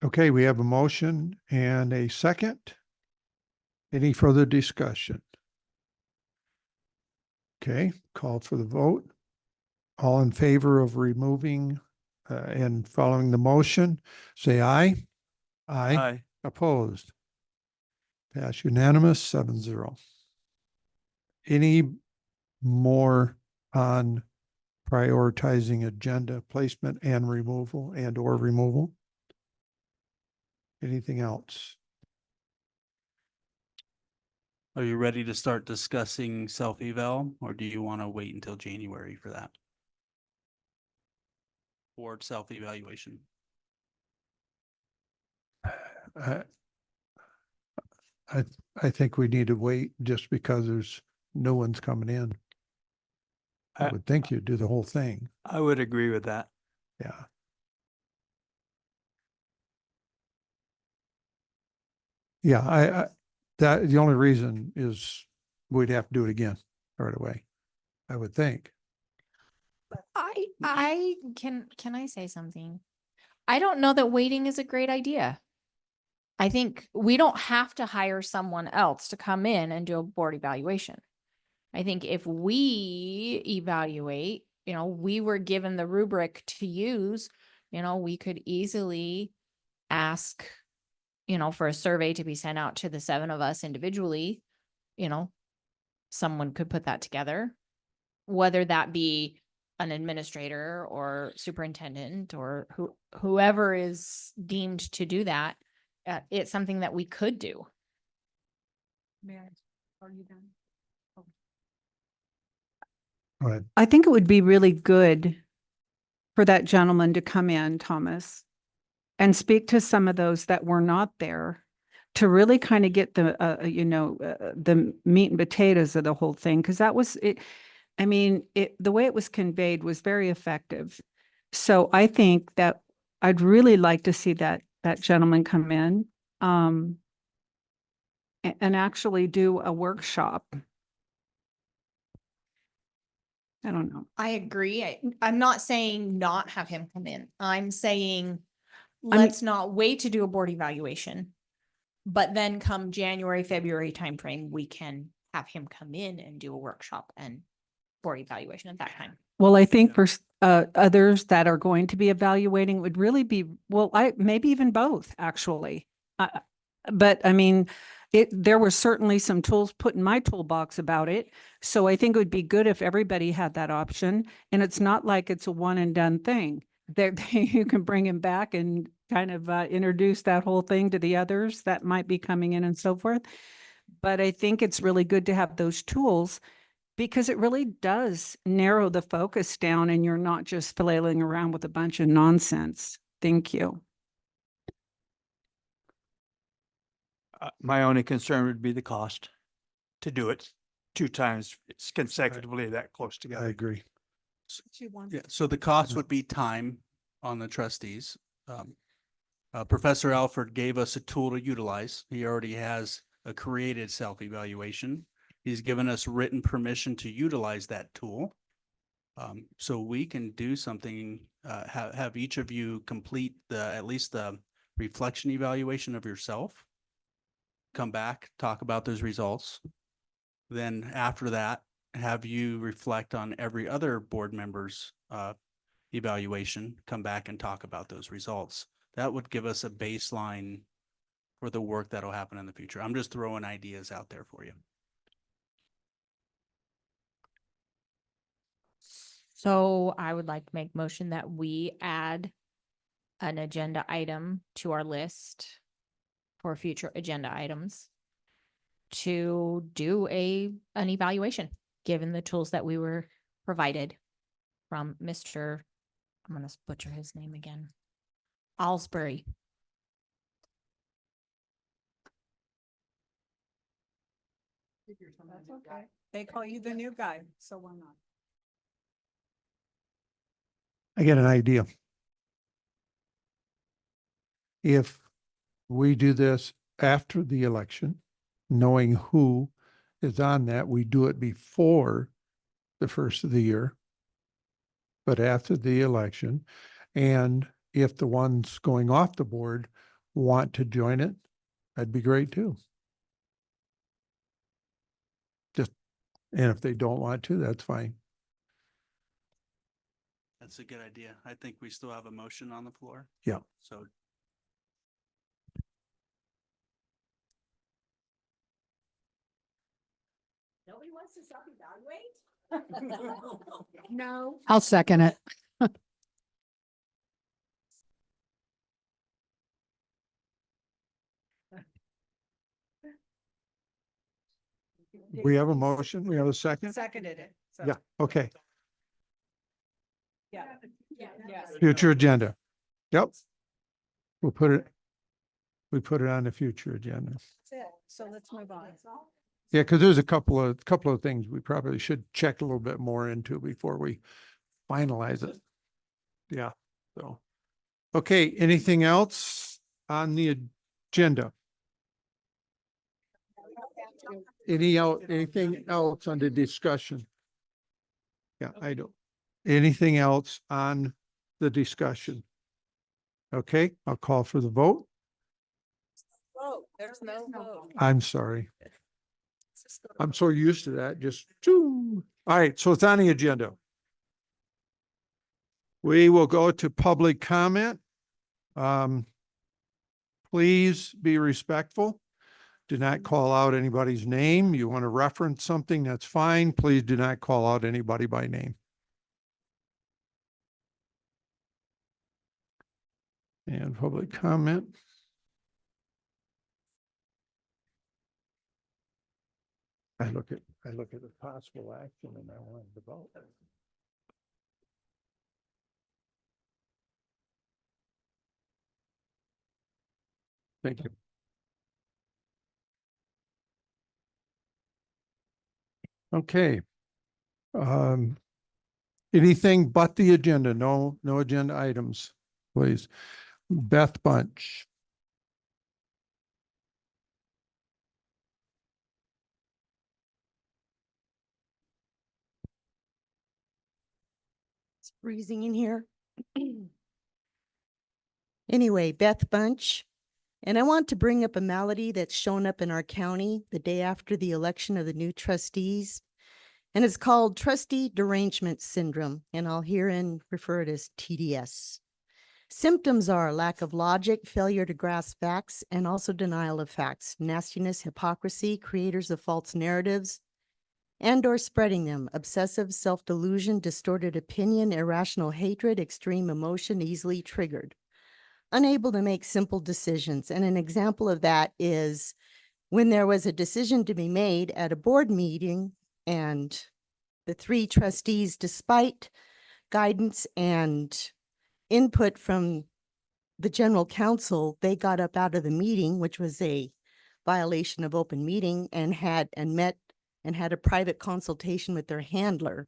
Okay, we have a motion and a second. Any further discussion? Okay, call for the vote. All in favor of removing and following the motion, say aye. Aye. Aye. Opposed? Pass unanimous, 7-0. Any more on prioritizing agenda placement and removal and or removal? Anything else? Are you ready to start discussing self-eval, or do you want to wait until January for that? Board self-evaluation. I I think we need to wait just because there's no one's coming in. I would think you'd do the whole thing. I would agree with that. Yeah. Yeah, that, the only reason is we'd have to do it again right away, I would think. I can I say something? I don't know that waiting is a great idea. I think we don't have to hire someone else to come in and do a board evaluation. I think if we evaluate, we were given the rubric to use, we could easily ask, for a survey to be sent out to the 7 of us individually. Someone could put that together, whether that be an administrator or superintendent or whoever is deemed to do that. It's something that we could do. Mary, are you done? Go ahead. I think it would be really good for that gentleman to come in, Thomas, and speak to some of those that were not there to really kind of get the, the meat and potatoes of the whole thing. Cause that was it. I mean, the way it was conveyed was very effective. So I think that I'd really like to see that gentleman come in, and actually do a workshop. I don't know. I agree. I'm not saying not have him come in. I'm saying let's not wait to do a board evaluation. But then come January, February timeframe, we can have him come in and do a workshop and board evaluation at that time. Well, I think for others that are going to be evaluating would really be, well, maybe even both, actually. But I mean, there were certainly some tools put in my toolbox about it. So I think it would be good if everybody had that option. And it's not like it's a one and done thing. You can bring him back and kind of introduce that whole thing to the others that might be coming in and so forth. But I think it's really good to have those tools because it really does narrow the focus down and you're not just flailing around with a bunch of nonsense. Thank you. My only concern would be the cost to do it 2 times consecutively that close I together. agree. Yeah, so the cost would be time on the trustees. Professor Alford gave us a tool to utilize. He already has a created self-evaluation. He's given us written permission to utilize that tool. So we can do something, have each of you complete at least the reflection evaluation of yourself. Come back, talk about those results. Then after that, have you reflect on every other board member's evaluation, come back and talk about those results. That would give us a baseline for the work that'll happen in the future. I'm just throwing ideas out there for you. So I would like to make motion that we add an agenda item to our list for future agenda items to do an evaluation, given the tools that we were provided from Mr. I'm going to butcher his name again. Alsbury. That's okay. They call you the new guy, so why not? I get an idea. If we do this after the election, knowing who is on that, we do it before the first of the year, but after the election. And if the ones going off the board want to join it, that'd be great too. And if they don't want to, that's fine. That's a good idea. I think we still have a motion on the floor. Yeah. So Nobody wants to self-evaluate? No. I'll second it. We have a motion. We have a second. Seconded it. so- Yeah, okay. Yeah. Yes. Future agenda. Yep. We put it on the future agenda. That's it. So let's move on. Yeah, because there's a couple of things we probably should check a little bit more into before we finalize it. Yeah, so. Okay, anything else on the agenda? Anything else on the discussion? Yeah, I don't. Anything else on the discussion? Okay, I'll call for the vote. Vote. There's no vote. I'm sorry. I'm so used to that, just choo. All right, so it's on the agenda. We will go to public comment. Please be respectful. Do not call out anybody's name. You want to reference something, that's fine. Please do not call out anybody by name. And public comment. I look at the possible action and I want to vote. Thank you. Okay. Anything but the agenda? No agenda items, please. Beth Bunch. It's freezing in here. Anyway, Beth Bunch, and I want to bring up a malady that's shown up in our county the day after the election of the new trustees. And it's called trustee derangement syndrome, and I'll herein refer it as TDS. Symptoms are lack of logic, failure to grasp facts, and also denial of facts, nastiness, hypocrisy, creators of false narratives, and or spreading them, obsessive self-delusion, distorted opinion, irrational hatred, extreme emotion, easily triggered, unable to make simple decisions. And an example of that is when there was a decision to be made at a board meeting and the three trustees, despite guidance and input from the general counsel, they got up out of the meeting, which was a violation of open meeting, and had a private consultation with their handler.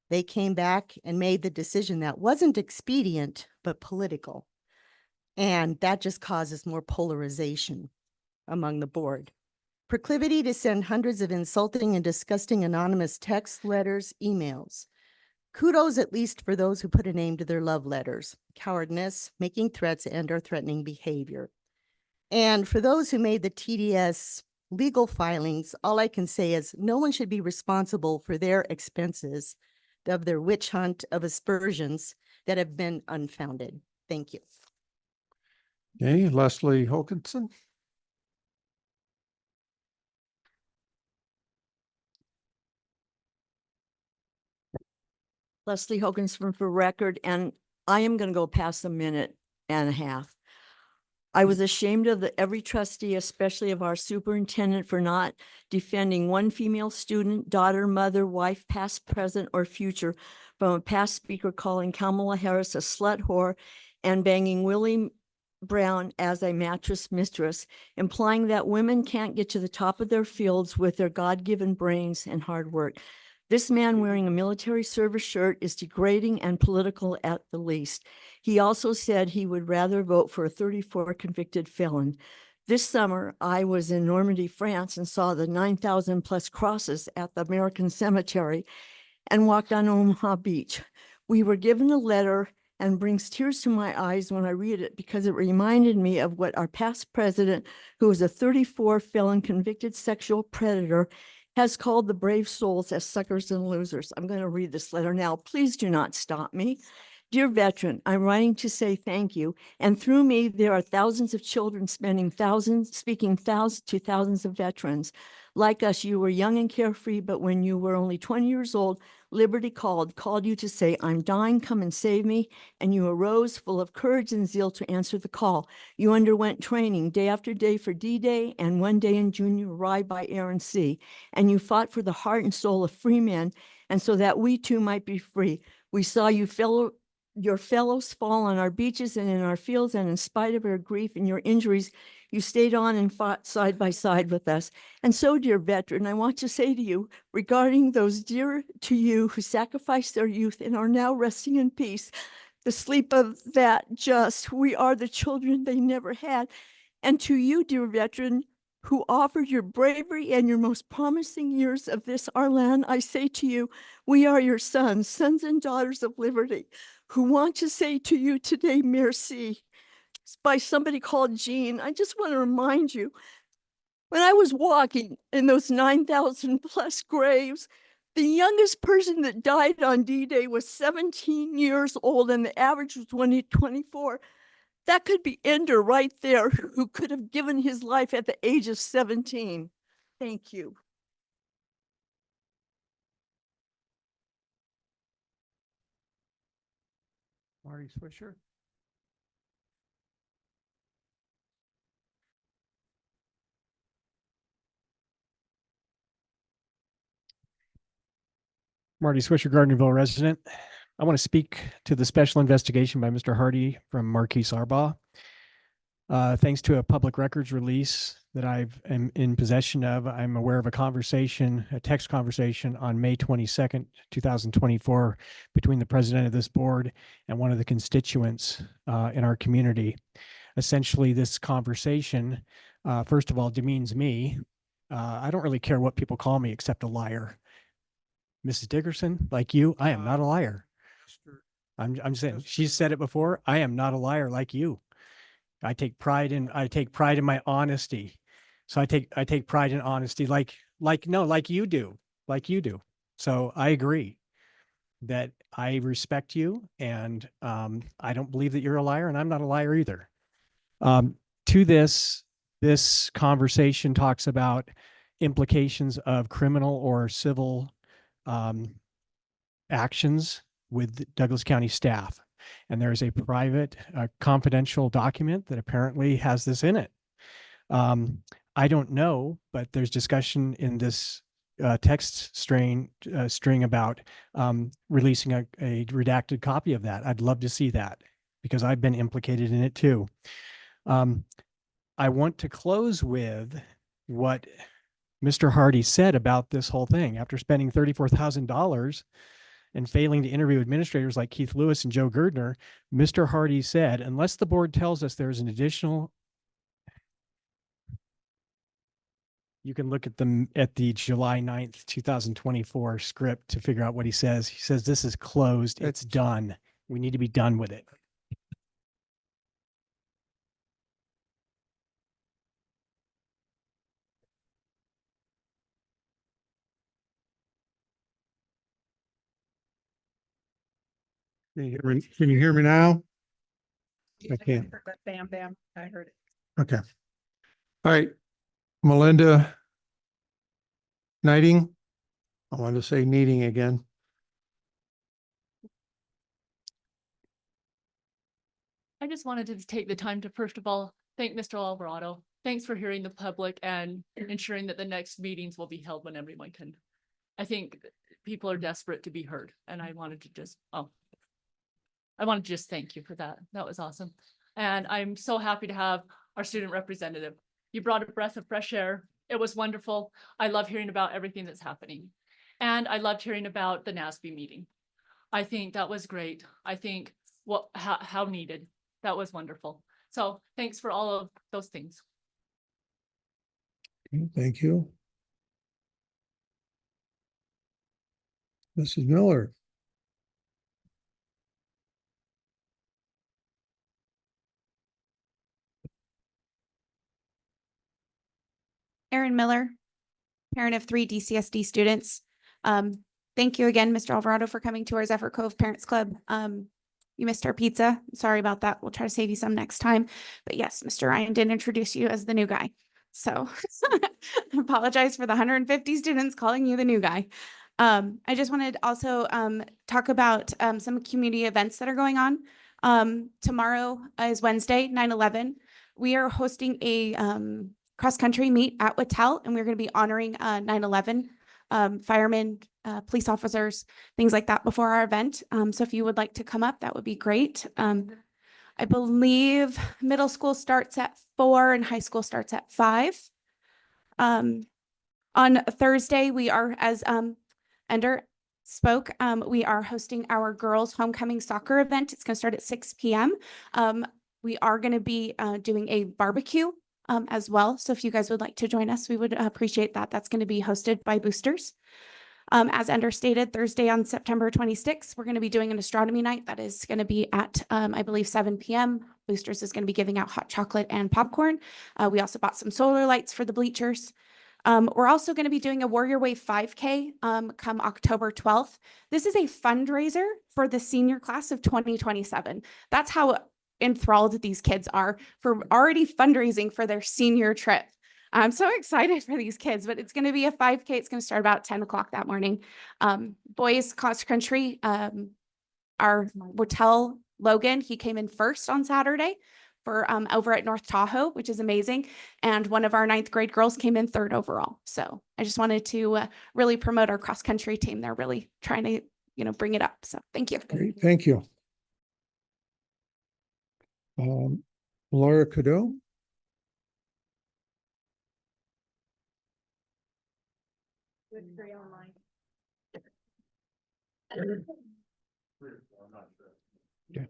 They came back and made the decision that wasn't expedient, but political. And that just causes more polarization among the board. Proclivity to send hundreds of insulting and disgusting anonymous texts, letters, emails. Kudos at least for those who put a name to their love letters. Cowardness, making threats, and or threatening behavior. And for those who made the TDS legal filings, all I can say is no one should be responsible for their expenses of their witch hunt of aspersions that have been unfounded. Thank you. Okay, Leslie Hokinson. Leslie Hoganson for record, and I am going to go past a minute and a half. I was ashamed of every trustee, especially of our superintendent, for not defending one female student, daughter, mother, wife, past, present, or future, from a past speaker calling Kamala Harris a slut whore and banging Willie Brown as a mattress mistress, implying that women can't get to the top of their fields with their God-given brains and hard work. This man wearing a military service shirt is degrading and political at the least. He also said he would rather vote for a 34 convicted felon. This summer, I was in Normandy, France, and saw the 9,000 plus crosses at the American Cemetery and walked on Omaha Beach. We were given a letter and brings tears to my eyes when I read it because it reminded me of what our past president, who was a 34 felon convicted sexual predator, has called the brave souls as suckers and losers. I'm going to read this letter now. Please do not stop me. Dear veteran, I'm writing to say thank you. And through me, there are thousands of children speaking thousands to thousands of veterans. Like us, you were young and carefree, but when you were only 20 years old, Liberty called you to say, I'm dying, come and save me. And you arose full of courage and zeal to answer the call. You underwent training day after day for D-Day, and one day in June, you arrived by air and sea. And you fought for the heart and soul of free men, and so that we too might be free. We saw your fellows fall on our beaches and in our fields, and in spite of your grief and your injuries, you stayed on and fought side by side with us. And so, dear veteran, I want to say to you, regarding those dear to you who sacrificed their youth and are now resting in peace, the sleep of that just, we are the children they never had. And to you, dear veteran, who offered your bravery and your most promising years of this our land, I say to you, we are your sons and daughters of liberty, who want to say to you today, merci. By somebody called Jean. I just want to remind you, when I was walking in those 9,000 plus graves, the youngest person that died on D-Day was 17 years old, and the average was 24. That could be Ender right there, who could have given his life at the age of 17. Thank you. Marty Swisher. Marty Swisher, Gardnerville resident. I want to speak to the special investigation by Mr. Hardy from Marquise Arbaugh. Thanks to a public records release that am in possession of, I'm aware of a text conversation on May 22nd, 2024, between the president of this board and one of the constituents in our community. Essentially, this conversation, first of all, demeans me. I don't really care what people call me except a liar. Mrs. Dickerson, like you, I am not a liar. I'm saying, she's said it before. I am not a liar like you. I take pride in my honesty. So I take pride in honesty like you do. So I agree that I respect you, and I don't believe that you're a liar, and I'm not a liar either. To this conversation talks about implications of criminal or civil actions with Douglas County staff. And there is a private confidential document that apparently has this in it. I don't know, but there's discussion in this text string about releasing a redacted copy of that. I'd love to see that because I've been implicated in it too. I want to close with what Mr. Hardy said about this whole thing. After spending $34,000 and failing to interview administrators like Keith Lewis and Joe Girdner, Mr. Hardy said, unless the board tells us there is an additional, you can look at the July 9th, 2024 script to figure out what he says. He says, this is closed. It's done. We need to be done with it. Can you hear me now? I can't. Bam, bam. I heard it. Okay. All right. Melinda Knighting. I want to say Needing again. I just wanted to take the time to, first of all, thank Mr. Alvarado. Thanks for hearing the public and ensuring that the next meetings will be held when everyone can. I think people are desperate to be heard, and I wanted to just thank you for that. That was awesome. And I'm so happy to have our student representative. You brought a breath of fresh air. It was wonderful. I love hearing about everything that's happening. And I loved hearing about the NASB meeting. I think that was great. I think how needed. That was wonderful. So thanks for all of those things. Okay, thank you. Mrs. Miller. Erin Miller, parent of 3 DCSD students. Thank you again, Mr. Alvarado, for coming to our Zephyr Cove Parents Club. You missed our pizza. Sorry about that. We'll try to save you some next time. But yes, Mr. Ryan did introduce you as the new guy. So I apologize for the 150 students calling you the new guy. I just wanted to also talk about some community events that are going on. Tomorrow is Wednesday, 9/11. We are hosting a cross-country meet at Wattel, and we're going to be honoring 9/11 firemen, police officers, things like that before our event. So if you would like to come up, that would be great. I believe middle school starts at 4 and high school starts at 5. On Thursday, we are, as Ender spoke, we are hosting our girls homecoming soccer event. It's going to start at 6 p.m. We are going to be doing a barbecue as well. So if you guys would like to join us, we would appreciate that. That's going to be hosted by Boosters. As Ender stated, Thursday on September 26th, we're going to be doing an astronomy night. That is going to be at, I believe, 7 p.m. Boosters is going to be giving out hot chocolate and popcorn. We also bought some solar lights for the bleachers. We're also going to be doing a Warrior Wave 5K come October 12th. This is a fundraiser for the senior class of 2027. That's how enthralled these kids are for already fundraising for their senior trip. I'm so excited for these kids, but it's going to be a 5K. It's going to start about 10 o'clock that morning. Boys cross country, our Wattel Logan, he came in first on Saturday for over at North Tahoe, which is amazing. And one of our 9th grade girls came in 3rd overall. So I just wanted to really promote our cross country team. They're really trying to, bring it up. So thank you. Great, thank you. Laura Cadeau. Yeah.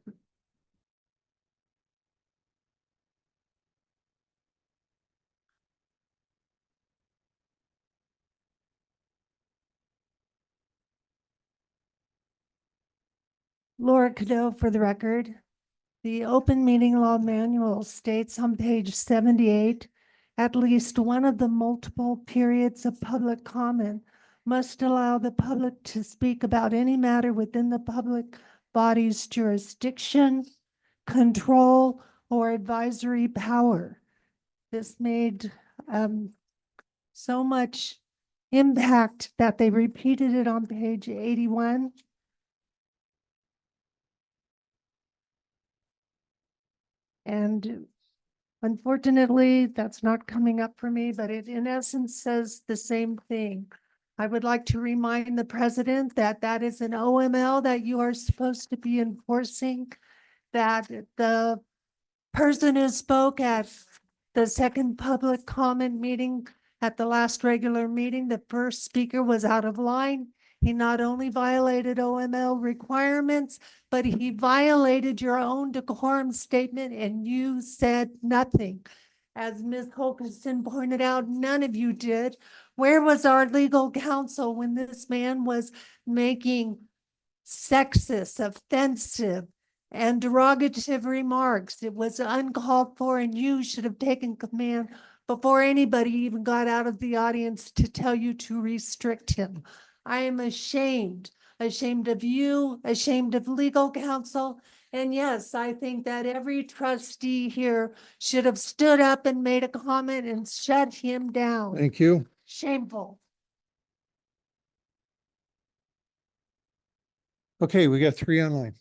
Laura Cadeau for the record. The open meeting law manual states on page 78, at least one of the multiple periods of public comment must allow the public to speak about any matter within the public body's jurisdiction, control, or advisory power. This made so much impact that they repeated it on page 81. And unfortunately, that's not coming up for me, but it in essence says the same thing. I would like to remind the president that that is an OML that you are supposed to be enforcing, that the person who spoke at the second public comment meeting at the last regular meeting, the first speaker was out of line. He not only violated OML requirements, but he violated your own decorum statement and you said nothing. As Ms. Holkerson pointed out, none of you did. Where was our legal counsel when this man was making sexist, offensive, and derogative remarks? It was uncalled for and you should have taken command before anybody even got out of the audience to tell you to restrict him. I am ashamed of you, ashamed of legal counsel. And yes, I think that every trustee here should have stood up and made a comment and shut him down. Thank you. Shameful. Okay, we got 3 online.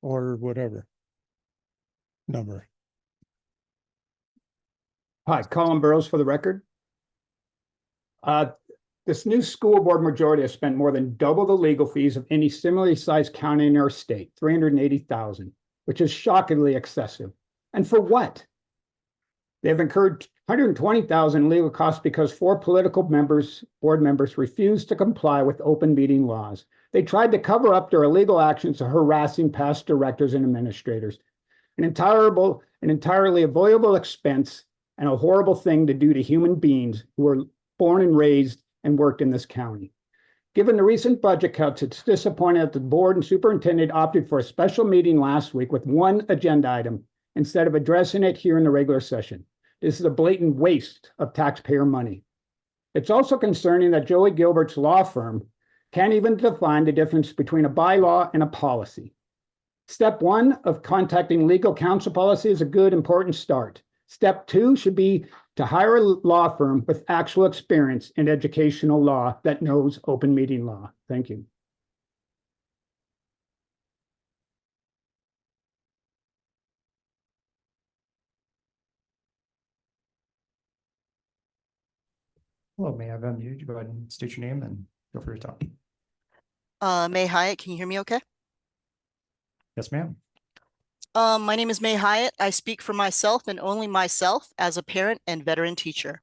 Or whatever number. Hi, Colin Burrows for the record. This new school board majority has spent more than double the legal fees of any similarly sized county in our state, $380,000. which is shockingly excessive. And for what? They've incurred $120,000 in legal costs because 4 political board members refused to comply with open meeting laws. They tried to cover up their illegal actions of harassing past directors and administrators. An entirely avoidable expense and a horrible thing to do to human beings who were born and raised and worked in this county. Given the recent budget cuts, it's disappointing that the board and superintendent opted for a special meeting last week with one agenda item instead of addressing it here in the regular session. This is a blatant waste of taxpayer money. It's also concerning that Joey Gilbert's law firm can't even define the difference between a bylaw and a policy. Step 1 of contacting legal counsel policy is a good, important start. Step 2 should be to hire a law firm with actual experience in educational law that knows open meeting law. Thank you. Hello, may I have unmuted? Go ahead and state your name and feel free to talk. May Hyatt, can you hear me okay? Yes, ma'am. My name is May Hyatt. I speak for myself and only myself as a parent and veteran teacher.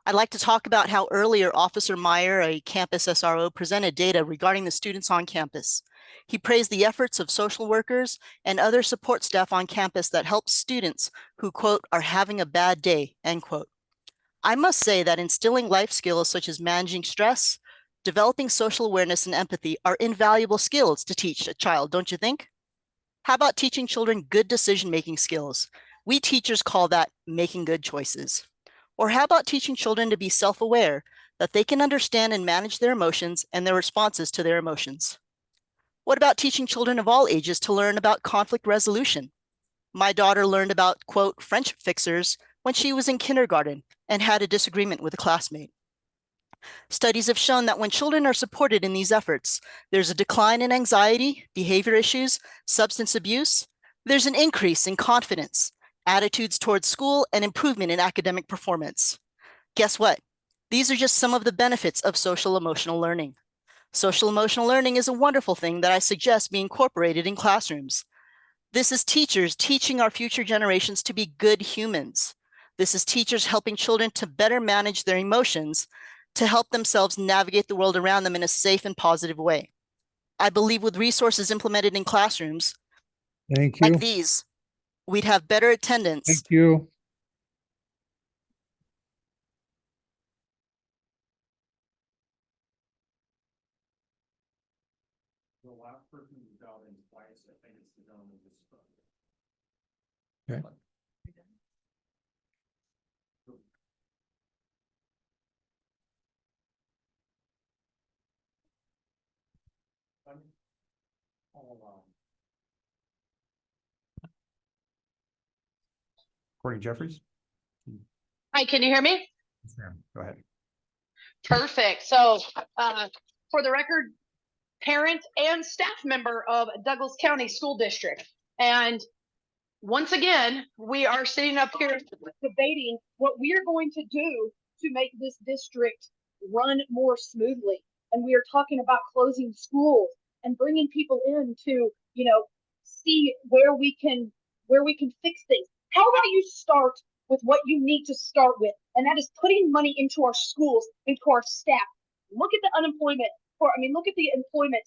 I'd like to talk about how earlier Officer Meyer, a campus SRO, presented data regarding the students on campus. He praised the efforts of social workers and other support staff on campus that help students who, quote, are having a bad day, end quote. I must say that instilling life skills such as managing stress, developing social awareness and empathy are invaluable skills to teach a child, don't you think? How about teaching children good decision-making skills? We teachers call that making good choices. Or how about teaching children to be self-aware, that they can understand and manage their emotions and their responses to their emotions? What about teaching children of all ages to learn about conflict resolution? My daughter learned about, quote, friendship fixers when she was in kindergarten and had a disagreement with a classmate. Studies have shown that when children are supported in these efforts, there's a decline in anxiety, behavior issues, substance abuse. There's an increase in confidence, attitudes towards school, and improvement in academic performance. Guess what? These are just some of the benefits of social emotional learning. Social emotional learning is a wonderful thing that I suggest be incorporated in classrooms. This is teachers teaching our future generations to be good humans. This is teachers helping children to better manage their emotions, to help themselves navigate the world around them in a safe and positive way. I believe with resources implemented in classrooms Thank you. like these, we'd have better attendance. Thank you. The last person who's dialed in twice, I think it's the gentleman who spoke. Okay. Courtney Jeffries? Hi, can you hear me? Yes, ma'am. Go ahead. Perfect. So, for the record, parent and staff member of Douglas County School District. And once again, we are sitting up here debating what we are going to do to make this district run more smoothly. And we are talking about closing schools and bringing people in to, see where we can fix things. How about you start with what you need to start with? And that is putting money into our schools, into our staff. Look at the unemployment look at the employment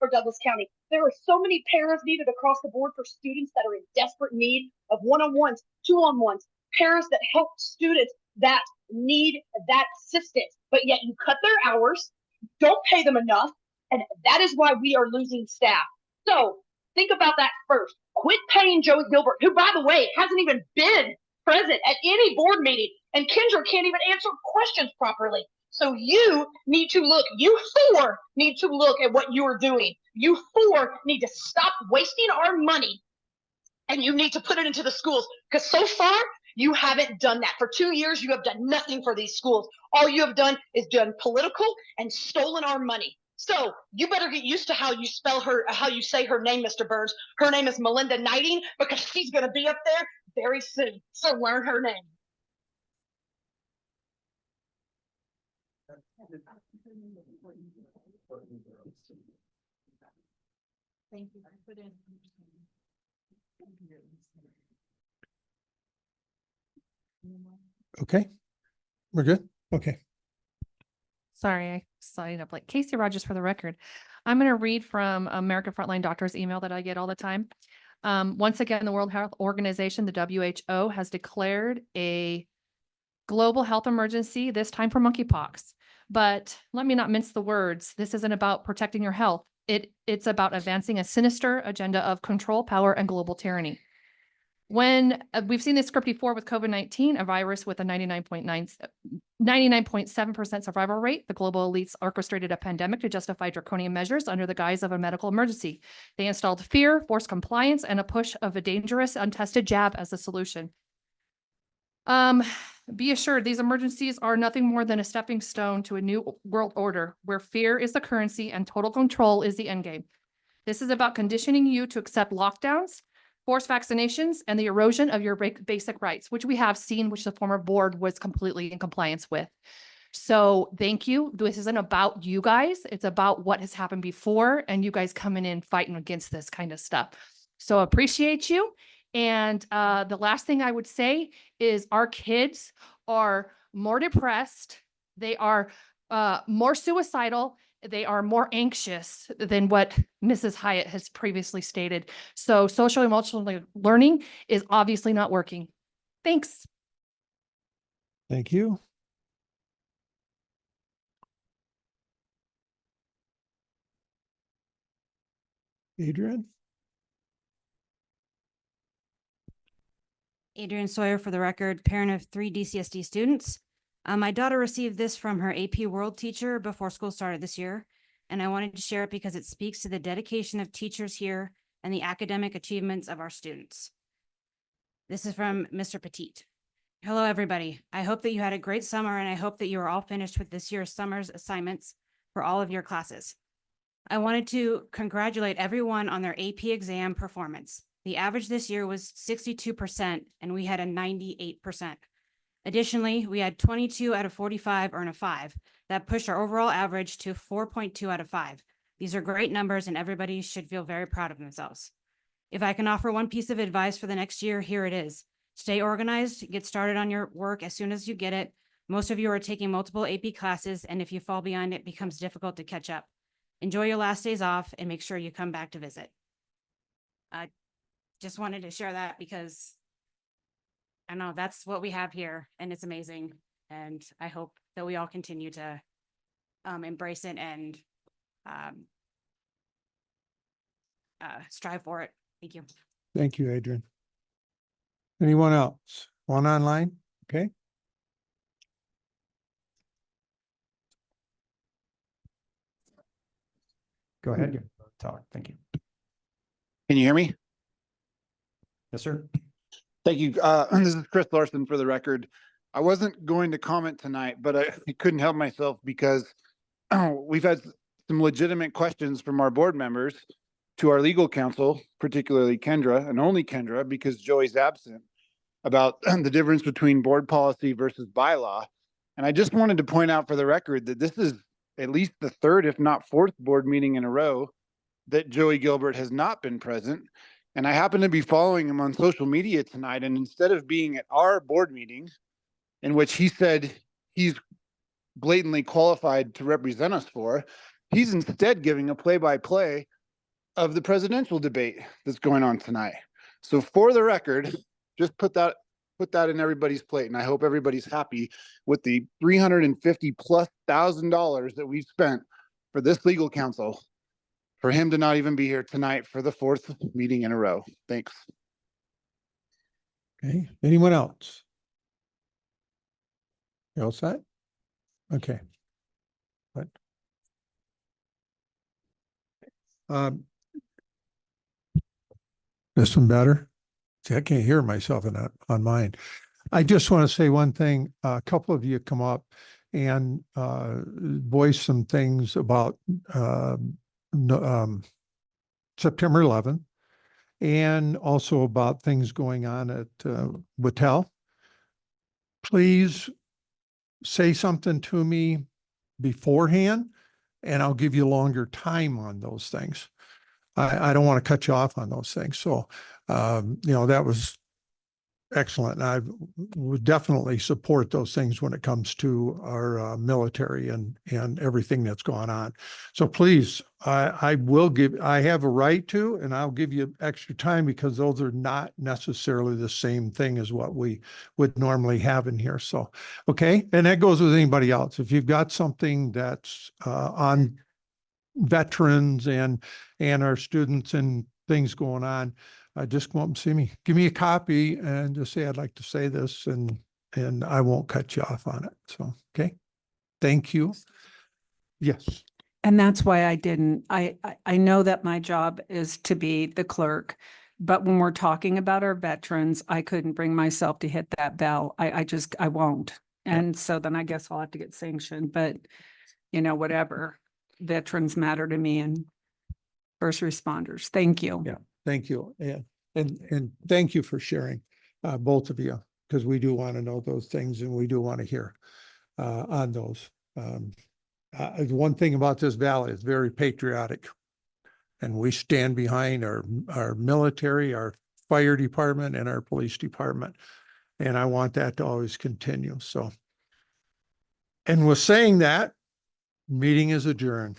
for Douglas County. There are so many parents needed across the board for students that are in desperate need of one-on-ones, two-on-ones, parents that help students that need that assistance, but yet you cut their hours, don't pay them enough, and that is why we are losing staff. So think about that first. Quit paying Joey Gilbert, who, by the way, hasn't even been present at any board meeting, and Kendra can't even answer questions properly. So you need to look, you four need to look at what you are doing. You four need to stop wasting our money, and you need to put it into the schools, because so far you haven't done that. For 2 years, you have done nothing for these schools. All you have done is done political and stolen our money. So you better get used to how you say her name, Mr. Burns. Her name is Melinda Knighting, because she's going to be up there very soon. So learn her name. Thank you. Okay, we're good. Okay. Sorry, I signed up like Casey Rogers for the record. I'm going to read from American Frontline Doctors email that I get all the time. Once again, the World Health Organization, the WHO, has declared a global health emergency, this time for monkeypox. But let me not mince the words. This isn't about protecting your health. It's about advancing a sinister agenda of control, power, and global tyranny. When we've seen this script before with COVID-19, a virus with a 99.7% survival rate, the global elites orchestrated a pandemic to justify draconian measures under the guise of a medical emergency. They installed fear, forced compliance, and a push of a dangerous, untested jab as the solution. Be assured, these emergencies are nothing more than a stepping stone to a new world order where fear is the currency and total control is the endgame. This is about conditioning you to accept lockdowns, forced vaccinations, and the erosion of your basic rights, which we have seen, which the former board was completely in compliance with. So thank you. This isn't about you guys. It's about what has happened before and you guys coming in fighting against this kind of stuff. So appreciate you. And the last thing I would say is our kids are more depressed. They are more suicidal. They are more anxious than what Mrs. Hyatt has previously stated. So social emotional learning is obviously not working. Thanks. Thank you. Adrian? Adrian Sawyer for the record, parent of 3 DCSD students. My daughter received this from her AP World teacher before school started this year, and I wanted to share it because it speaks to the dedication of teachers here and the academic achievements of our students. This is from Mr. Petit. Hello, everybody. I hope that you had a great summer, and I hope that you are all finished with this year's summer's assignments for all of your classes. I wanted to congratulate everyone on their AP exam performance. The average this year was 62%, and we had a 98%. Additionally, we had 22 out of 45 earn a 5. That pushed our overall average to 4.2 out of 5. These are great numbers, and everybody should feel very proud of themselves. If I can offer one piece of advice for the next year, here it is. Stay organized, get started on your work as soon as you get it. Most of you are taking multiple AP classes, and if you fall behind, it becomes difficult to catch up. Enjoy your last days off and make sure you come back to visit. I just wanted to share that because I know that's what we have here and it's amazing. And I hope that we all continue to embrace it and strive for it. Thank you. Thank you, Adrian. Anyone else? One online? Okay. Go ahead, talk. Thank you. Can you hear me? Yes, sir. Thank you. This is Chris Larson for the record. I wasn't going to comment tonight, but I couldn't help myself because we've had some legitimate questions from our board members to our legal counsel, particularly Kendra and only Kendra, because Joey's absent, about the difference between board policy versus bylaw. And I just wanted to point out for the record that this is at least the third, if not fourth board meeting in a row that Joey Gilbert has not been present. And I happen to be following him on social media tonight. And instead of being at our board meeting, in which he said he's blatantly qualified to represent us for, he's instead giving a play-by-play of the presidential debate that's going on tonight. So for the record, just put that in everybody's plate. And I hope everybody's happy with the $350,000+ that we've spent for this legal counsel for him to not even be here tonight for the fourth meeting in a row. Thanks. Okay. Anyone else? You all set? Okay. What? This one better? See, I can't hear myself on mine. I just want to say one thing. A couple of you come up and voice some things about September 11th and also about things going on at Battelle. Please say something to me beforehand and I'll give you longer time on those things. I don't want to cut you off on those things. So, you know, that was excellent. And I would definitely support those things when it comes to our military and everything that's gone on. So please, I have a right to, and I'll give you extra time because those are not necessarily the same thing as what we would normally have in here. So, okay. And that goes with anybody else. If you've got something that's on veterans and our students and things going on, just come up and see me. Give me a copy and just say, I'd like to say this, and I won't cut you off on it. So, okay. Thank you. Yes. And that's why I didn't, I know that my job is to be the clerk, but when we're talking about our veterans, I couldn't bring myself to hit that bell. I won't. And so then I guess I'll have to get sanctioned, but you know, whatever. Veterans matter to me and first responders. Thank you. Yeah. Thank you. And thank you for sharing, both of you, because we do want to know those things and we do want to hear on those. One thing about this valley is very patriotic, and we stand behind our military, our fire department, and our police department. And I want that to always continue. So, and with saying that, meeting is adjourned.